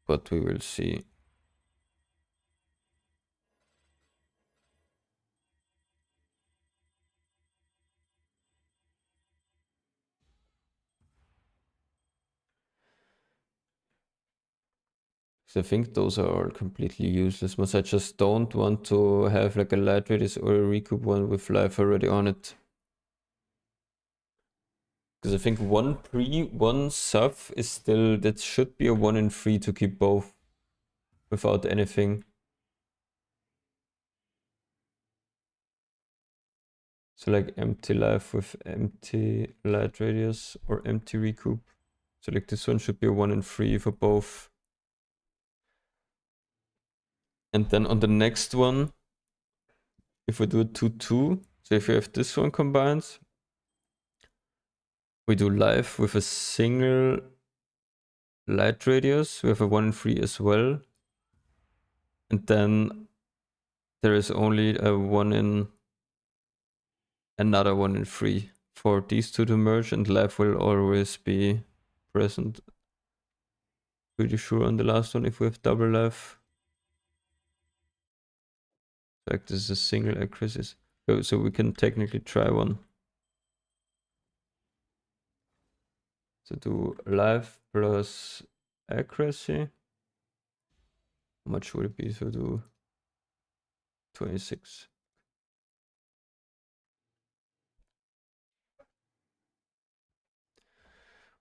But we will see. So I think those are all completely useless mods. I just don't want to have like a light radius or a recoup one with life already on it. Because I think 1 pre, 1 suf is still, that should be a 1 in 3 to keep both without anything. So like empty life with empty light radius or empty recoup. So like this one should be a 1 in 3 for both. And then on the next one, if we do a 2-2, so if we have this one combined, we do life with a single light radius. We have a 1 in 3 as well. And then there is only a 1 in another 1 in 3 for these two to merge, and life will always be present. Pretty sure on the last one if we have double life. Like this is a single accuracy. So we can technically try one. So do life plus accuracy. How much would it be? So do 26.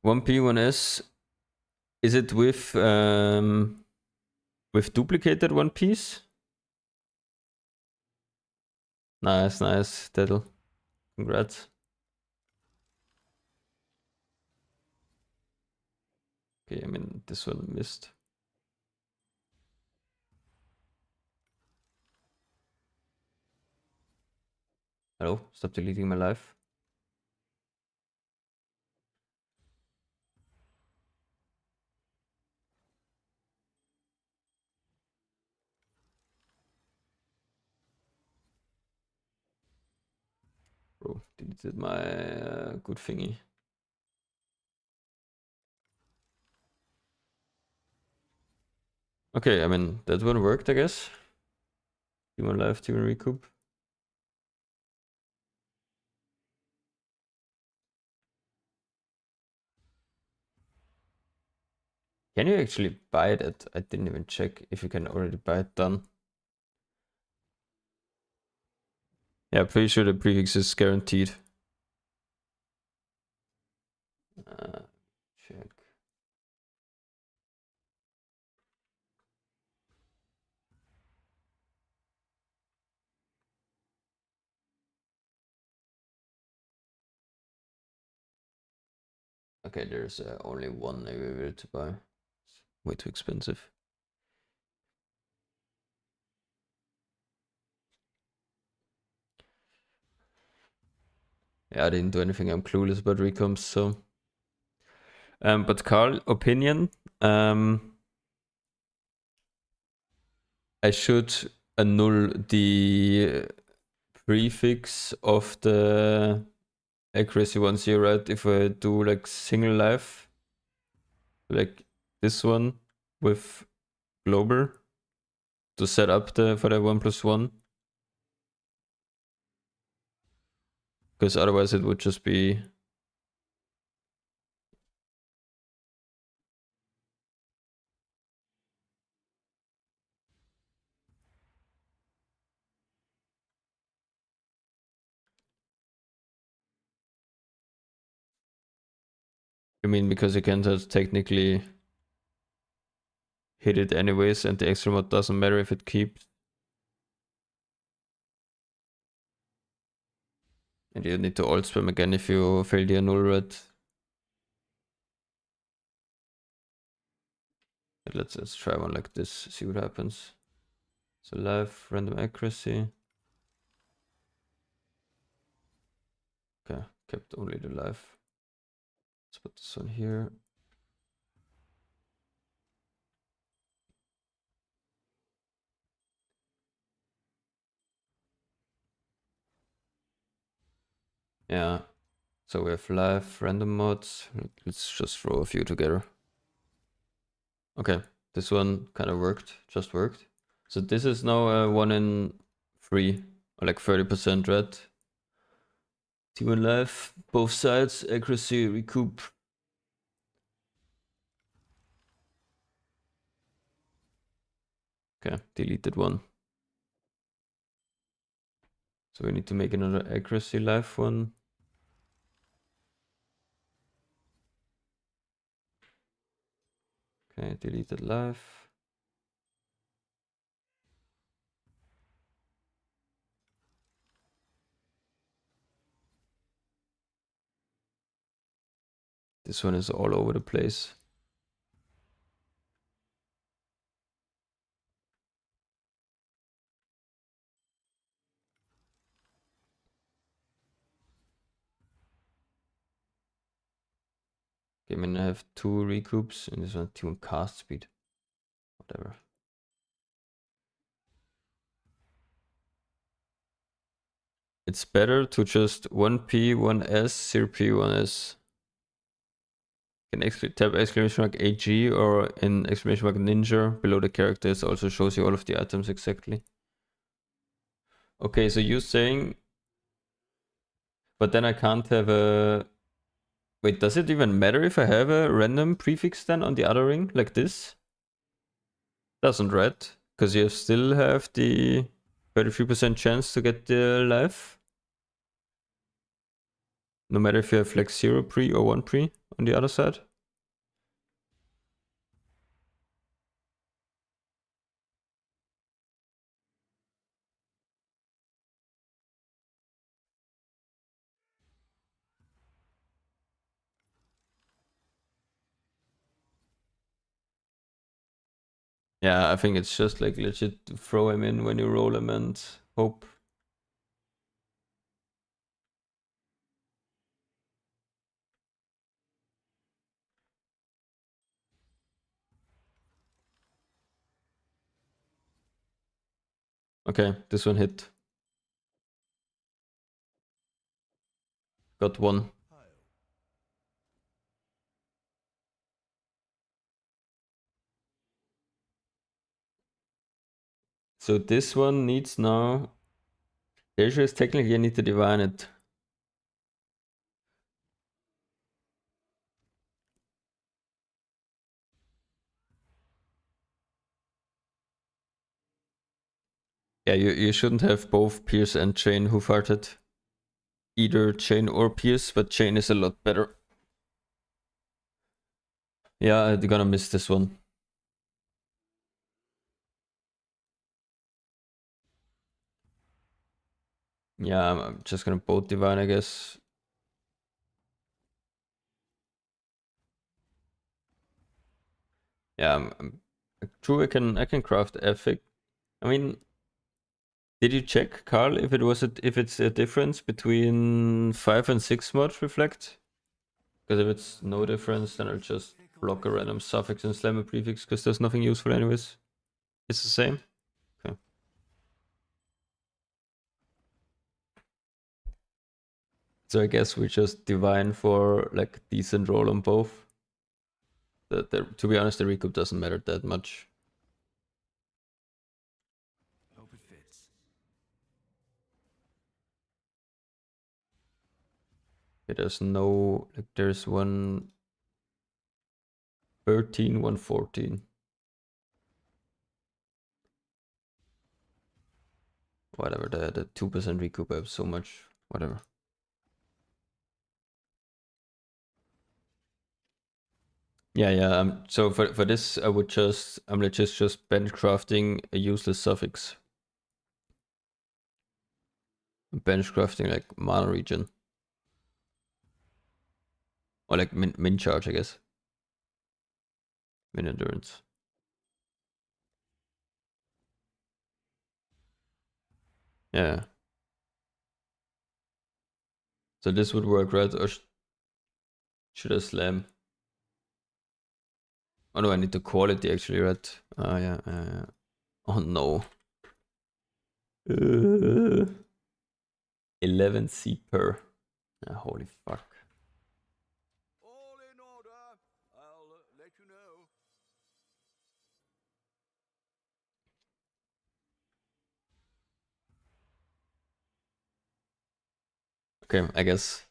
One P, one S. Is it with duplicated one piece? Nice, nice, Diddle. Congrats. Okay, I mean this one missed. Hello, stop deleting my life. Bro, deleted my good thingy. Okay, I mean, that one worked, I guess. Human life, human recoup. Can you actually buy that? I didn't even check if you can already buy it done. Yeah, pretty sure the prefix is guaranteed. Check. Okay, there's only one available to buy. It's way too expensive. Yeah, I didn't do anything. I'm clueless about recomps, so. But Carl, opinion. I should annul the prefix of the accuracy ones here, right? If I do like single life, like this one with global to set up for the 1+1, because otherwise it would just be I mean, because you can just technically hit it anyways, and the extra mod doesn't matter if it keeps. And you need to alt spam again if you fail the annul red. Let's try one like this, see what happens. So live, random accuracy. Okay, kept only the live. Let's put this one here. Yeah, so we have live, random mods. Let's just throw a few together. Okay, this one kind of worked, just worked. So this is now 1 in 3, or like 30% red. T1 live, both sides, accuracy, recoup. Okay, deleted one. So we need to make another accuracy live one. Okay, deleted live. This one is all over the place. Okay, I mean I have 2 recoups and this one tune cast speed. Whatever. It's better to just 1P, 1S, 0P, 1S. You can tap exclamation mark AG or in exclamation mark ninja below the characters also shows you all of the items exactly. Okay, so you're saying, but then I can't have a. Wait, does it even matter if I have a random prefix then on the other ring like this? Doesn't, right? Because you still have the 33% chance to get the life. No matter if you have like 0 pre or 1 pre on the other side. Yeah, I think it's just like legit throw him in when you roll him and hope. Okay, this one hit. Got one. So this one needs now. The issue is technically you need to divine it. Yeah, you shouldn't have both Pierce and Chain who farted. Either Chain or Pierce, but Chain is a lot better. Yeah, they're gonna miss this one. Yeah, I'm just gonna both divine, I guess. Yeah, true. I can craft epic. I mean, did you check, Carl, if it's a difference between 5 and 6 mod reflect? Because if it's no difference, then I'll just block a random suffix and slam a prefix because there's nothing useful anyways. It's the same. Okay. So I guess we just divine for like decent roll on both. To be honest, the recoup doesn't matter that much. Hope it fits. Okay, there's no like there's 113, 114. Whatever, the 2% recoup I have so much. Whatever. Yeah. So for this, I'm legit just bench crafting a useless suffix. Bench crafting like mana regen. Or like min charge, I guess. Min endurance. Yeah. So this would work, right? Or should I slam? Oh no, I need the quality actually, right? Yeah. Oh no. 11 C per. Holy fuck. All in order. I'll let you know. Okay, I guess.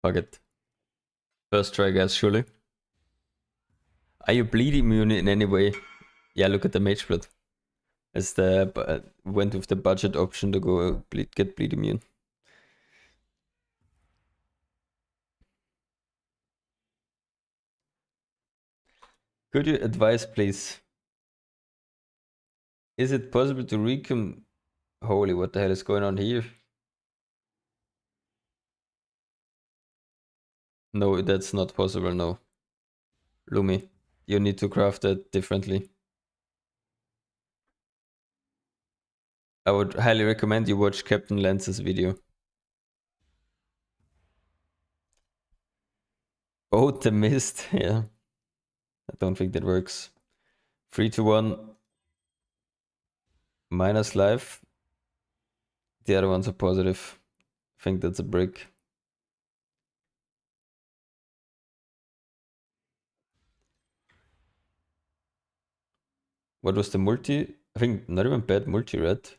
Fuck it. First try, guys, surely. Are you bleed immune in any way? Yeah, look at the mage blood. As went with the budget option to go get bleed immune. Could you advise, please? Is it possible to recom? Holy, what the hell is going on here? No, that's not possible. No, Lumi, you need to craft it differently. I would highly recommend you watch Captain Lance's video. Oh, the mist. Yeah, I don't think that works. 3 to 1 minus life. The other ones are positive. I think that's a brick. What was the multi? I think not even bad multi, right?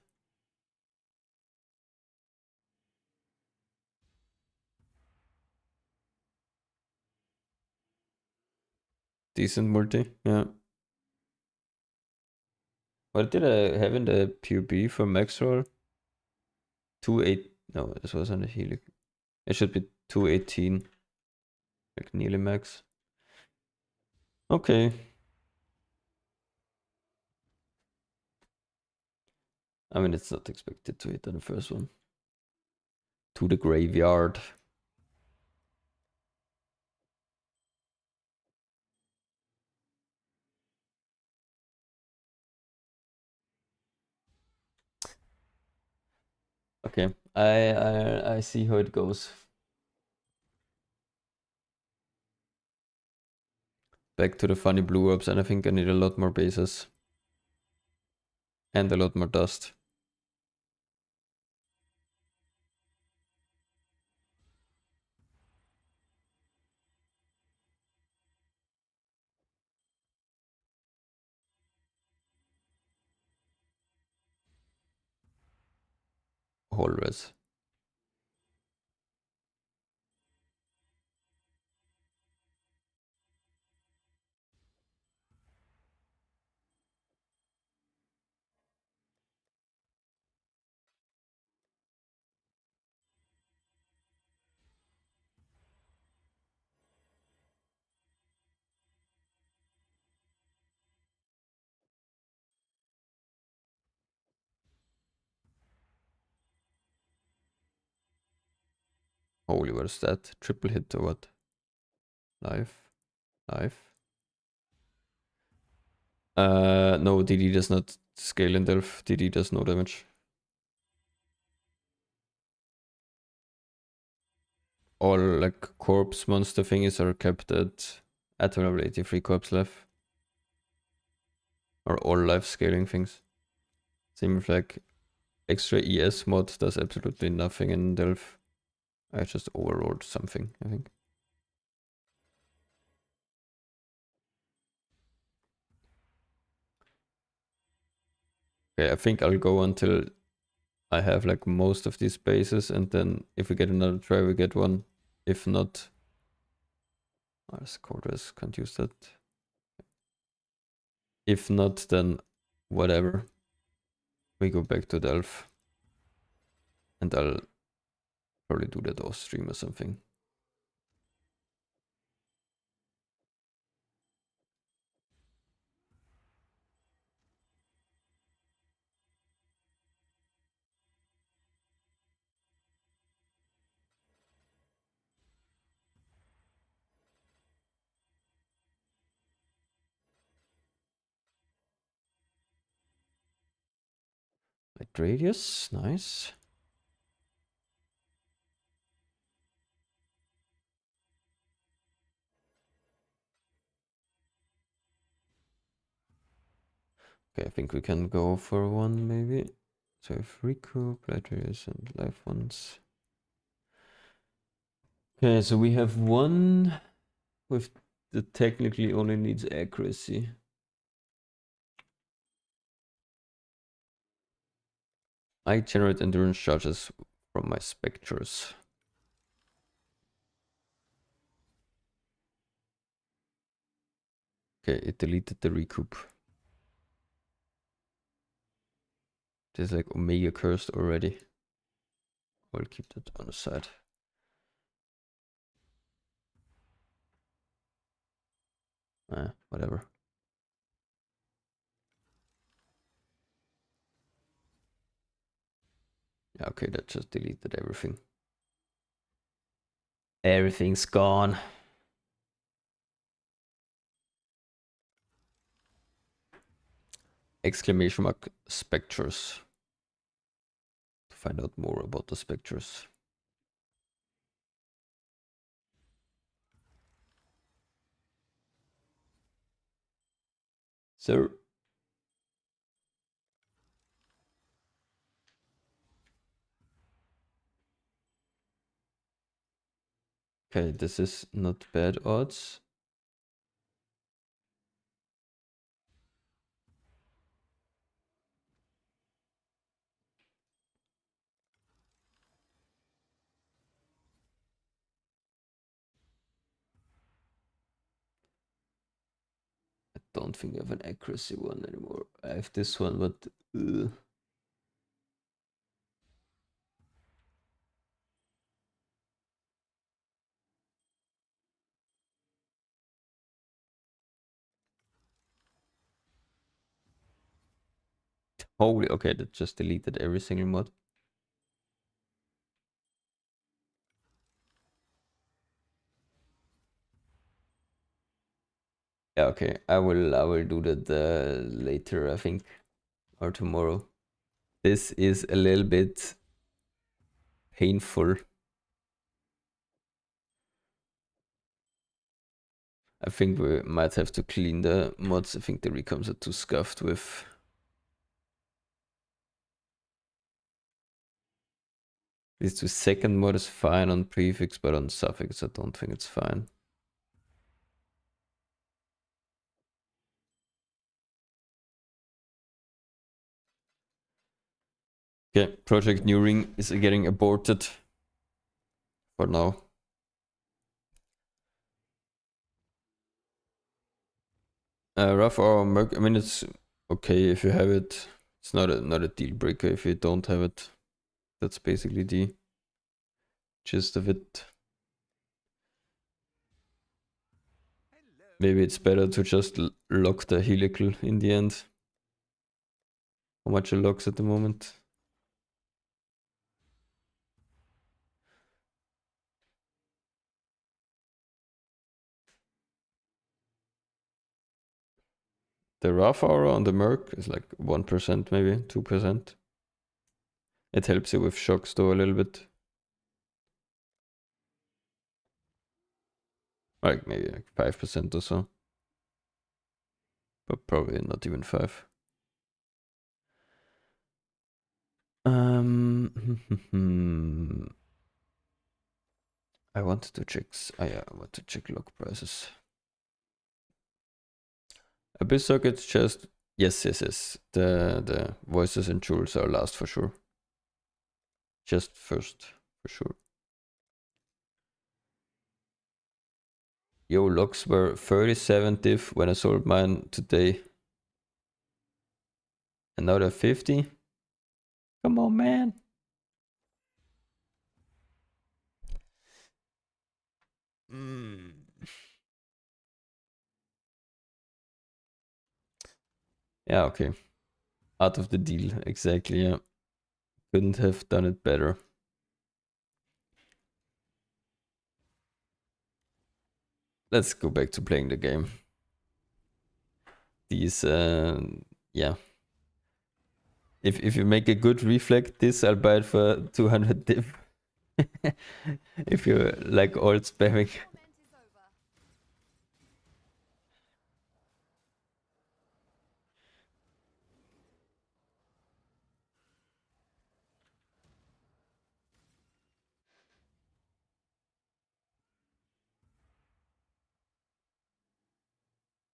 Decent multi, yeah. What did I have in the PUB for max roll? 2-8. No, this wasn't a healing. It should be 218. Like nearly max. Okay. I mean, it's not expected to hit on the first one. To the graveyard. Okay, I see how it goes. Back to the funny blue orbs, and I think I need a lot more bases. And a lot more dust. Always. Holy, what is that? Triple hit or what? Life? Life? No, DD does not scale in Delph. DD does no damage. All like corpse monster thingies are kept at level 83 corpse life. Or all life scaling things. Seems like extra ES mod does absolutely nothing in Delph. I just overrolled something, I think. Okay, I think I'll go until I have like most of these bases, and then if we get another try, we get one. If not, this quarters, can't use that. If not, then whatever. We go back to Delph. And I'll probably do that off stream or something. Light radius, nice. Okay, I think we can go for one maybe. So if recoup, light radius, and life ones. Okay, so we have one with that technically only needs accuracy. I generate endurance charges from my specters. Okay, it deleted the recoup. There's like Omega cursed already. I'll keep that on the side. Whatever. Yeah, okay, that just deleted everything. Everything's gone. Exclamation mark specters. To find out more about the specters. So okay, this is not bad odds. I don't think I have an accuracy one anymore. I have this one, but holy, okay, that just deleted every single mod. Yeah, okay, I will do that later, I think, or tomorrow. This is a little bit painful. I think we might have to clean the mods. I think the recoms are too scuffed with. This the second mod is fine on prefix, but on suffix I don't think it's fine. Okay, Project New Ring is getting aborted for now. Rough or Merc, I mean it's okay if you have it. It's not a deal breaker if you don't have it. That's basically the gist of it. Maybe it's better to just lock the helical in the end. How much it locks at the moment? The rough aura on the Merc is like 1% maybe, 2%. It helps you with shocks though a little bit. Like maybe like 5% or so. But probably not even 5. I wanted to check. I want to check log prices. Abyss sockets just yes. The voices and jewels are last for sure. Just first for sure. Yo, logs were 37 diff when I sold mine today. And now they're 50. Come on, man. Yeah, okay. Out of the deal, exactly, yeah. Couldn't have done it better. Let's go back to playing the game. These, yeah. If you make a good reflect, this I'll buy it for 200 div. If you like all spamming.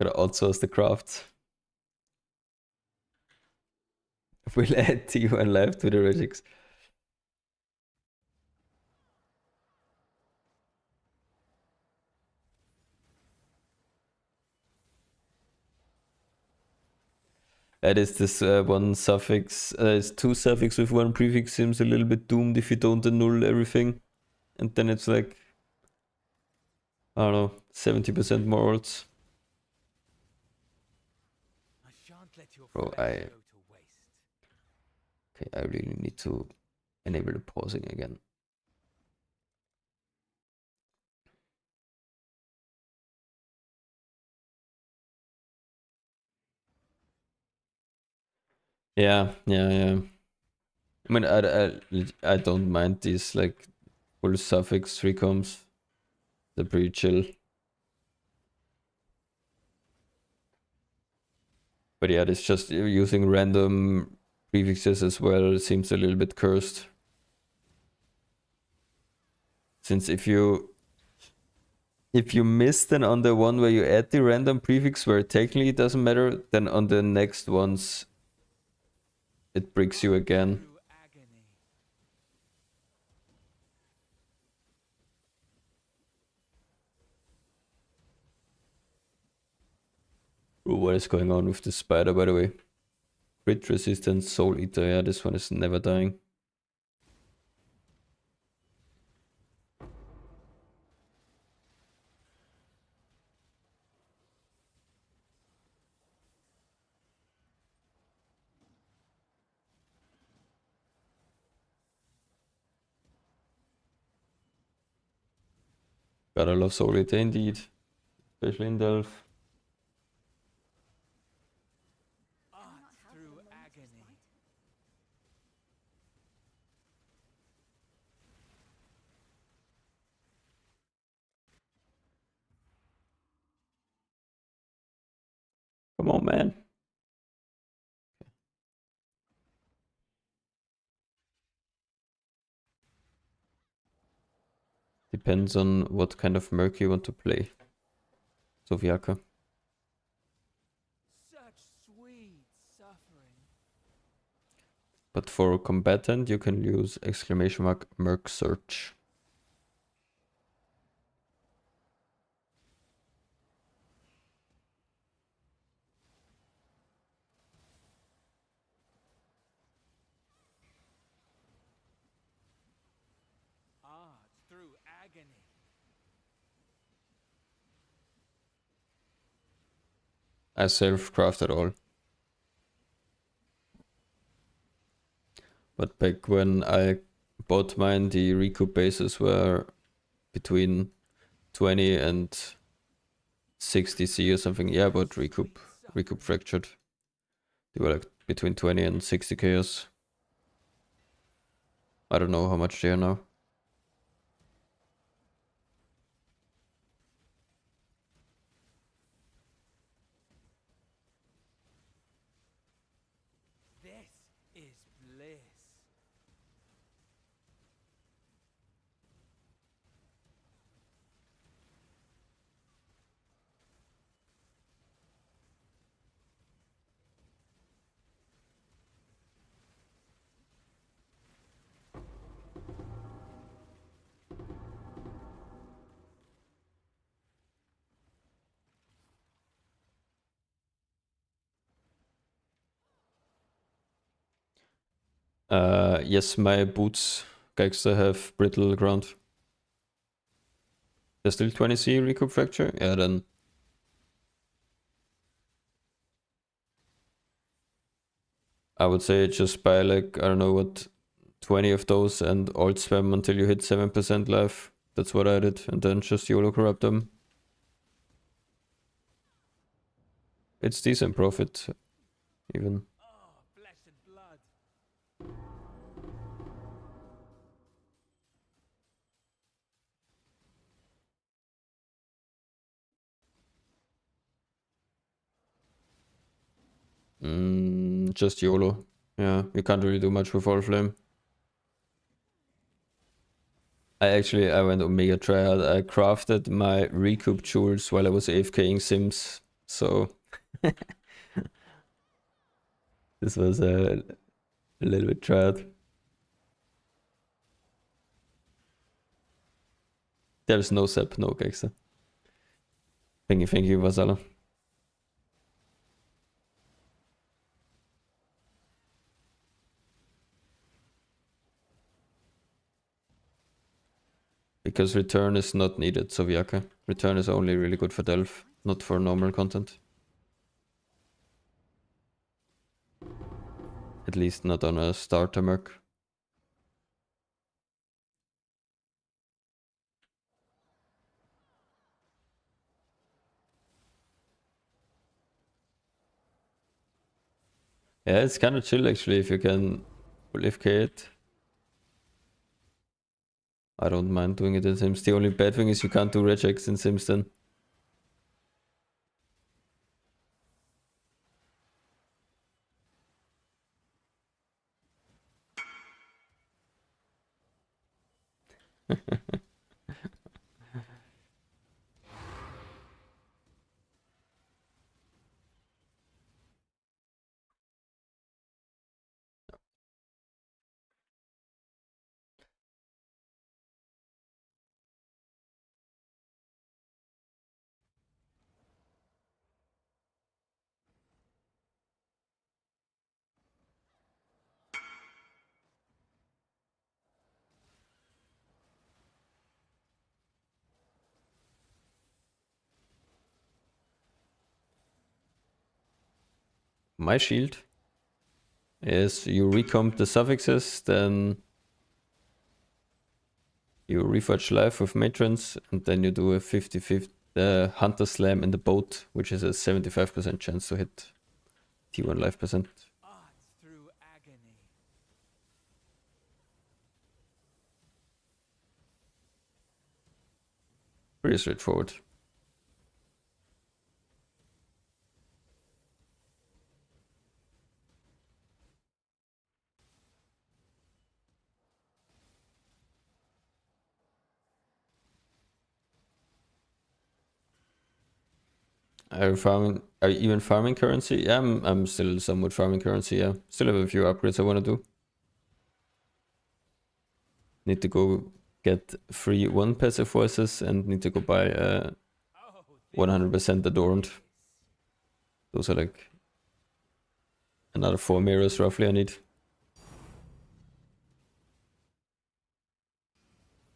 Gotta outsource the crafts. We'll add T1 live to the regics. That is this one suffix. It's two suffix with one prefix seems a little bit doomed if you don't annul everything. And then it's like, I don't know, 70% more odds. I shan't let your Bro, flesh go to waste. Okay, I really need to enable the pausing again. Yeah. I mean, I don't mind these like full suffix 3 coms. They're pretty chill. But yeah, it's just using random prefixes as well seems a little bit cursed. Since if you miss then on the one where you add the random prefix where technically it doesn't matter, then on the next ones it bricks you again. Through agony. Ooh, what is going on with the spider, by the way? Crit resistant soul eater, yeah, this one is never dying. Gotta love soul eater indeed, especially in Delph. Art through agony. Come on, man. Depends on what kind of merc you want to play. Sofiaka. Such sweet suffering. But for combatant, you can use ! merc search. Art through agony. I self-craft it all. But back when I bought mine, the recoup bases were between 20 and 60 C or something. Yeah, I bought recoup Recoup Fractured. They were like between 20 and 60 chaos. I don't know how much they are now. This is bliss. Yes, my boots Gangster have brittle ground. There's still 20C Recoup Fracture? Yeah, then I would say just buy like, I don't know what, 20 of those and alt spam until you hit 7% life. That's what I did, and then just YOLO corrupt them. It's decent profit, even. Oh, flesh and blood. Just YOLO. Yeah, you can't really do much with All Flame. I went Omega Triad. I crafted my recoup jewels while I was AFKing Sims, so this was a little bit triad. There's no Sep, no Gexa. Thank you, Vasala. Because return is not needed, Soviaka. Return is only really good for Delph, not for normal content. At least not on a starter merc. Yeah, it's kind of chill actually if you can live K it. I don't mind doing it in Sims. The only bad thing is you can't do regex in Sims then. My shield is you recomp the suffixes, then you reforge life with matrons, and then you do a 50-50 hunter slam in the boat, which is a 75% chance to hit T1 life percent. Art through agony. Pretty straightforward. Are you even farming currency? Yeah, I'm still somewhat farming currency, yeah. Still have a few upgrades I want to do. Need to go get free 1 passive voices and need to go buy 100% adorned. Those are like another 4 mirrors roughly I need.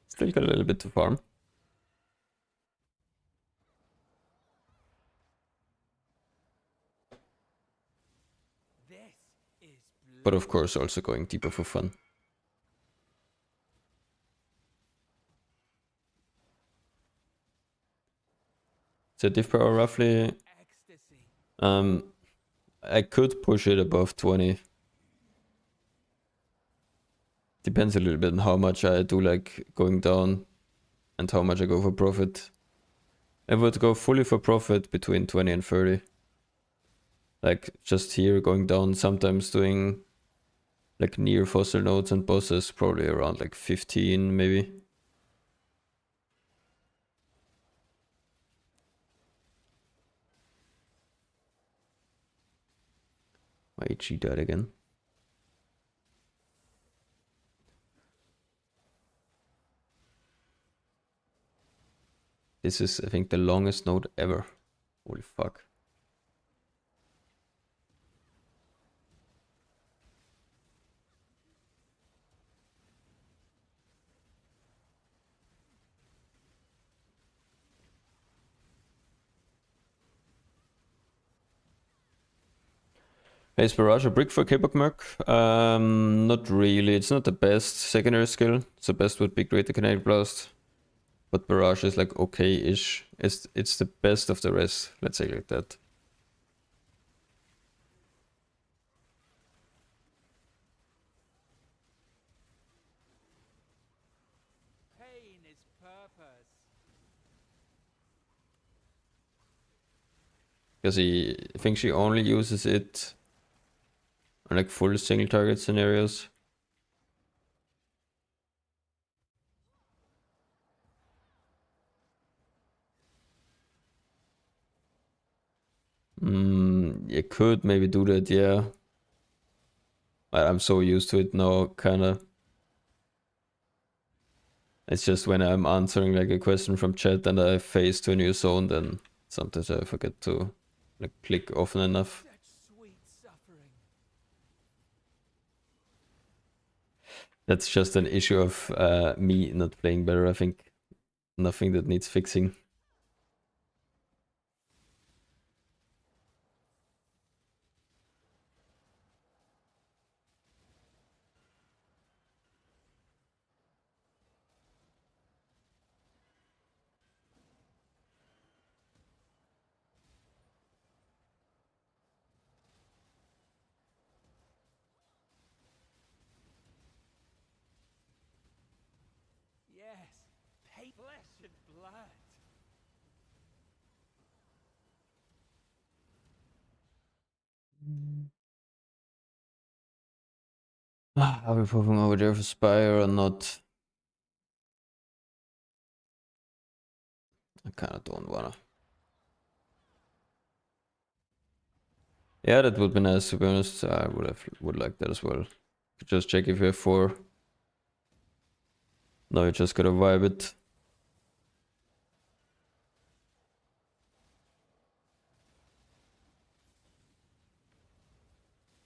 Still got a little bit to farm. This is But bliss. of course also going deeper for fun. So diff power roughly Ecstasy. I could push it above 20. Depends a little bit on how much I do like going down and how much I go for profit. I would go fully for profit between 20 and 30. Like just here going down, sometimes doing like near fossil nodes and bosses, probably around like 15 maybe. My HG died again. This is, I think, the longest node ever. Holy fuck. Is Barrage a brick for K-pop Merc? Not really. It's not the best secondary skill. So best would be Greater Kinetic Blast. But Barrage is like okay-ish. It's the best of the rest, let's say like that. Pain is purpose. Because I think she only uses it on like full single target scenarios. You could maybe do that, yeah. I'm so used to it now, kinda. It's just when I'm answering like a question from chat and I face to a new zone, then sometimes I forget to like click often enough. Such sweet suffering. That's just an issue of me not playing better, I think. Nothing that needs fixing. Yes, flesh and blood. Are we moving over there for Spire or not? I kinda don't wanna. Yeah, that would be nice to be honest. I would like that as well. Just check if you have 4. No, you just gotta vibe it.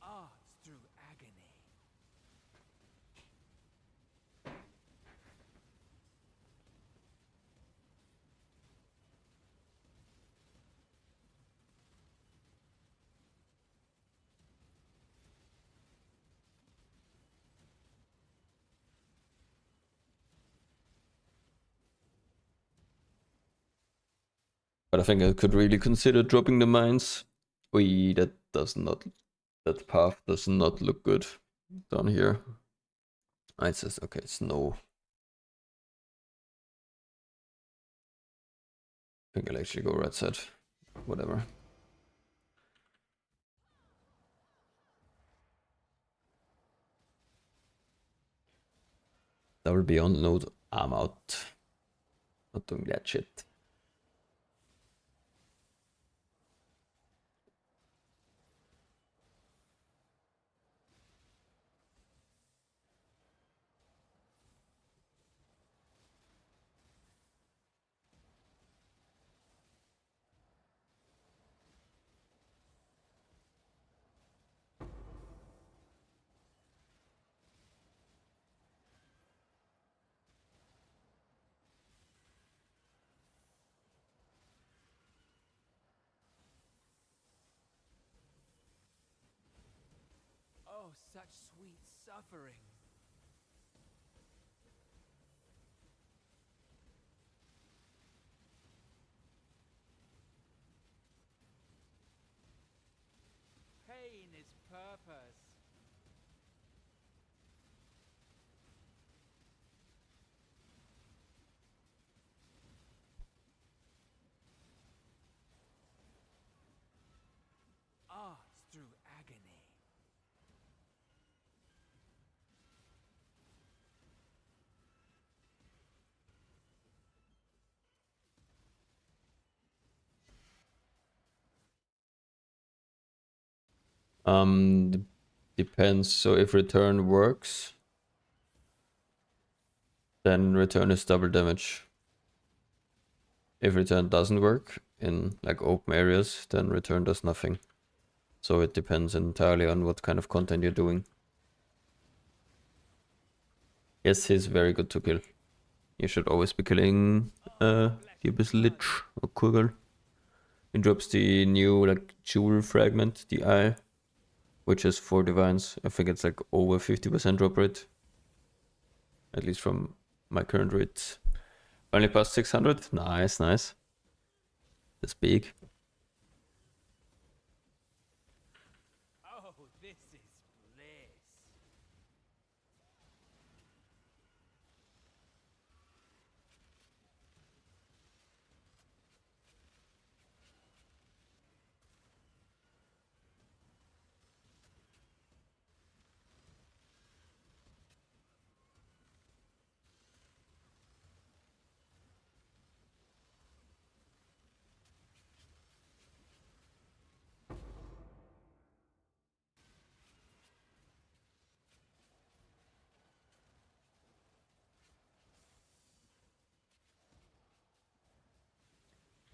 Art through agony. But I think I could really consider dropping the mines. That path does not look good down here. It says, okay, it's no. I think I'll actually go right side. Whatever. Double beyond node. I'm out. Not doing that shit. Oh, such sweet suffering. purpose. Art through agony. Depends. So if return works, then return is double damage. If return doesn't work in like open areas, then return does nothing. So it depends entirely on what kind of content you're doing. Yes, he's very good to kill. You should always be killing the Abyss Lich or Kurgal. He drops the new like jewel fragment, the eye, which is 4 divines. I think it's like over 50% drop rate. At least from my current rates. Only past 600. Nice, nice. That's big. Oh, this is bliss.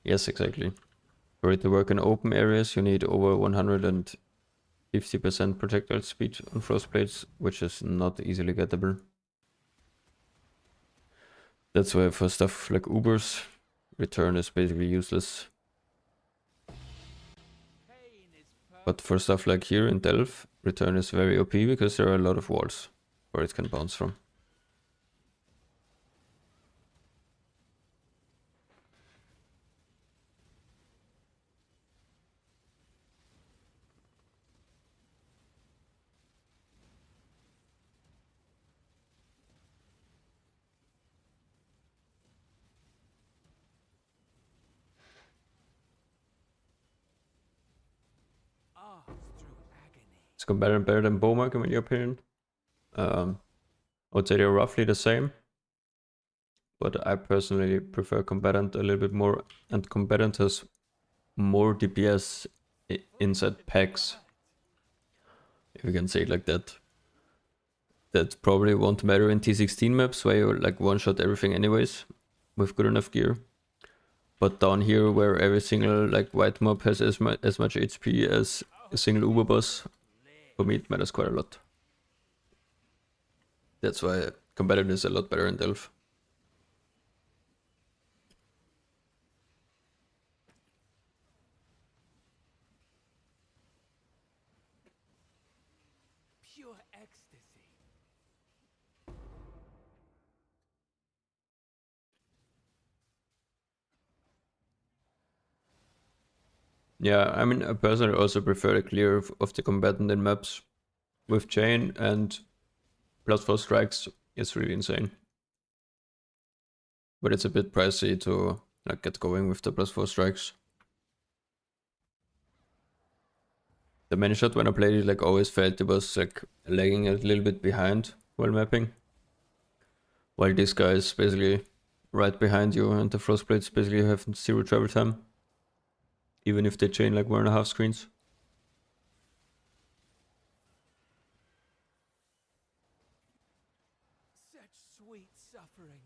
Yes, exactly. For it to work in open areas, you need over 150% projectile speed on frostplates, which is not easily gettable. That's why for stuff like Ubers, return is basically useless. Pain is But for stuff like here in Delph, return is very OP because there are a lot of walls where it can bounce from. art through agony. Is combatant better than Bowmark in your opinion? I would say they're roughly the same. But I personally prefer combatant a little bit more, and combatant has more DPS inside packs, if you can say it like that. That probably won't matter in T16 maps where you like one-shot everything anyways with good enough gear. But down here where every single like white mob has as much HP as a single Uber boss, for me it matters quite a lot. That's why combatant is a lot better in Delph. Pure ecstasy. Yeah, I mean, I personally also prefer the clear of the combatant in maps with chain and +4 strikes. It's really insane. But it's a bit pricey to like get going with the +4 strikes. The many shot when I played it, like always felt it was like lagging a little bit behind while mapping. While this guy is basically right behind you and the frostplates basically have 0 travel time. Even if they chain like 1.5 screens. Such sweet suffering.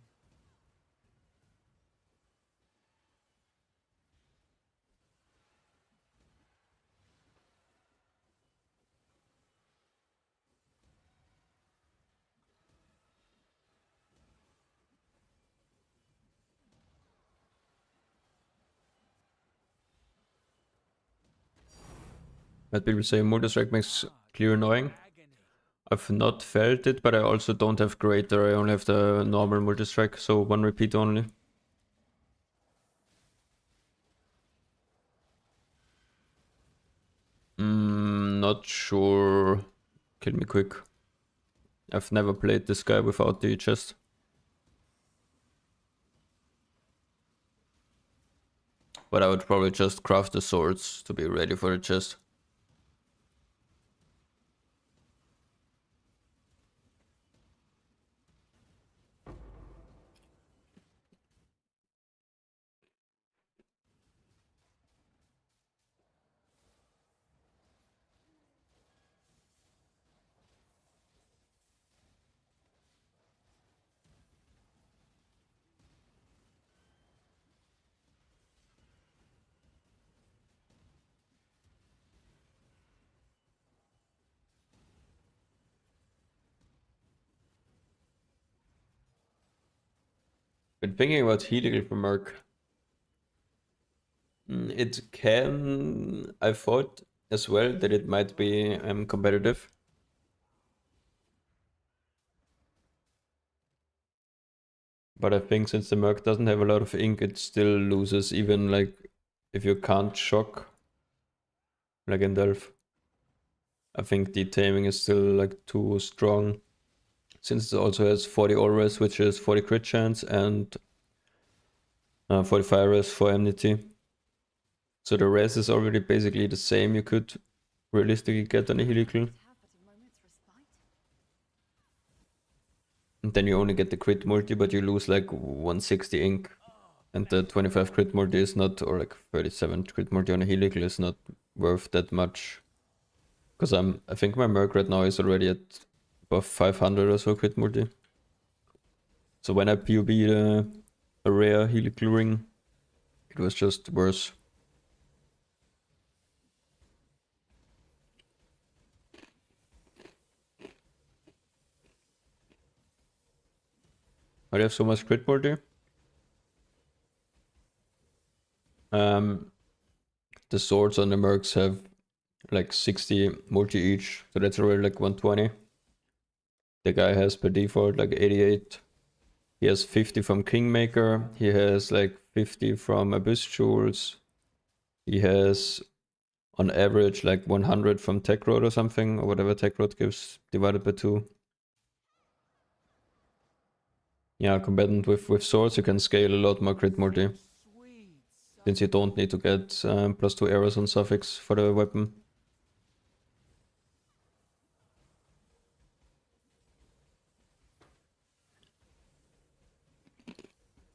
But people say multi-strike makes clear annoying. Agony. I've not felt it, but I also don't have greater, I only have the normal multi-strike, so 1 repeat only. not sure. Kill me quick. I've never played this guy without the chest. But I would probably just craft the swords to be ready for the chest. Been thinking about healing for Merc. It can. I thought as well that it might be competitive. But I think since the Merc doesn't have a lot of ink, it still loses, even like if you can't shock like in Delph. I think the taming is still like too strong. Since it also has 40 all res, which is 40 crit chance, and 45 res for enmity. So the res is already basically the same you could realistically get on a helical. And then you only get the crit multi, but you lose like 160 ink. And the 25 crit multi is not, or like 37 crit multi on a helical is not worth that much. Because I think my Merc right now is already at above 500 or so crit multi. So when I PUB'd a rare helical ring, it was just worse. Why do you have so much crit multi? The swords on the Mercs have like 60 multi each, so that's already like 120. The guy has per default like 88. He has 50 from Kingmaker. He has like 50 from Abyss Jewels. He has on average like 100 from Tech Road or something, or whatever Tech Road gives, divided by 2. Yeah, combatant with swords, you can scale a lot more crit multi. Since you don't need to get +2 arrows on suffix for the weapon.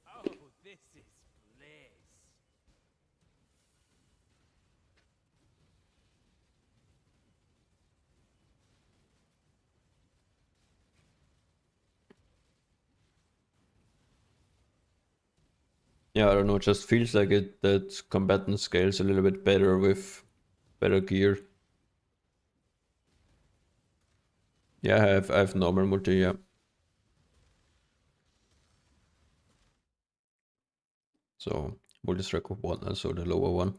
Oh, this is bliss. Yeah, I don't know, it just feels like it that combatant scales a little bit better with better gear. Yeah, I have normal multi, yeah. So multi-strike of 1, also the lower one.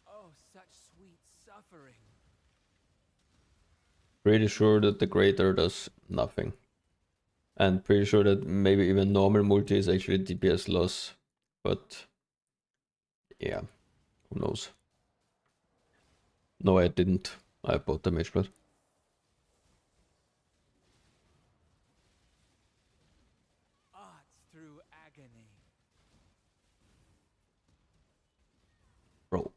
Oh, such sweet suffering. Pretty sure that the greater does nothing. And pretty sure that maybe even normal multi is actually DPS loss. But yeah, who knows? No, I didn't. I bought the Mercbot. Arts through agony. Bro.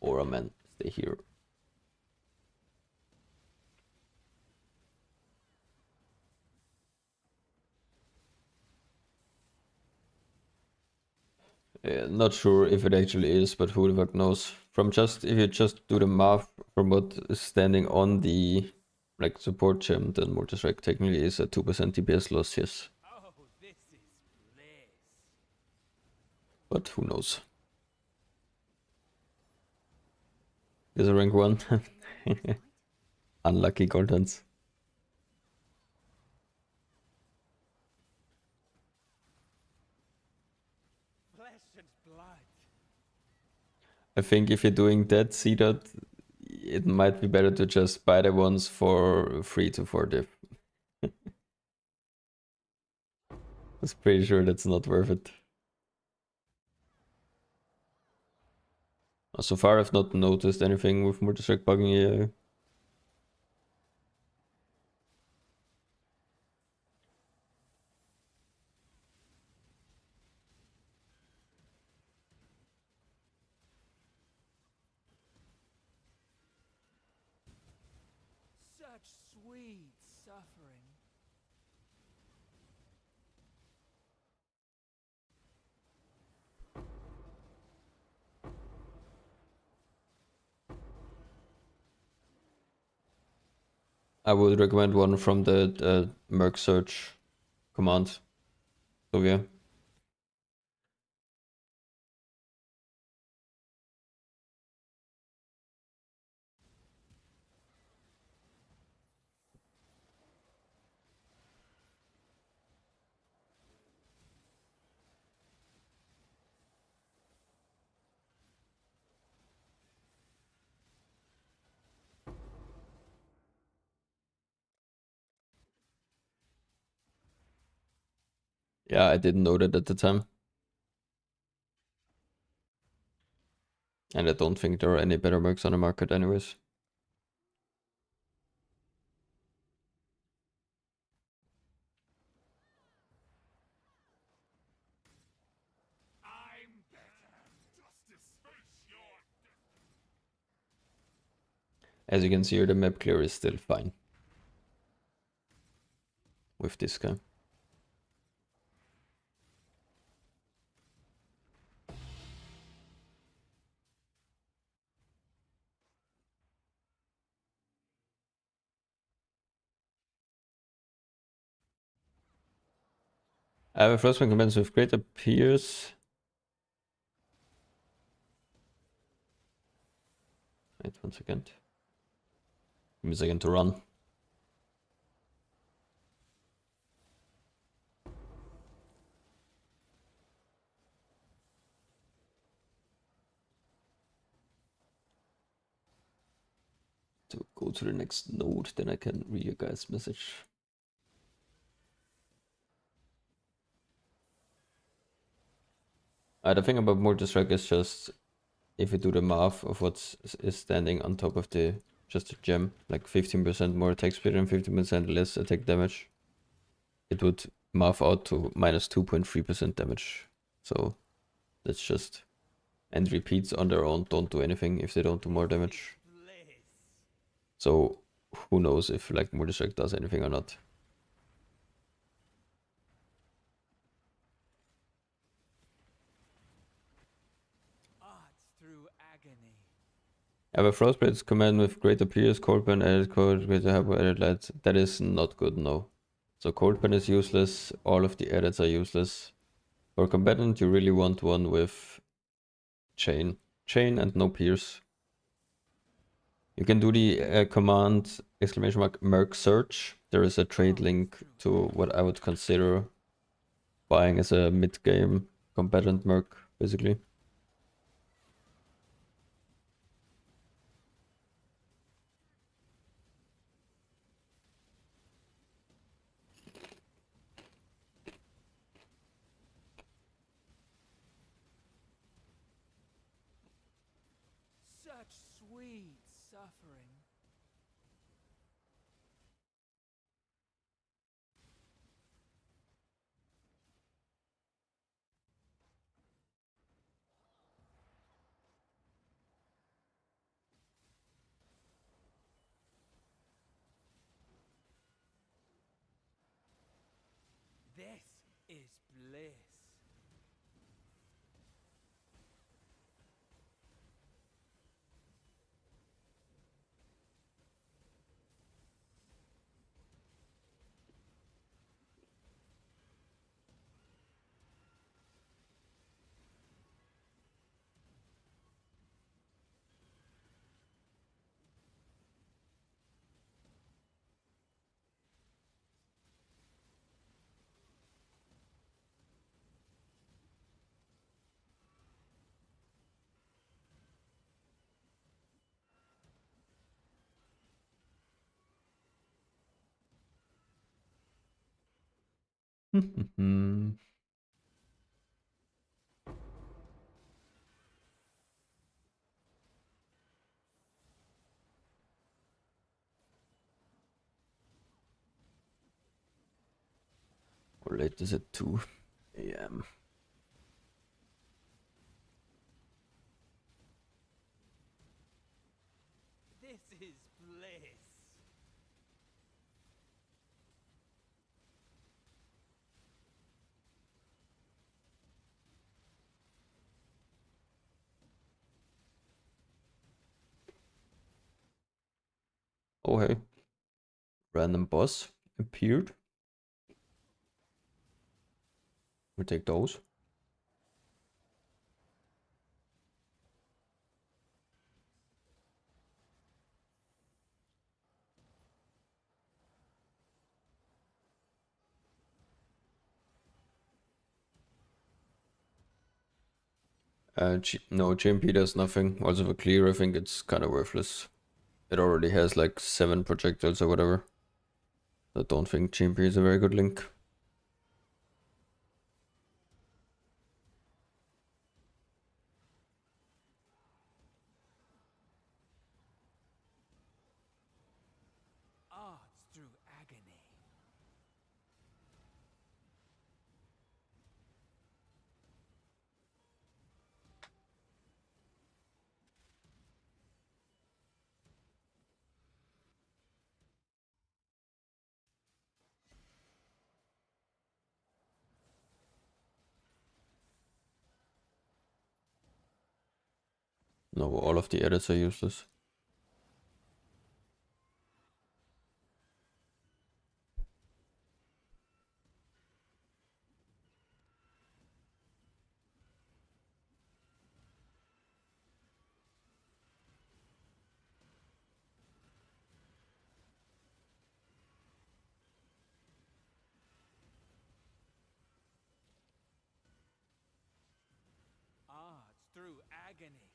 Aura man, stay here. Not sure if it actually is, but who the fuck knows. From just, if you just do the math from what is standing on the like support gem, then multi-strike technically is a 2% DPS loss, yes. Oh, this is bliss. But who knows? There's a rank 1. Unlucky contents. Flesh and blood. I think if you're doing that, see that, it might be better to just buy the ones for 3 to 4 diff. I was pretty sure that's not worth it. So far I've not noticed anything with multi-strike bugging AI. Such sweet suffering. I would recommend one from the Merc search command. So yeah. Yeah, I didn't know that at the time. And I don't think there are any better mercs on the market anyways. As you can see here, the map clear is still fine with this guy. I have a frostbite combines with greater pierce. Wait 1 second. Give me a second to run. To go to the next node, then I can read your guys' message. The thing about multi-strike is just if you do the math of what is standing on top of the just a gem, like 15% more attack speed and 15% less attack damage, it would math out to minus 2.3% damage. So that's just, and repeats on their own don't do anything if they don't do more damage. Bliss. So who knows if like multi-strike does anything or not. Art through agony. I have a Frostblade command with greater pierce, cold burn, added code, greater hyper, added light. That is not good, no. So cold burn is useless, all of the edits are useless. For combatant, you really want one with chain. Chain and no pierce. You can do the command exclamation mark Merc search. There is a trade link to what I would consider buying as a mid-game combatant Merc, basically. Such sweet suffering. This is bliss. late is it? 2 a.m. This is bliss. Oh hey. Random boss appeared. We'll take those. No, GMP does nothing. Also for clear, I think it's kind of worthless. It already has like 7 projectiles or whatever. I don't think GMP is a very good link. Arts through agony. No, all of the edits are useless. Arts through agony.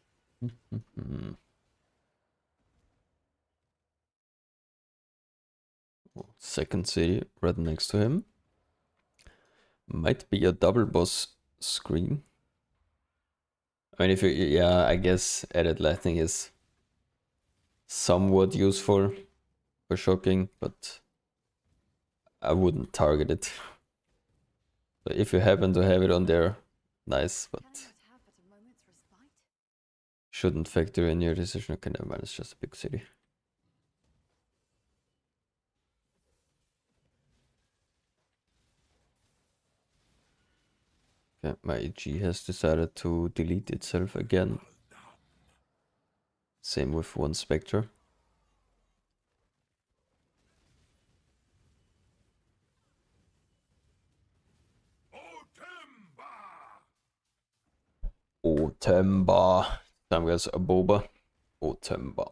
Second city right next to him. Might be a double boss screen. I mean, if you, yeah, I guess edit lightning is somewhat useful for shocking, but I wouldn't target it. So if you happen to have it on there, nice, but shouldn't factor in your decision. Okay, never mind, it's just a big city. Okay, my EG has decided to delete itself again. Same with one Spectre. Otemba. Time goes a boba. Otemba.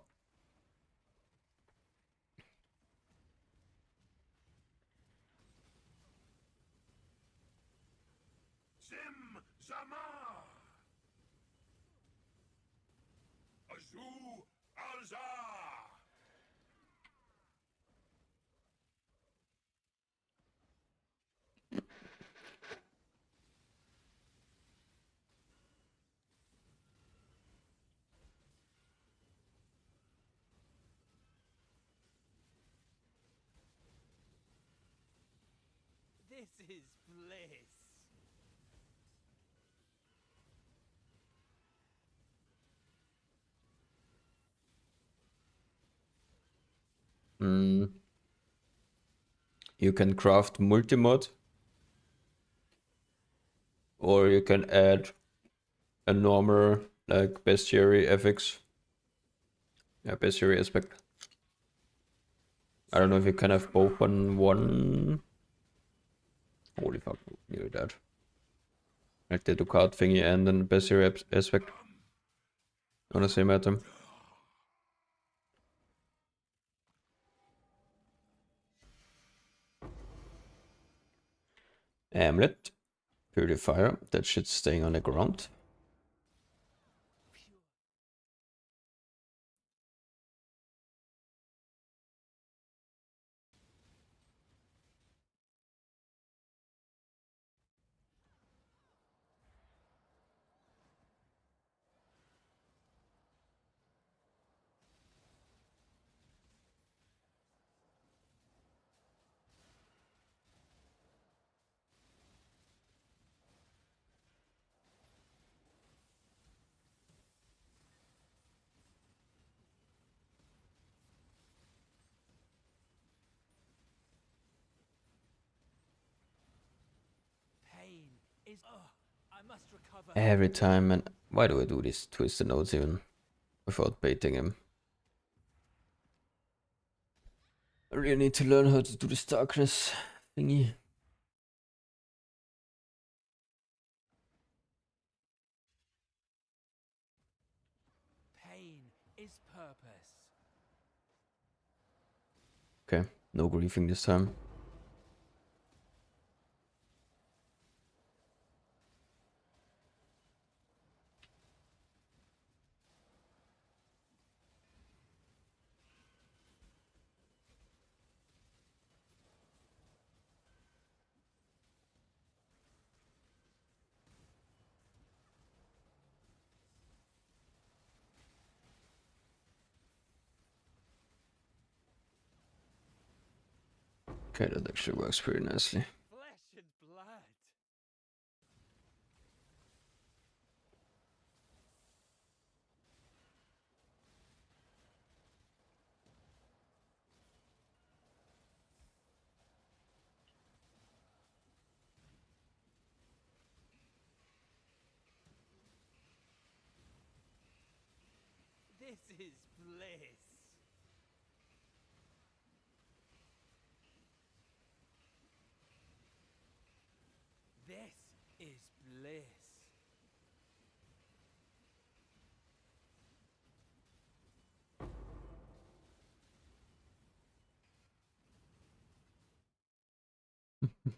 Zim Zamar! Azu Alzar! This is bliss. You can craft multimod, or you can add a normal like bestiary FX. Yeah, bestiary aspect. I don't know if you can have both on one. Holy fuck, nearly that. Like the Ducat thingy and then bestiary aspect on the same item. Amulet, purifier, that shit's staying on the ground. is. I must recover. Every time, and why do I do this? Twist the notes even without baiting him. I really need to learn how to do this darkness thingy. Pain is purpose. Okay, no griefing this time. Okay, that actually works pretty nicely. Flesh and blood. This is bliss. This is bliss.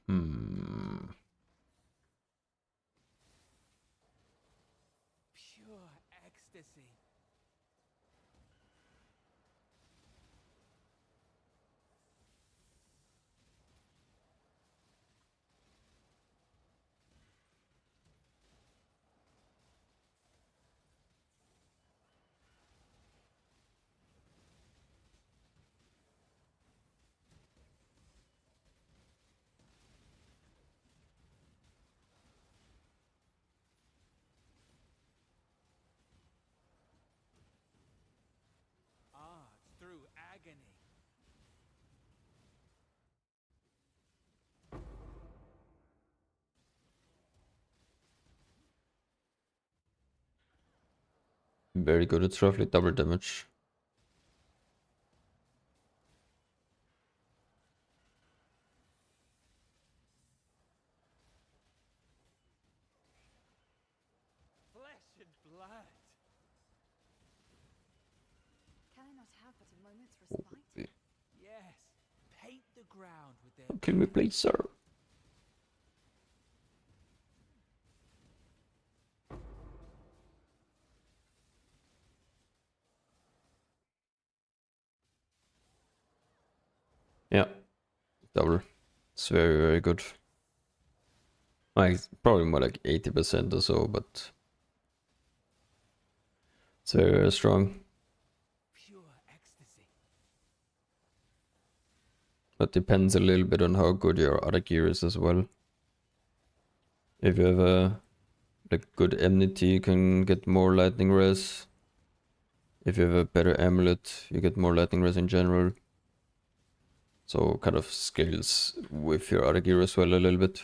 Hmm. Pure ecstasy. Art through agony. Very good, it's roughly double damage. Flesh and blood. Can I not have but a moment's respite? Yes. Paint the ground with their. Kill me, please, sir. Yeah, double. It's very, very good. Like, probably more like 80% or so, but it's very, very strong. Pure ecstasy. But depends a little bit on how good your other gear is as well. If you have a like good enmity, you can get more lightning res. If you have a better amulet, you get more lightning res in general. So kind of scales with your other gear as well a little bit.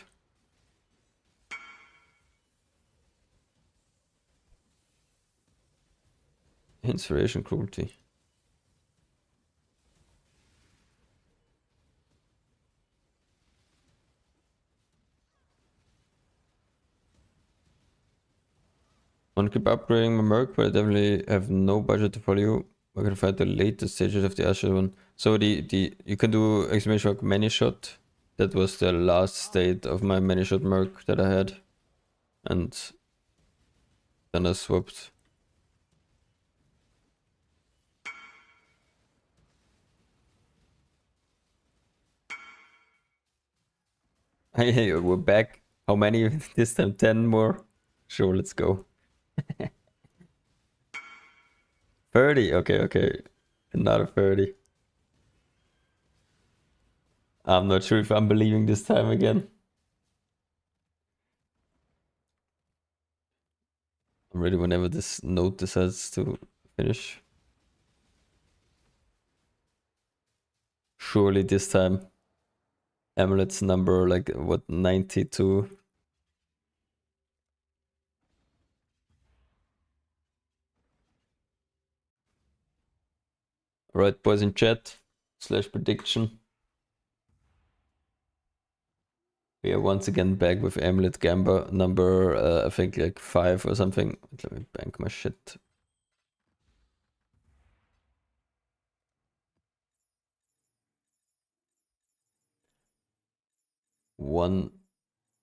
Inspiration cruelty. Want to keep upgrading my Merc, but I definitely have no budget to follow you. We're gonna fight the latest stages of the Asher one. So the you can do exclamation mark many shot. That was the last state of my many shot Merc that I had. And then I swapped. Hey, we're back. How many this time? 10 more? Sure, let's go. 30, okay. Another 30. I'm not sure if I'm believing this time again. I'm ready whenever this note decides to finish. Surely this time. Amulet's number like what, 92? Alright, boys in chat, /prediction. We are once again back with Amulet Gamba number, I think like 5 or something. Let me bank my shit.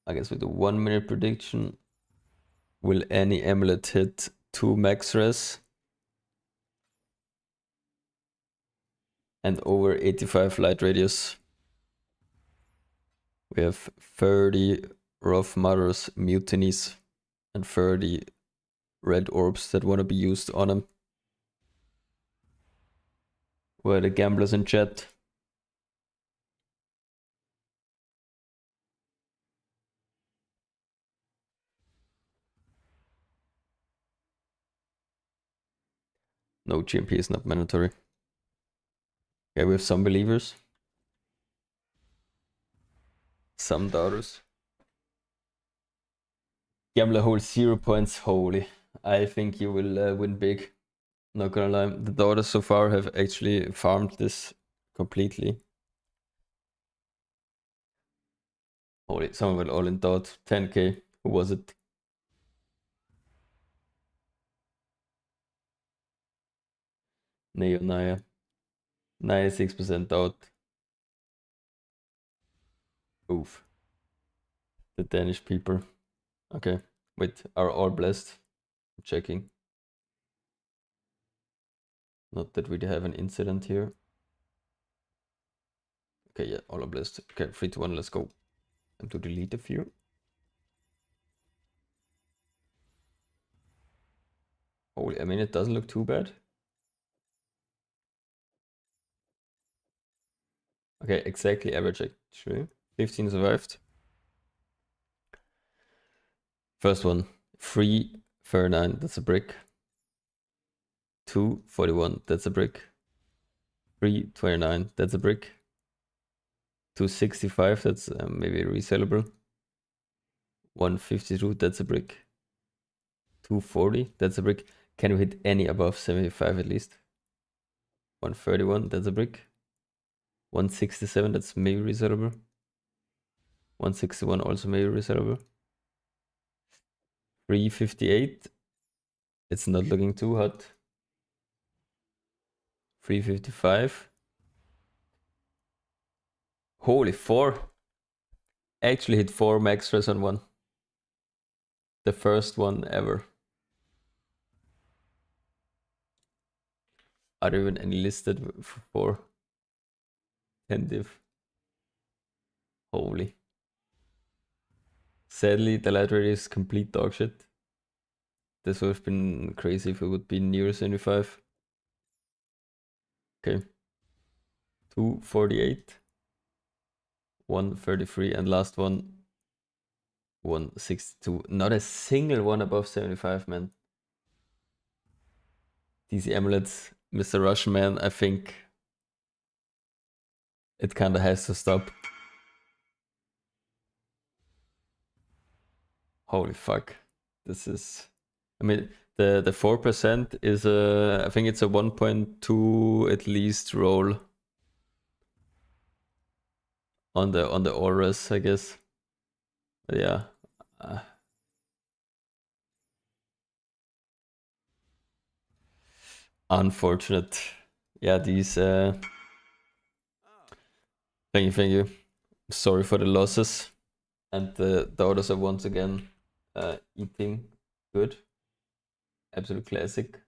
I guess with the 1 minute prediction. Will any amulet hit 2 max res? And over 85 light radius? We have 30 Rough Mothers mutinies and 30 red orbs that want to be used on him. Where are the gamblers in chat? No, GMP is not mandatory. Okay, we have some believers. Some doubters. Gambler holds 0 points. Holy. I think you will win big. Not gonna lie. The doubters so far have actually farmed this completely. Holy, someone will all in doubt. 10k. Who was it? Neo Naya. 96% doubt. Oof. The Danish people. Okay. Wait, are all blessed? I'm checking. Not that we have an incident here. Okay, yeah, all are blessed. Okay, 3 to 1, let's go. And to delete a few. Holy, I mean, it doesn't look too bad. Okay, exactly average actually. 15 survived. First one, 339, that's a brick. 241, that's a brick. 329, that's a brick. 265, that's maybe resellable. 152, that's a brick. 240, that's a brick. Can we hit any above 75 at least? 131, that's a brick. 167, that's maybe resellable. 161, also maybe resellable. 358, it's not looking too hot. 355. Holy, 4. Actually hit 4 max res on one. The first one ever. Are there even any listed for 10 div? Holy. Sadly, the light rate is complete dog shit. This would have been crazy if it would be near 75. Okay. 248. 133 and last one 162. Not a single one above 75, man. These amulets, Mr. Russian man, I think it kinda has to stop. Holy fuck. This is, I mean, the 4% is I think it's a 1.2 at least roll on the auras, I guess. But yeah. Unfortunate. Yeah, these thank you. Sorry for the losses. And the others are once again eating good. Absolute classic.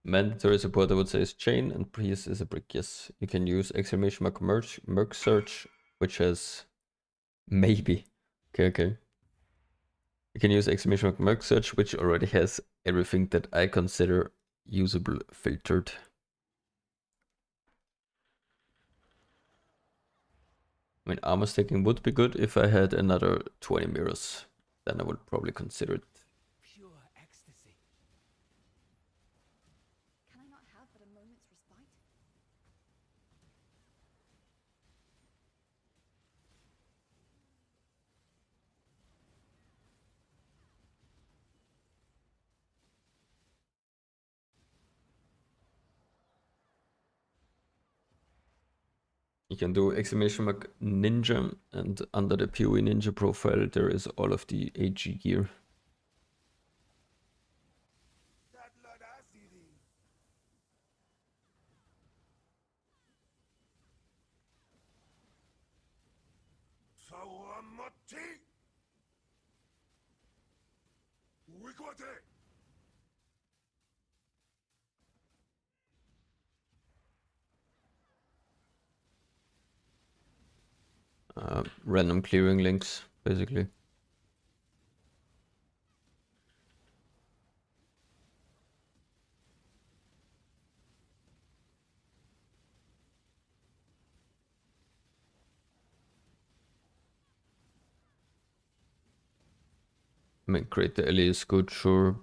Mandatory support, I would say, is chain, and priest is a brick. Yes, you can use exclamation mark merc search, which has maybe. Okay. You can use exclamation mark merc search, which already has everything that I consider usable filtered. I mean, armor stacking would be good if I had another 20 mirrors. Then I would probably consider it. Pure ecstasy. Can I not have but a moment's respite? You can do exclamation mark ninja, and under the PoE ninja profile there is all of the AG gear. Sawamati. Wikwate. Random clearing links, basically. I mean, create the LE is good, sure,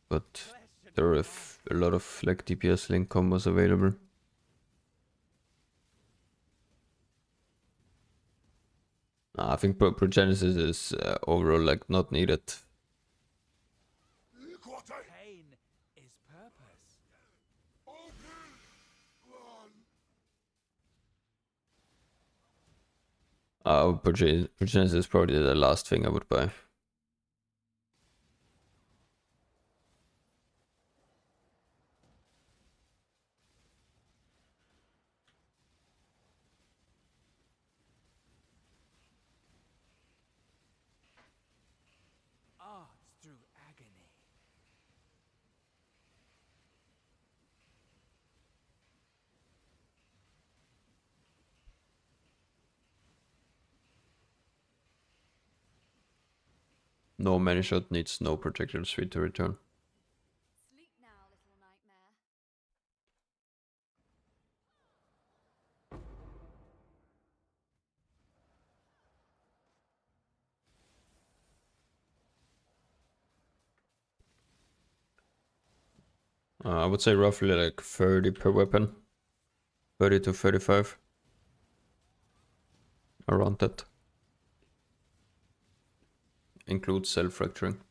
but there are a lot of like DPS link combos available. I think Progenesis is overall like not needed. Pain is purpose. Progenesis is probably the last thing I would buy. Arts through agony. No many shot needs no projectile suite to return. Sleep now, little nightmare. I would say roughly like 30 per weapon. 30 to 35. Around that. Includes self-fracturing.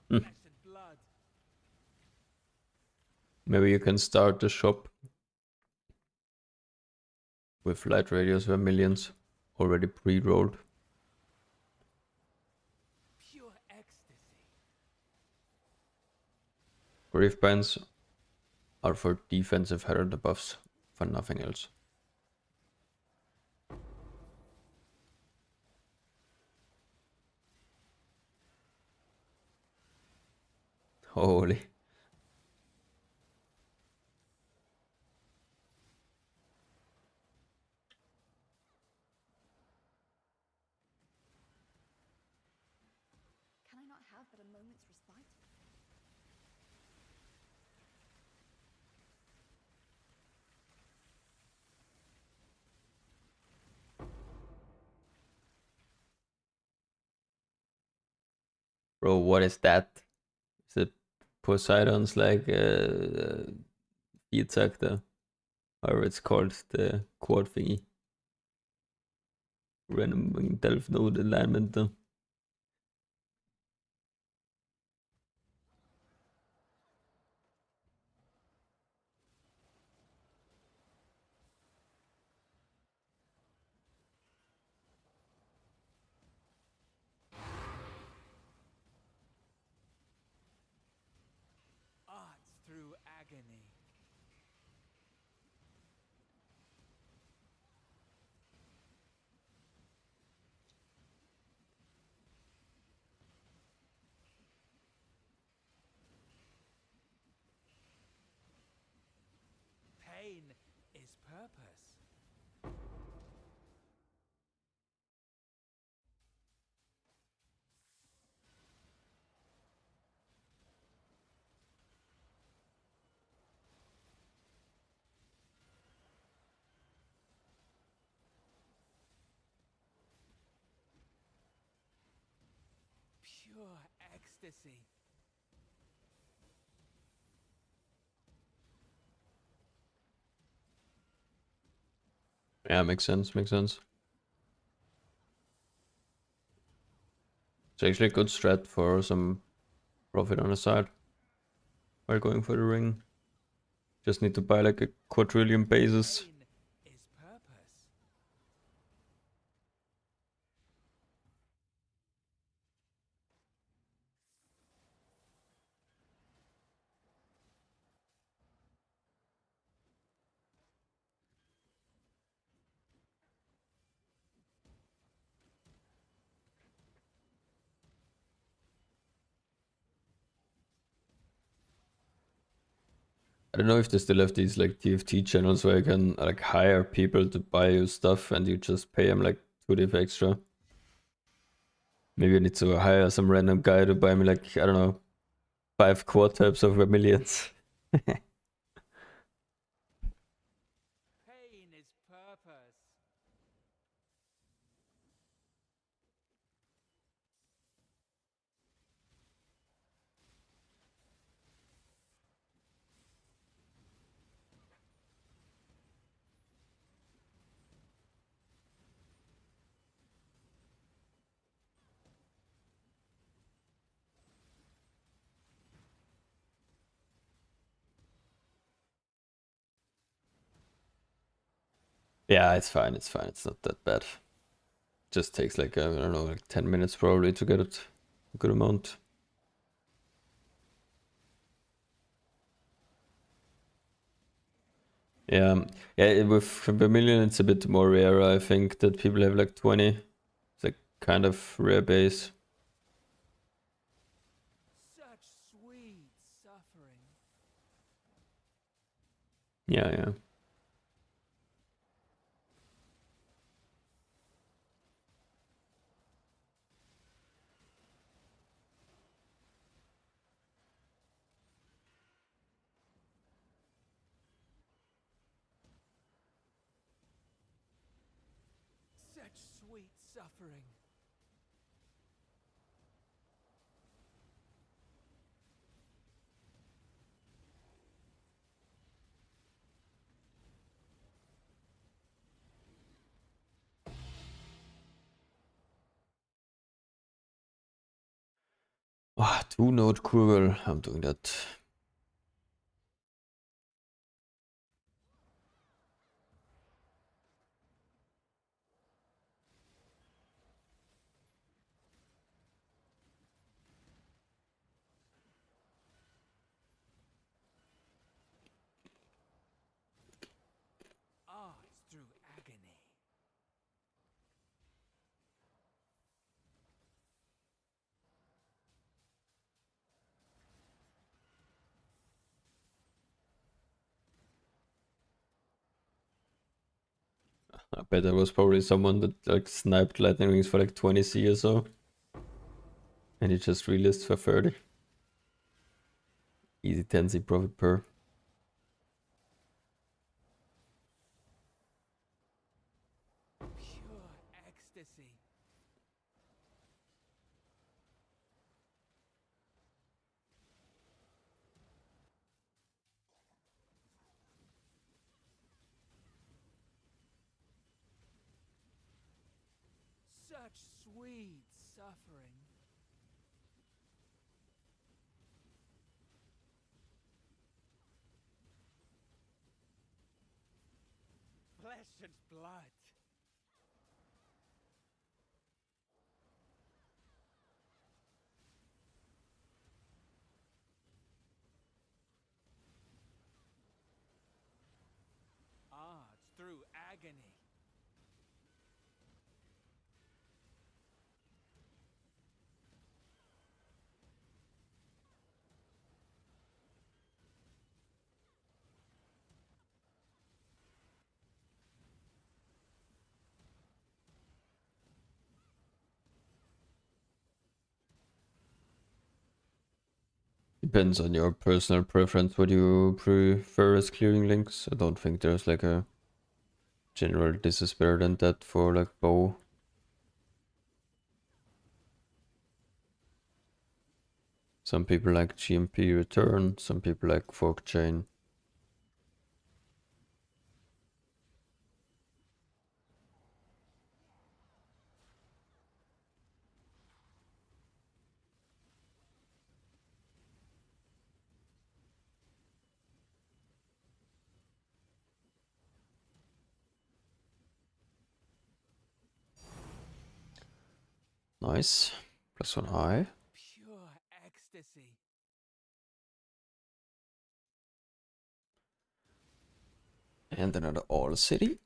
Flesh and blood. Maybe you can start the shop with light radius vermilions already pre-rolled. Pure ecstasy. Grave bands are for defensive herald buffs, for nothing else. Holy. Can I not have but a moment's respite? Bro, what is that? Is it Poseidon's like feet sector? Or it's called the quad thingy. Random delve node alignment though. Arts through agony. Pain is purpose. Pure ecstasy. Yeah, makes sense, makes sense. It's actually a good strat for some profit on the side while going for the ring. Just need to buy like a quadrillion bases. Pain is purpose. I don't know if they still have these like TFT channels where you can like hire people to buy you stuff and you just pay them like 2 div extra. Maybe I need to hire some random guy to buy me like, I don't know, 5 quad tabs of Vermilions. Pain is purpose. Yeah, it's fine, it's fine. It's not that bad. Just takes like, I don't know, like 10 minutes probably to get it a good amount. Yeah, yeah, with Vermilion it's a bit more rare, I think, that people have like 20. It's like kind of rare base. Such sweet suffering. Yeah, yeah. Such sweet suffering. Ah, 2-node Kurgal. I'm doing that. Art through agony. I bet there was probably someone that like sniped lightning rings for like 20 C or so. And he just relist for 30. Easy 10 C profit per. Pure ecstasy. Such sweet suffering. Flesh and blood. Art through agony. Depends on your personal preference what you prefer as clearing links. I don't think there's like a general this is better than that for like bow. Some people like GMP return, some people like fork chain. Nice. +1 eye. Pure ecstasy. And another all city.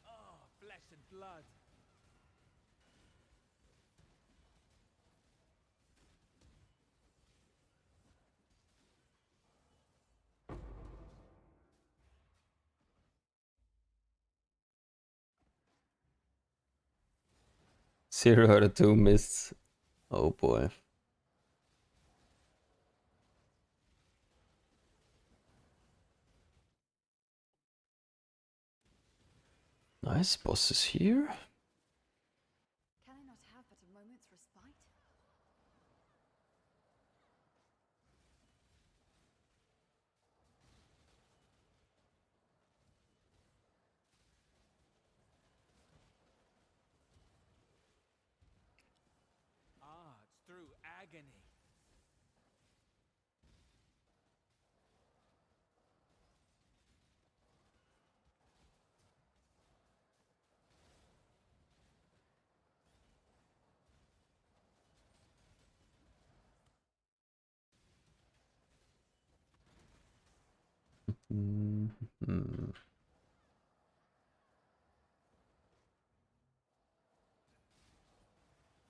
Oh, flesh and blood. Zero out of 2 missed. Oh boy. Nice, boss is here. Can I not have but a moment's respite? Ah, it's through agony. Mhm.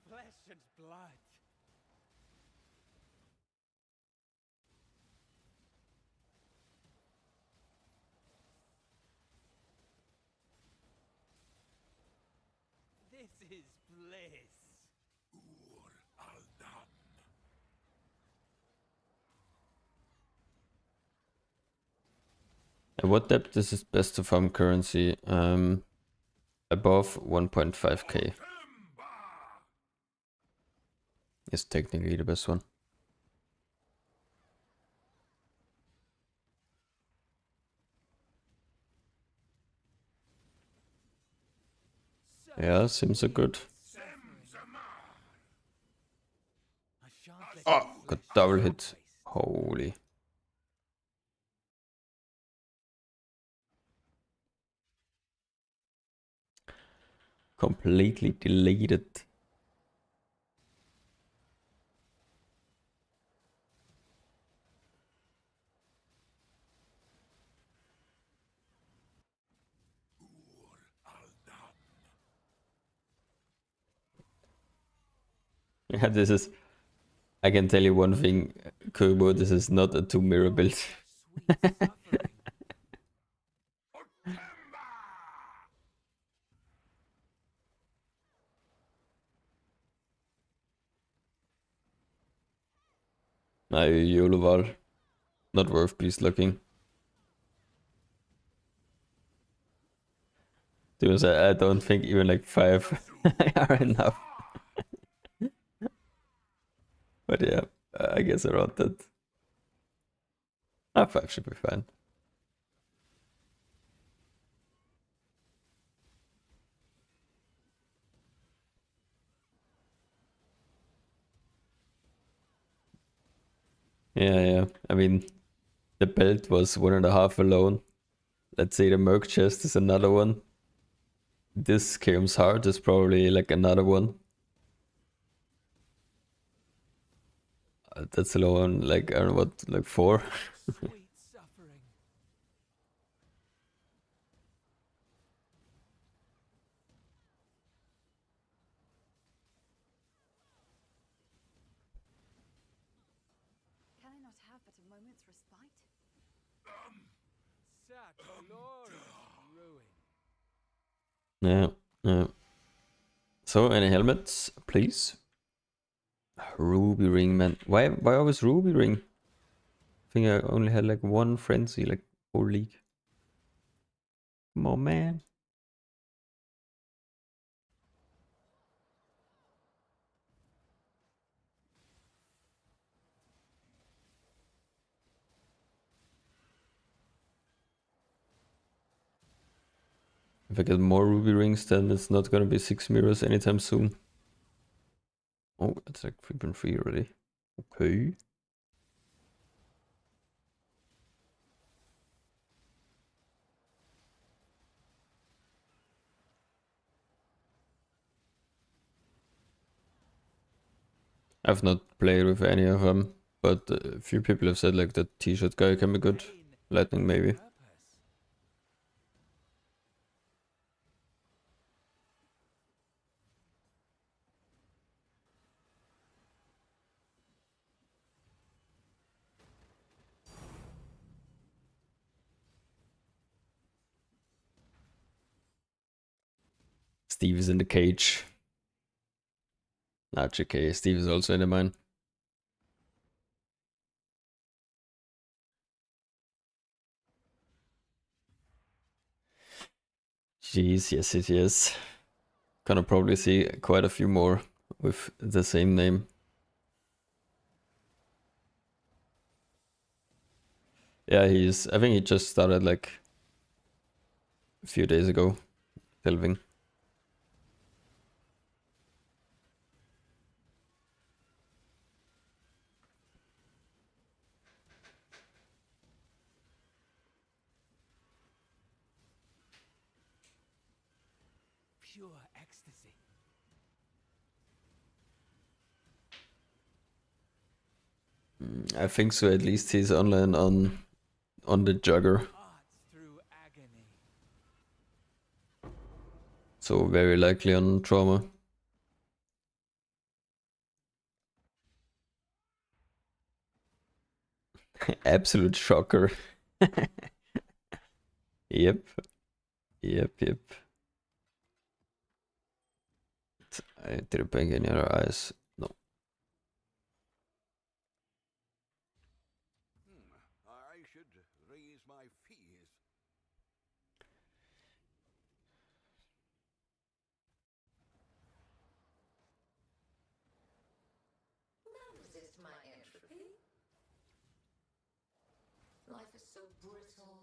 Flesh and blood. This is bliss. At what depth is it best to farm currency? Above 1.5k is technically the best one. Yeah, Sims are good. I shan't let Oh, your got flesh double be hit. sacrificed. Holy. Completely deleted. Yeah, this is. I can tell you one thing, Kubo, this is not a 2 mirror build. Sweet suffering. No, Yoloval. Not worth beast looking. Because I don't think even like 5 are enough. But yeah, I guess around that. 5 should be fine. Yeah. I mean, the belt was 1.5 alone. Let's say the Merc chest is another one. This Chaos Heart is probably like another one. That's alone like, I don't know what, like 4? Sweet suffering. Can I not have but a moment's respite? Such glorious ruin. Yeah. So, any helmets, please? Ruby ring, man. Why always ruby ring? I think I only had like one frenzy, like whole league. Come on, man. If I get more ruby rings, then it's not gonna be 6 mirrors anytime soon. Oh, it's like 3.3 already. Okay. I've not played with any of them, but a few people have said like the t-shirt guy can be good. Pain Lightning maybe. purpose. Steve is in the cage. Nah, JK. Steve is also in the mine. Jeez, yes it is. Gonna probably see quite a few more with the same name. Yeah, I think he just started like a few days ago, delving. Pure ecstasy. I think so. At least he's online on the jugger, Arts through agony. so very likely on trauma. Absolute shocker. Yep. Yep. I didn't bang in your eyes. No. I should raise my fees. Now resist my entropy. Life is so brittle.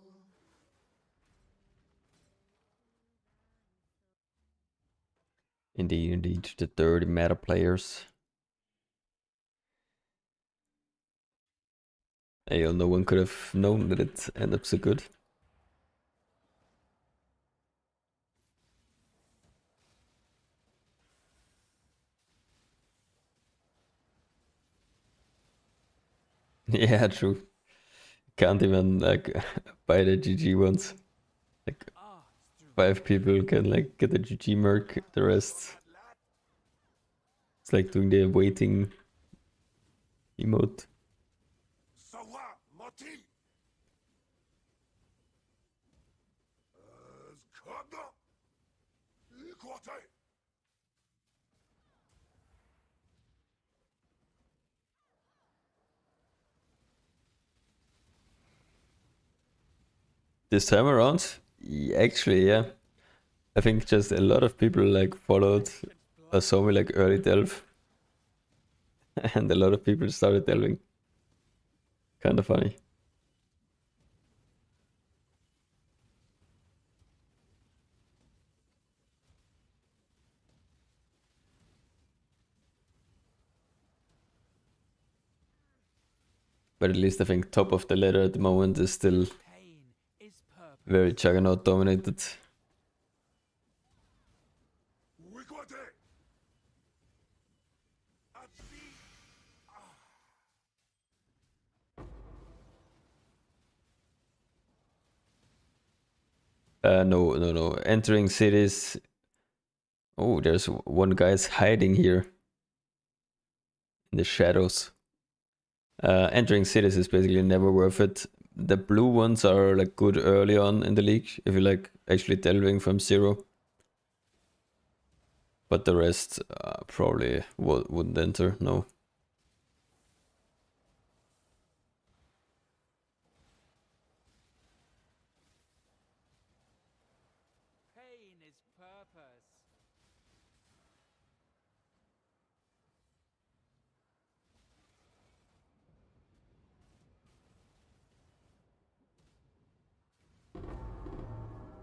Indeed, the dirty meta players. Hey, no one could have known that it ended up so good. Yeah, true. Can't even like buy the GG ones. Like Arts through 5 people can like get a GG merc, the rest it's like doing the waiting emote. Sawa Mati. Skada. Equate. This time around, actually, yeah. I think just a lot of people like followed or saw me like early delve, and a lot of people started delving. Kind of funny. But at least I think top of the ladder at the moment is still pain is purpose. very Juggernaut dominated. Equate. At sea. No. Entering cities. Oh, there's one guy's hiding here in the shadows. Entering cities is basically never worth it. The blue ones are like good early on in the league if you like actually delving from 0. But the rest probably wouldn't enter, no. Pain is purpose.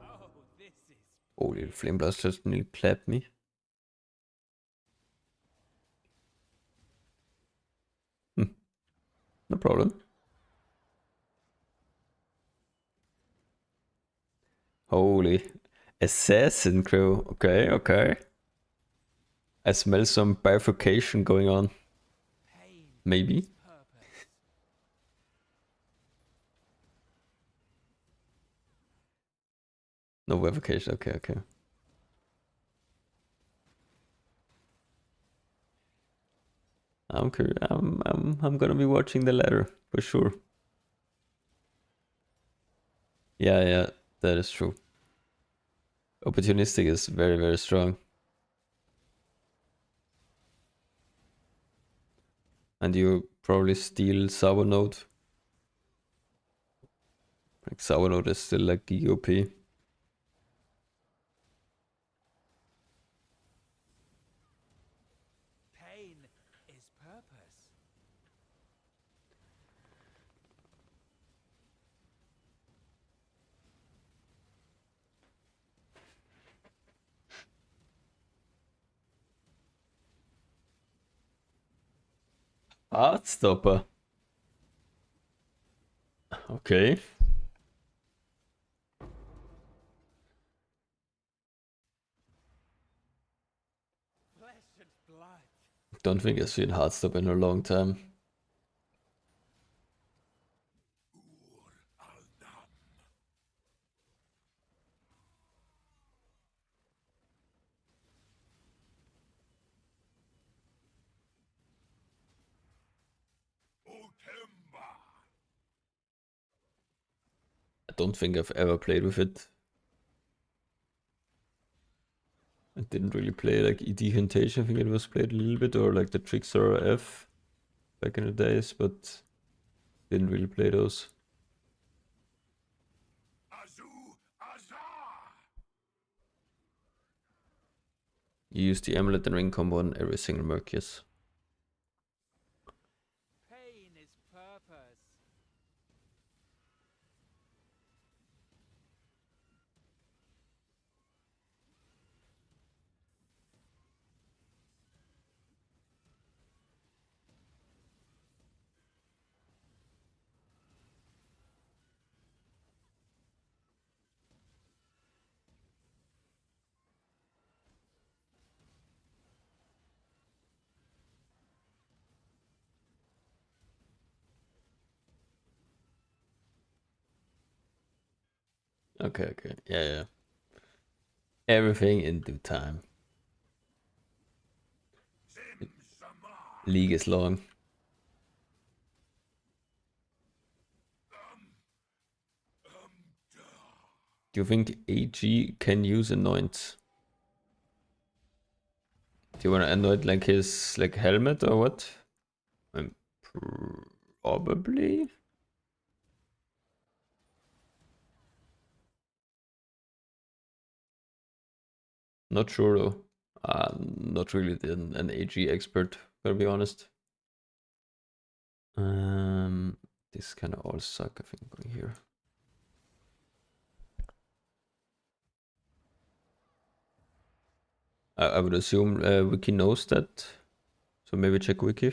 Oh, this is Oh, the flame blast just nearly clapped me. No problem. Holy. Assassin crew. Okay. I smell some bifurcation going on. Maybe. Purpose. No verification. Okay, okay. I'm gonna be watching the latter for sure. Yeah, that is true. Opportunistic is very, very strong. And you probably steal Sour Note. Like Sour Note is still like GOP. Pain is purpose. Heartstopper. Okay. Flesh and blood. Don't think I've seen Heartstopper in a long time. Utemba. I don't think I've ever played with it. I didn't really play like Decantation. I think it was played a little bit, or like the Trickster F back in the days, but didn't really play those. Azu. Azar. You use the amulet and ring combo on every single Merc, yes. Pain is purpose. Okay, yeah. Everything in due time. Zim Samar. League is long. Do you think AG can use Anoint? Do you want to anoint like his like helmet or what? Probably. Not sure though. Not really an AG expert, gotta be honest. This kind of all suck, I think, going here. I would assume Wiki knows that, so maybe check Wiki.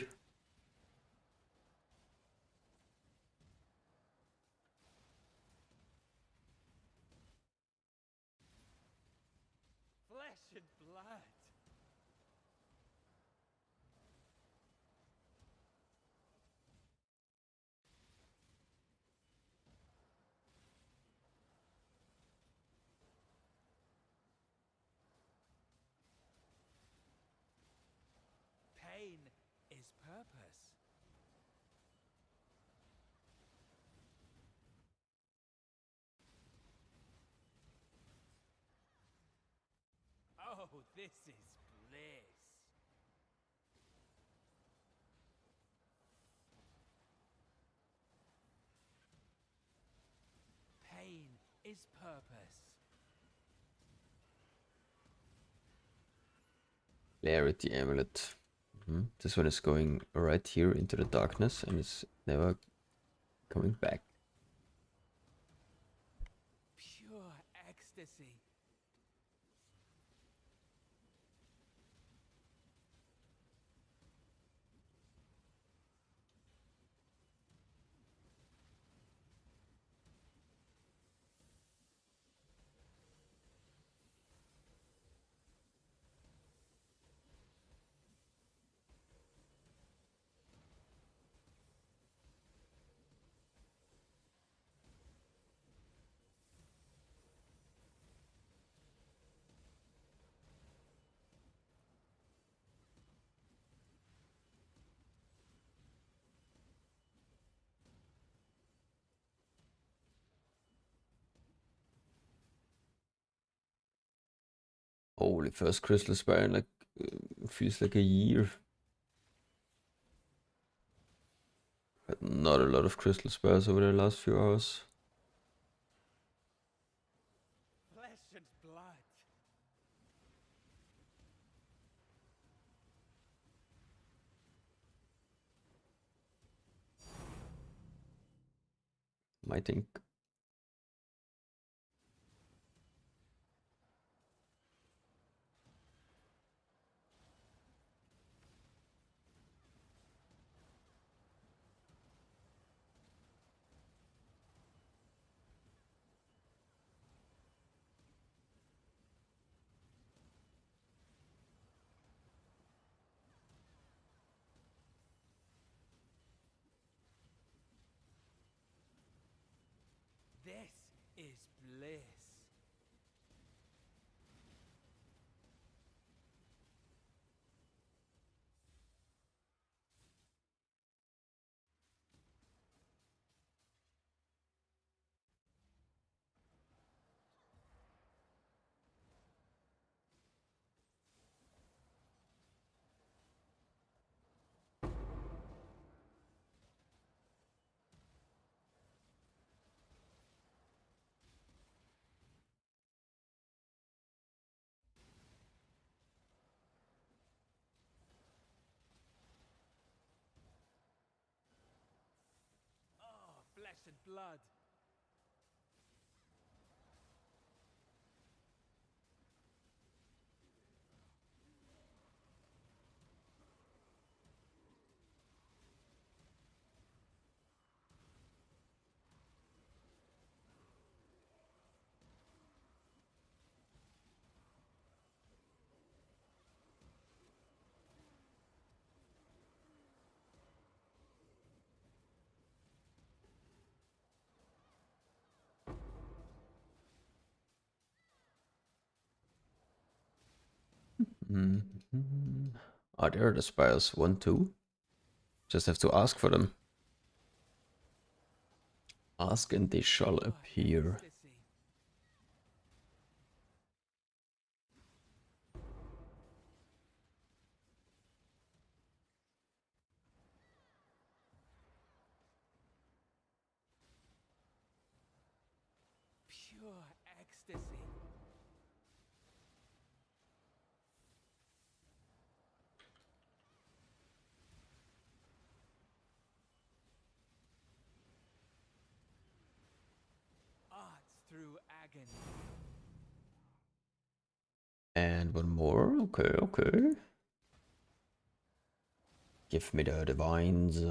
Flesh and blood. Pain is purpose. Oh, this is bliss. Pain is purpose. Clarity Amulet. This one is going right here into the darkness and is never coming back. Pure ecstasy. Holy, first crystal spire in like feels like a year. But not a lot of crystal spires over the last few hours. Flesh and blood. I think. This is bliss. Oh, flesh and blood. Oh, there are the spires. 1, 2. Just have to ask for them. Ask and they shall Oh, appear. ecstasy. Pure ecstasy. Arts through agony. And one more. Okay, okay. Give me the divines.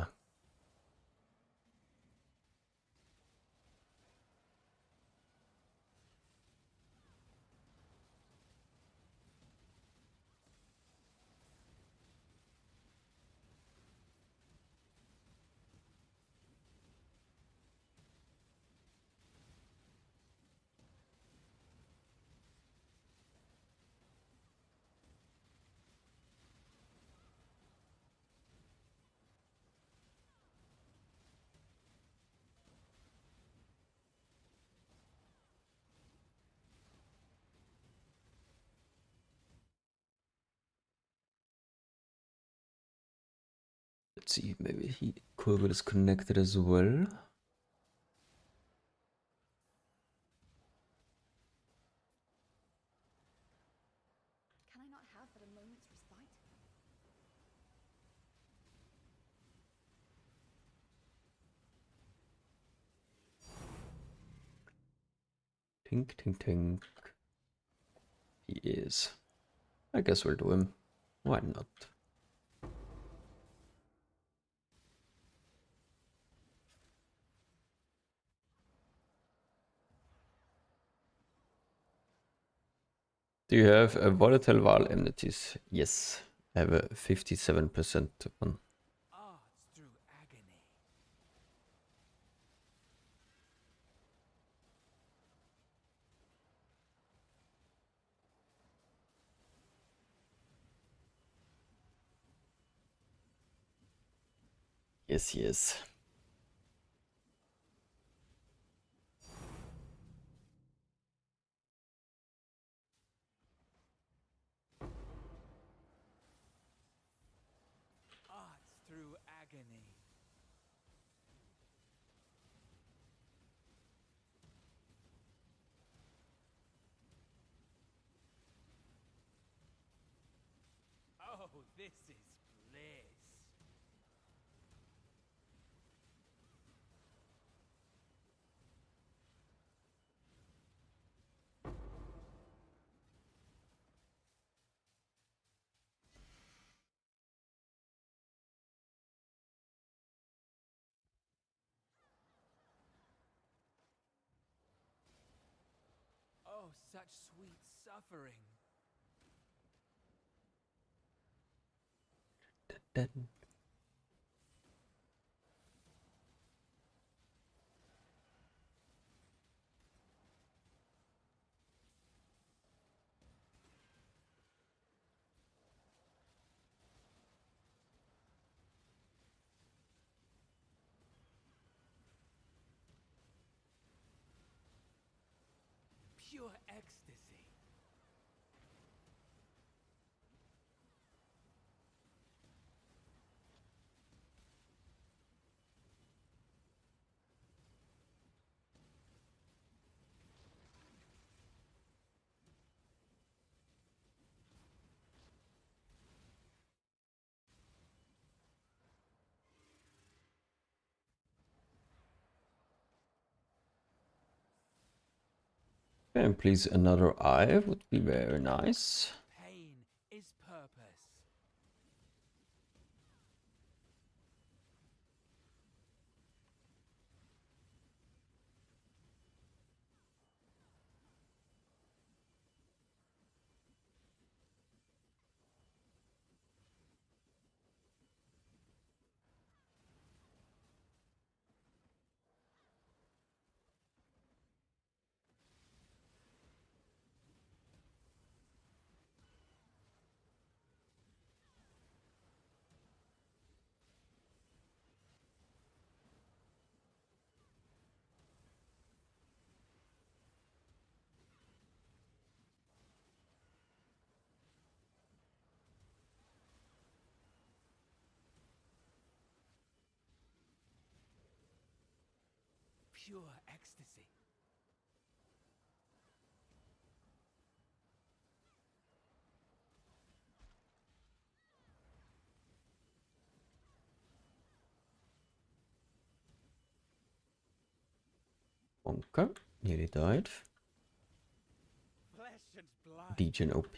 Let's see, maybe Kurbel is connected as well. Can I not have but a moment's respite? Tink, tink, tink. He is. I guess we'll do him. Why not? Do you have a volatile Val enmities? Yes. I have a 57% one. Arts through agony. Yes, yes. agony. Oh, this is bliss. Oh, such sweet suffering. Then Pure ecstasy. and please another eye would be very nice. Pain is purpose. Pure ecstasy. Wonka nearly died. Flesh and blood. Degen OP.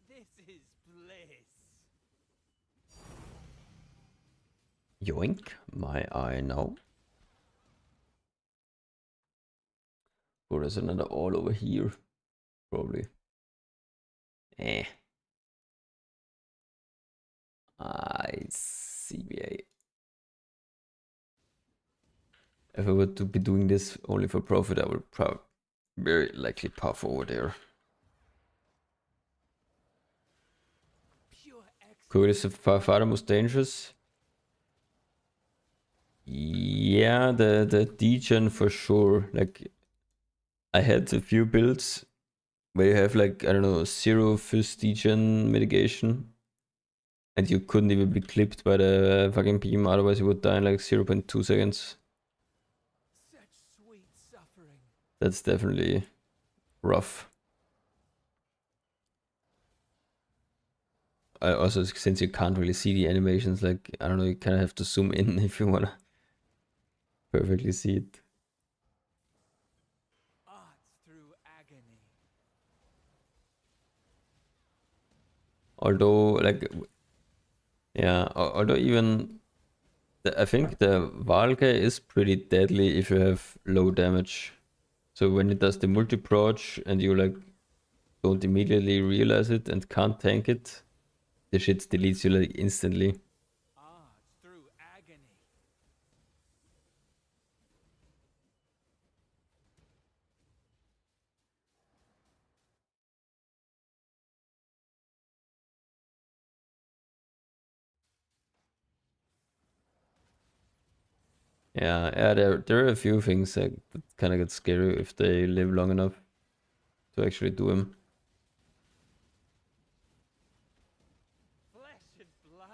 This is bliss. Yoink, my eye now. Or there's another all over here, probably. Eh. I CBA. If I were to be doing this only for profit, I would very likely puff over there. Pure ecstasy. Cool is far the most dangerous. Yeah, the degen for sure. Like I had a few builds where you have like, I don't know, 0 fizz degen mitigation. And you couldn't even be clipped by the fucking beam, otherwise you would die in like 0.2 seconds. Such sweet suffering. That's definitely rough. I also, since you can't really see the animations, like, I don't know, you kind of have to zoom in if you want to perfectly see it. Art through agony. Although, like, yeah, although even, I think the Valke is pretty deadly if you have low damage. So when it does the multi-proc and you like don't immediately realize it and can't tank it, the shit deletes you like instantly. Art through agony. Yeah, there are a few things that kind of get scary if they live long enough to actually do them. Flesh and blood.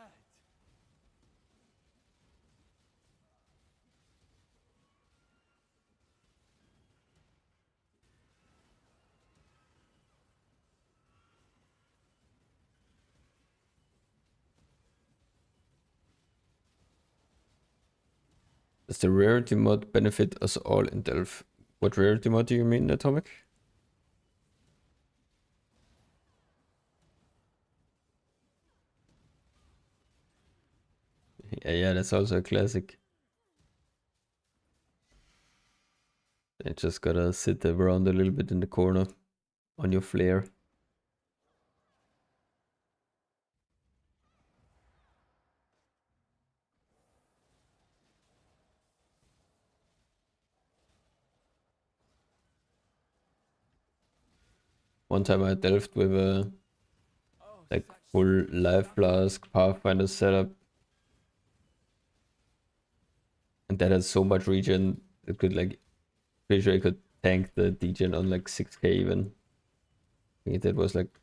Does the rarity mod benefit us all in Delph? What rarity mod do you mean, Atomic? Yeah, that's also a classic. I just gotta sit around a little bit in the corner on your flare. One time I delved with a Oh, like such full sweet life stuff. flask Pathfinder setup, and that had so much regen it could like pretty sure I could tank the degen on like 6k even. I think that was like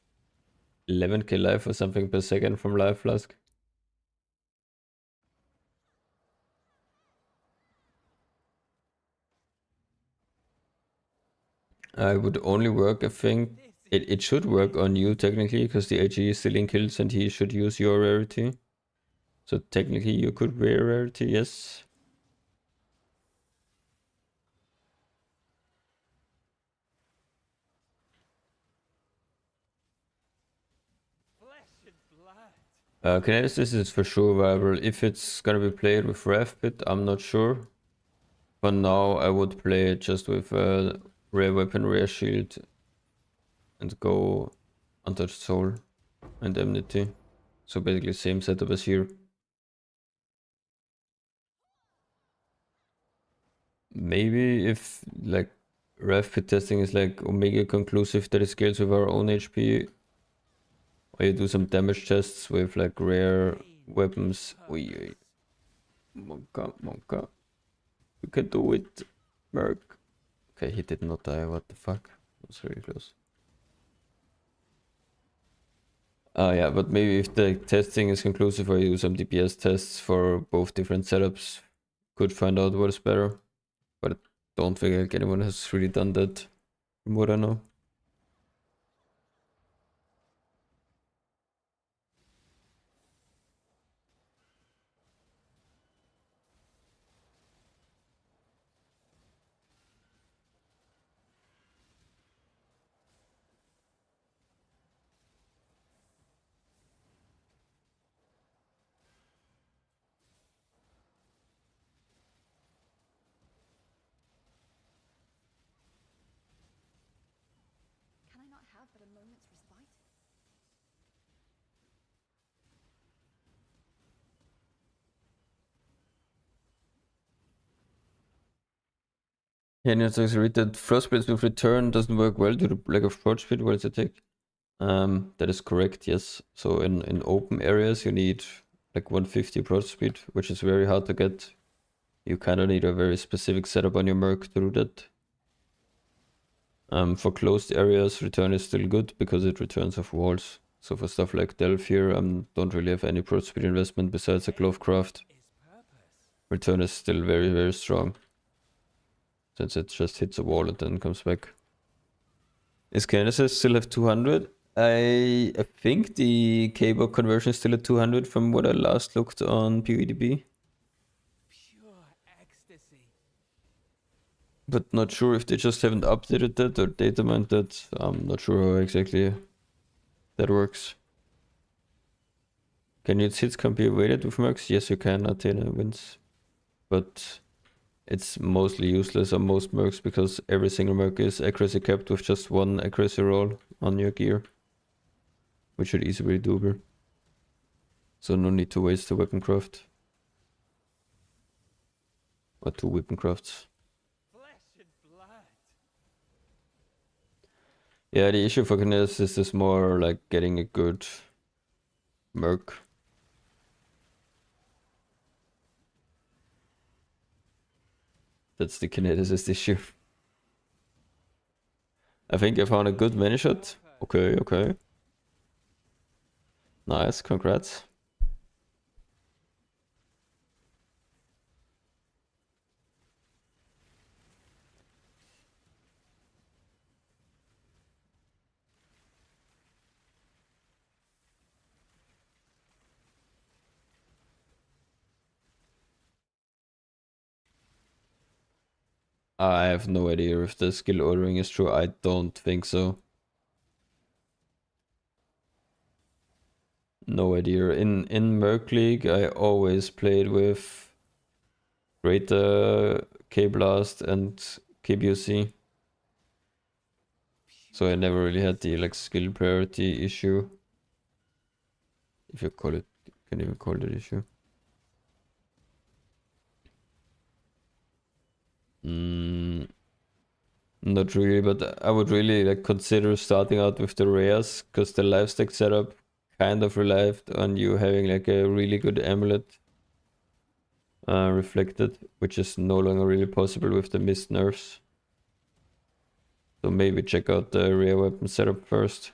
11k life or something per second from life flask. I would only work, I think. This It should work on you technically, because the AG is stealing kills and he should use your rarity. So technically you could wear rarity, yes. flesh and blood. Kinesis is for sure viable. If it's gonna be played with Revbit, I'm not sure. For now, I would play it just with rare weapon, rare shield, and go untouched soul and enmity. So basically same setup as here. Maybe if like Revbit testing is like Omega conclusive that it scales with our own HP, or you do some damage tests with like rare weapons. Oi, Monka, Monka. You can do it, Merc. Okay, he did not die, what the fuck? That was really close. Yeah, but maybe if the testing is conclusive or you do some DPS tests for both different setups, could find out what is better. But I don't think like anyone has really done that, from what I know. Can I not have but a moment's respite? Yeah, Nils has read that Frostblades with return doesn't work well due to lack of forge speed while it's attack. That is correct, yes. So in open areas you need like 150 approach speed, which is very hard to get. You kind of need a very specific setup on your Merc to do that. For closed areas, return is still good because it returns off walls. So for stuff like Delph here, don't really have any approach speed investment besides a glove craft. Is purpose. Return is still very, very strong, since it just hits a wall and then comes back. Is Kinesis still have 200? I think the K-Bog conversion is still at 200 from what I last looked on PvDB. Pure ecstasy. But not sure if they just haven't updated that or data mined that. I'm not sure how exactly that works. Can its hits can be evaded with mercs? Yes, you can. Athena wins. But it's mostly useless on most mercs because every single merc is accuracy capped with just one accuracy roll on your gear, which should easily be doable. So no need to waste a weapon craft. Or 2 weapon crafts. Flesh and blood. Yeah, the issue for Kinesis is more like getting a good merc. That's the kineticist issue. I think I found a good many shot. Okay, okay. Nice, congrats. I have no idea if the skill ordering is true. I don't think so. No idea. In Merc League, I always played with Greater, K-Blast, and KBOC. So I never really had the like skill priority issue. If you call it, can even call it issue. Not really, but I would really like consider starting out with the rares, because the lifestack setup kind of relied on you having like a really good amulet reflected, which is no longer really possible with the mist nerfs. So maybe check out the rare weapon setup first.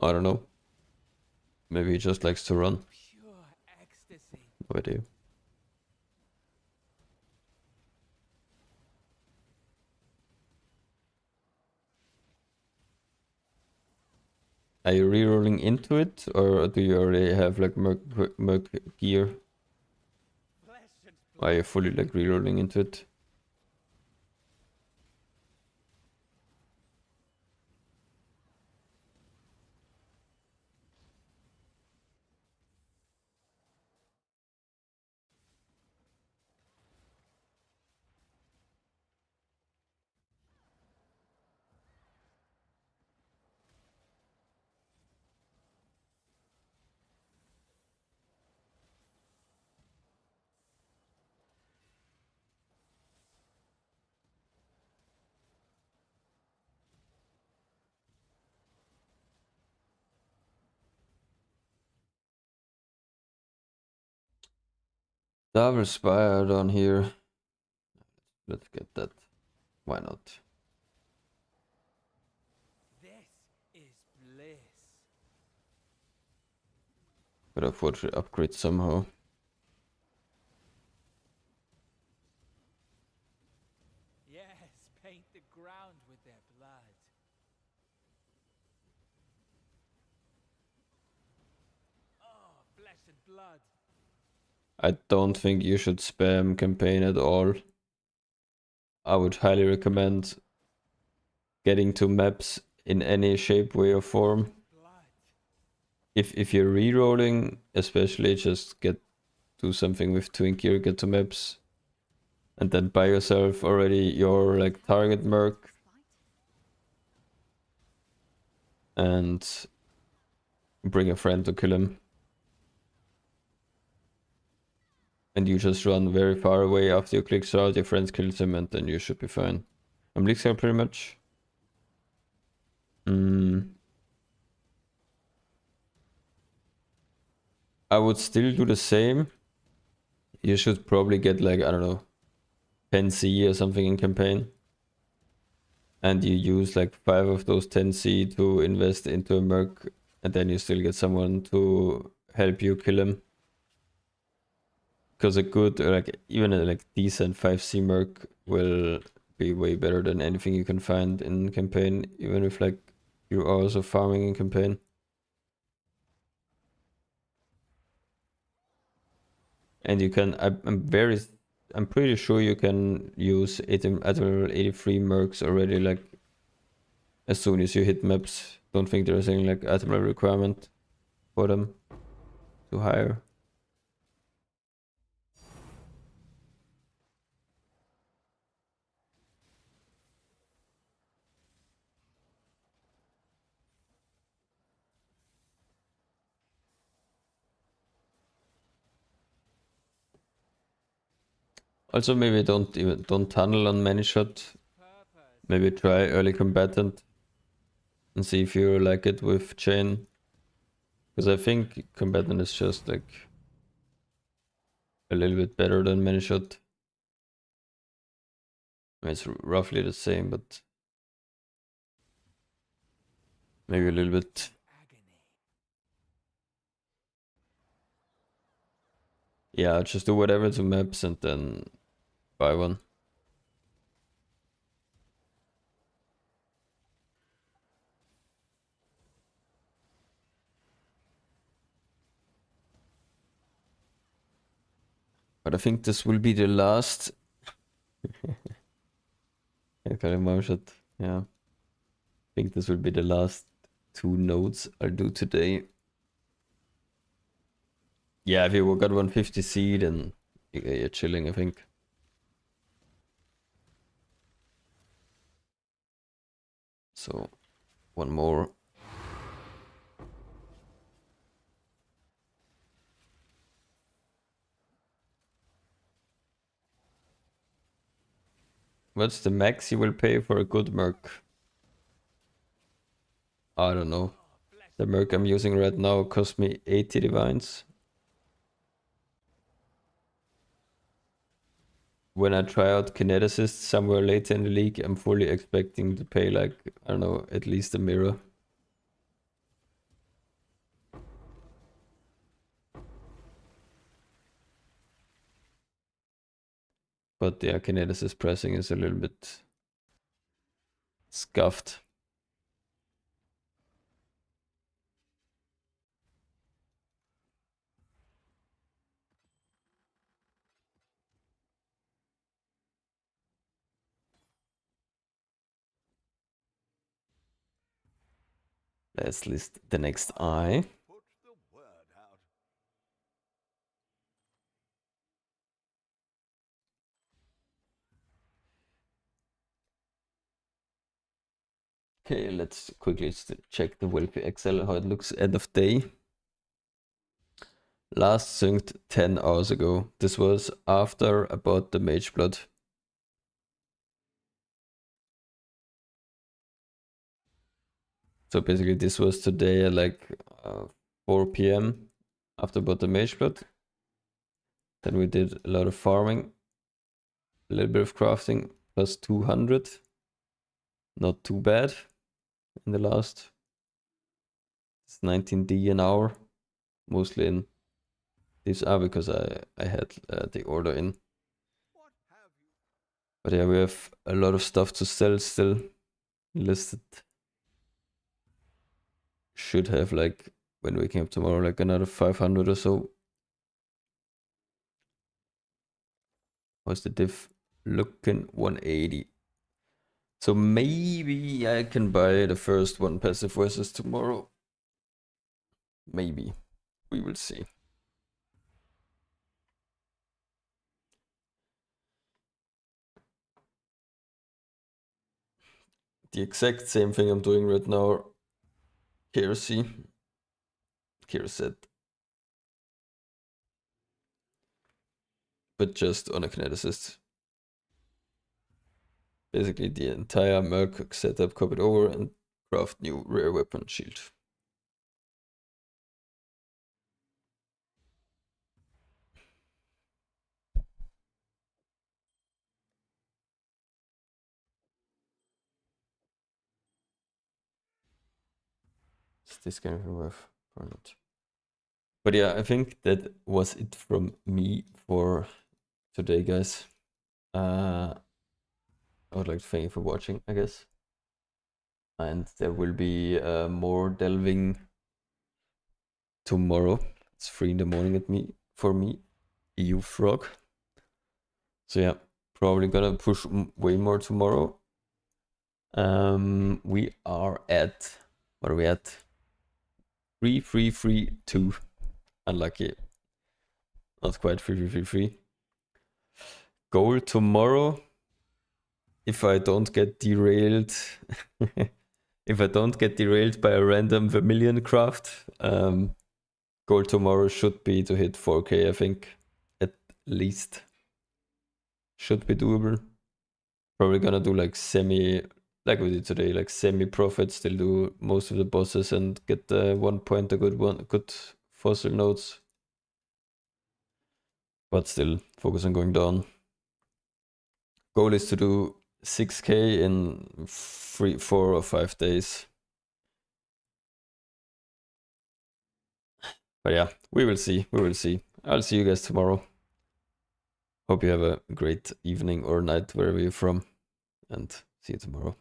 I don't know. Maybe he just likes to run. Pure ecstasy. No idea. Are you rerolling into it, or do you already have like merc gear? Flesh and blood. Are you fully like rerolling into it? Double Spire down here. Let's get that. Why not? This is bliss. Could afford to upgrade somehow. Yes, paint the ground with their blood. Oh, flesh and blood. I don't think you should spam campaign at all. I would highly recommend getting to maps in any shape, way, or form. Blood. If you're rerolling, especially, just do something with twin gear, get to maps, and then buy yourself already your like target merc, and bring a friend to kill him. And you just run very far away after you click out, your friend kills him, and then you should be fine. I'm Blixer pretty much. I would still do the same. You should probably get like, I don't know, 10C or something in campaign. And you use like 5 of those 10C to invest into a merc, and then you still get someone to help you kill him. Because a good, or like even a like decent 5C merc will be way better than anything you can find in campaign, even if like you're also farming in campaign. And you can, I'm pretty sure you can use Admiral 83 mercs already, like as soon as you hit maps. Don't think there's any like Admiral requirement for them to hire. Also, maybe don't tunnel on many shot. Purpose. Maybe try early combatant and see if you like it with chain. Because I think combatant is just like a little bit better than many shot. I mean, it's roughly the same, but maybe a little bit. Agony. Yeah, I'll just do whatever to maps and then buy one. But I think this will be the last. Yeah, kind of one shot. Yeah. I think this will be the last 2 nodes I'll do today. Yeah, if you got 150C, then you're chilling, I think. So, one more. What's the max you will pay for a good Merc? I don't know. The Merc I'm using right now cost me 80 divines. When I try out Kineticist somewhere later in the league, I'm fully expecting to pay like, I don't know, at least a mirror. But yeah, Kineticist pressing is a little bit scuffed. Let's list the next eye. Put the word out. Okay, let's quickly check the Welpy Excel, how it looks end of day. Last synced 10 hours ago. This was after I bought the Mercbot. So basically this was today at like 4 p.m. after I bought the Mercbot. Then we did a lot of farming, a little bit of crafting, plus 200. Not too bad in the last. It's 19D an hour, mostly in this hour because I had the order in. What have you? But yeah, we have a lot of stuff to sell still listed. Should have like, when waking up tomorrow, like another 500 or so. How's the diff looking? 180. So maybe I can buy the first one passive versus tomorrow. Maybe. We will see. The exact same thing I'm doing right now. KRC. KRZ. But just on a kineticist. Basically the entire Merc setup copied over and craft new rare weapon shield. Is this going to be worth or not? But yeah, I think that was it from me for today, guys. I would like to thank you for watching, I guess. And there will be more delving tomorrow. It's 3 in the morning for me, EU frog. So yeah, probably gonna push way more tomorrow. We are at, what are we at? 3-3-3-2. Unlucky. Not quite 3-3-3-3. Goal tomorrow. If I don't get derailed. If I don't get derailed by a random Vermilion craft, goal tomorrow should be to hit 4k, I think. At least. Should be doable. Probably gonna do like semi like we did today, like semi-profit, still do most of the bosses and get the 1 point, a good fossil nodes. But still, focus on going down. Goal is to do 6k in 3, 4 or 5 days. But yeah, we will see. We will see. I'll see you guys tomorrow. Hope you have a great evening or night wherever you're from. And see you tomorrow.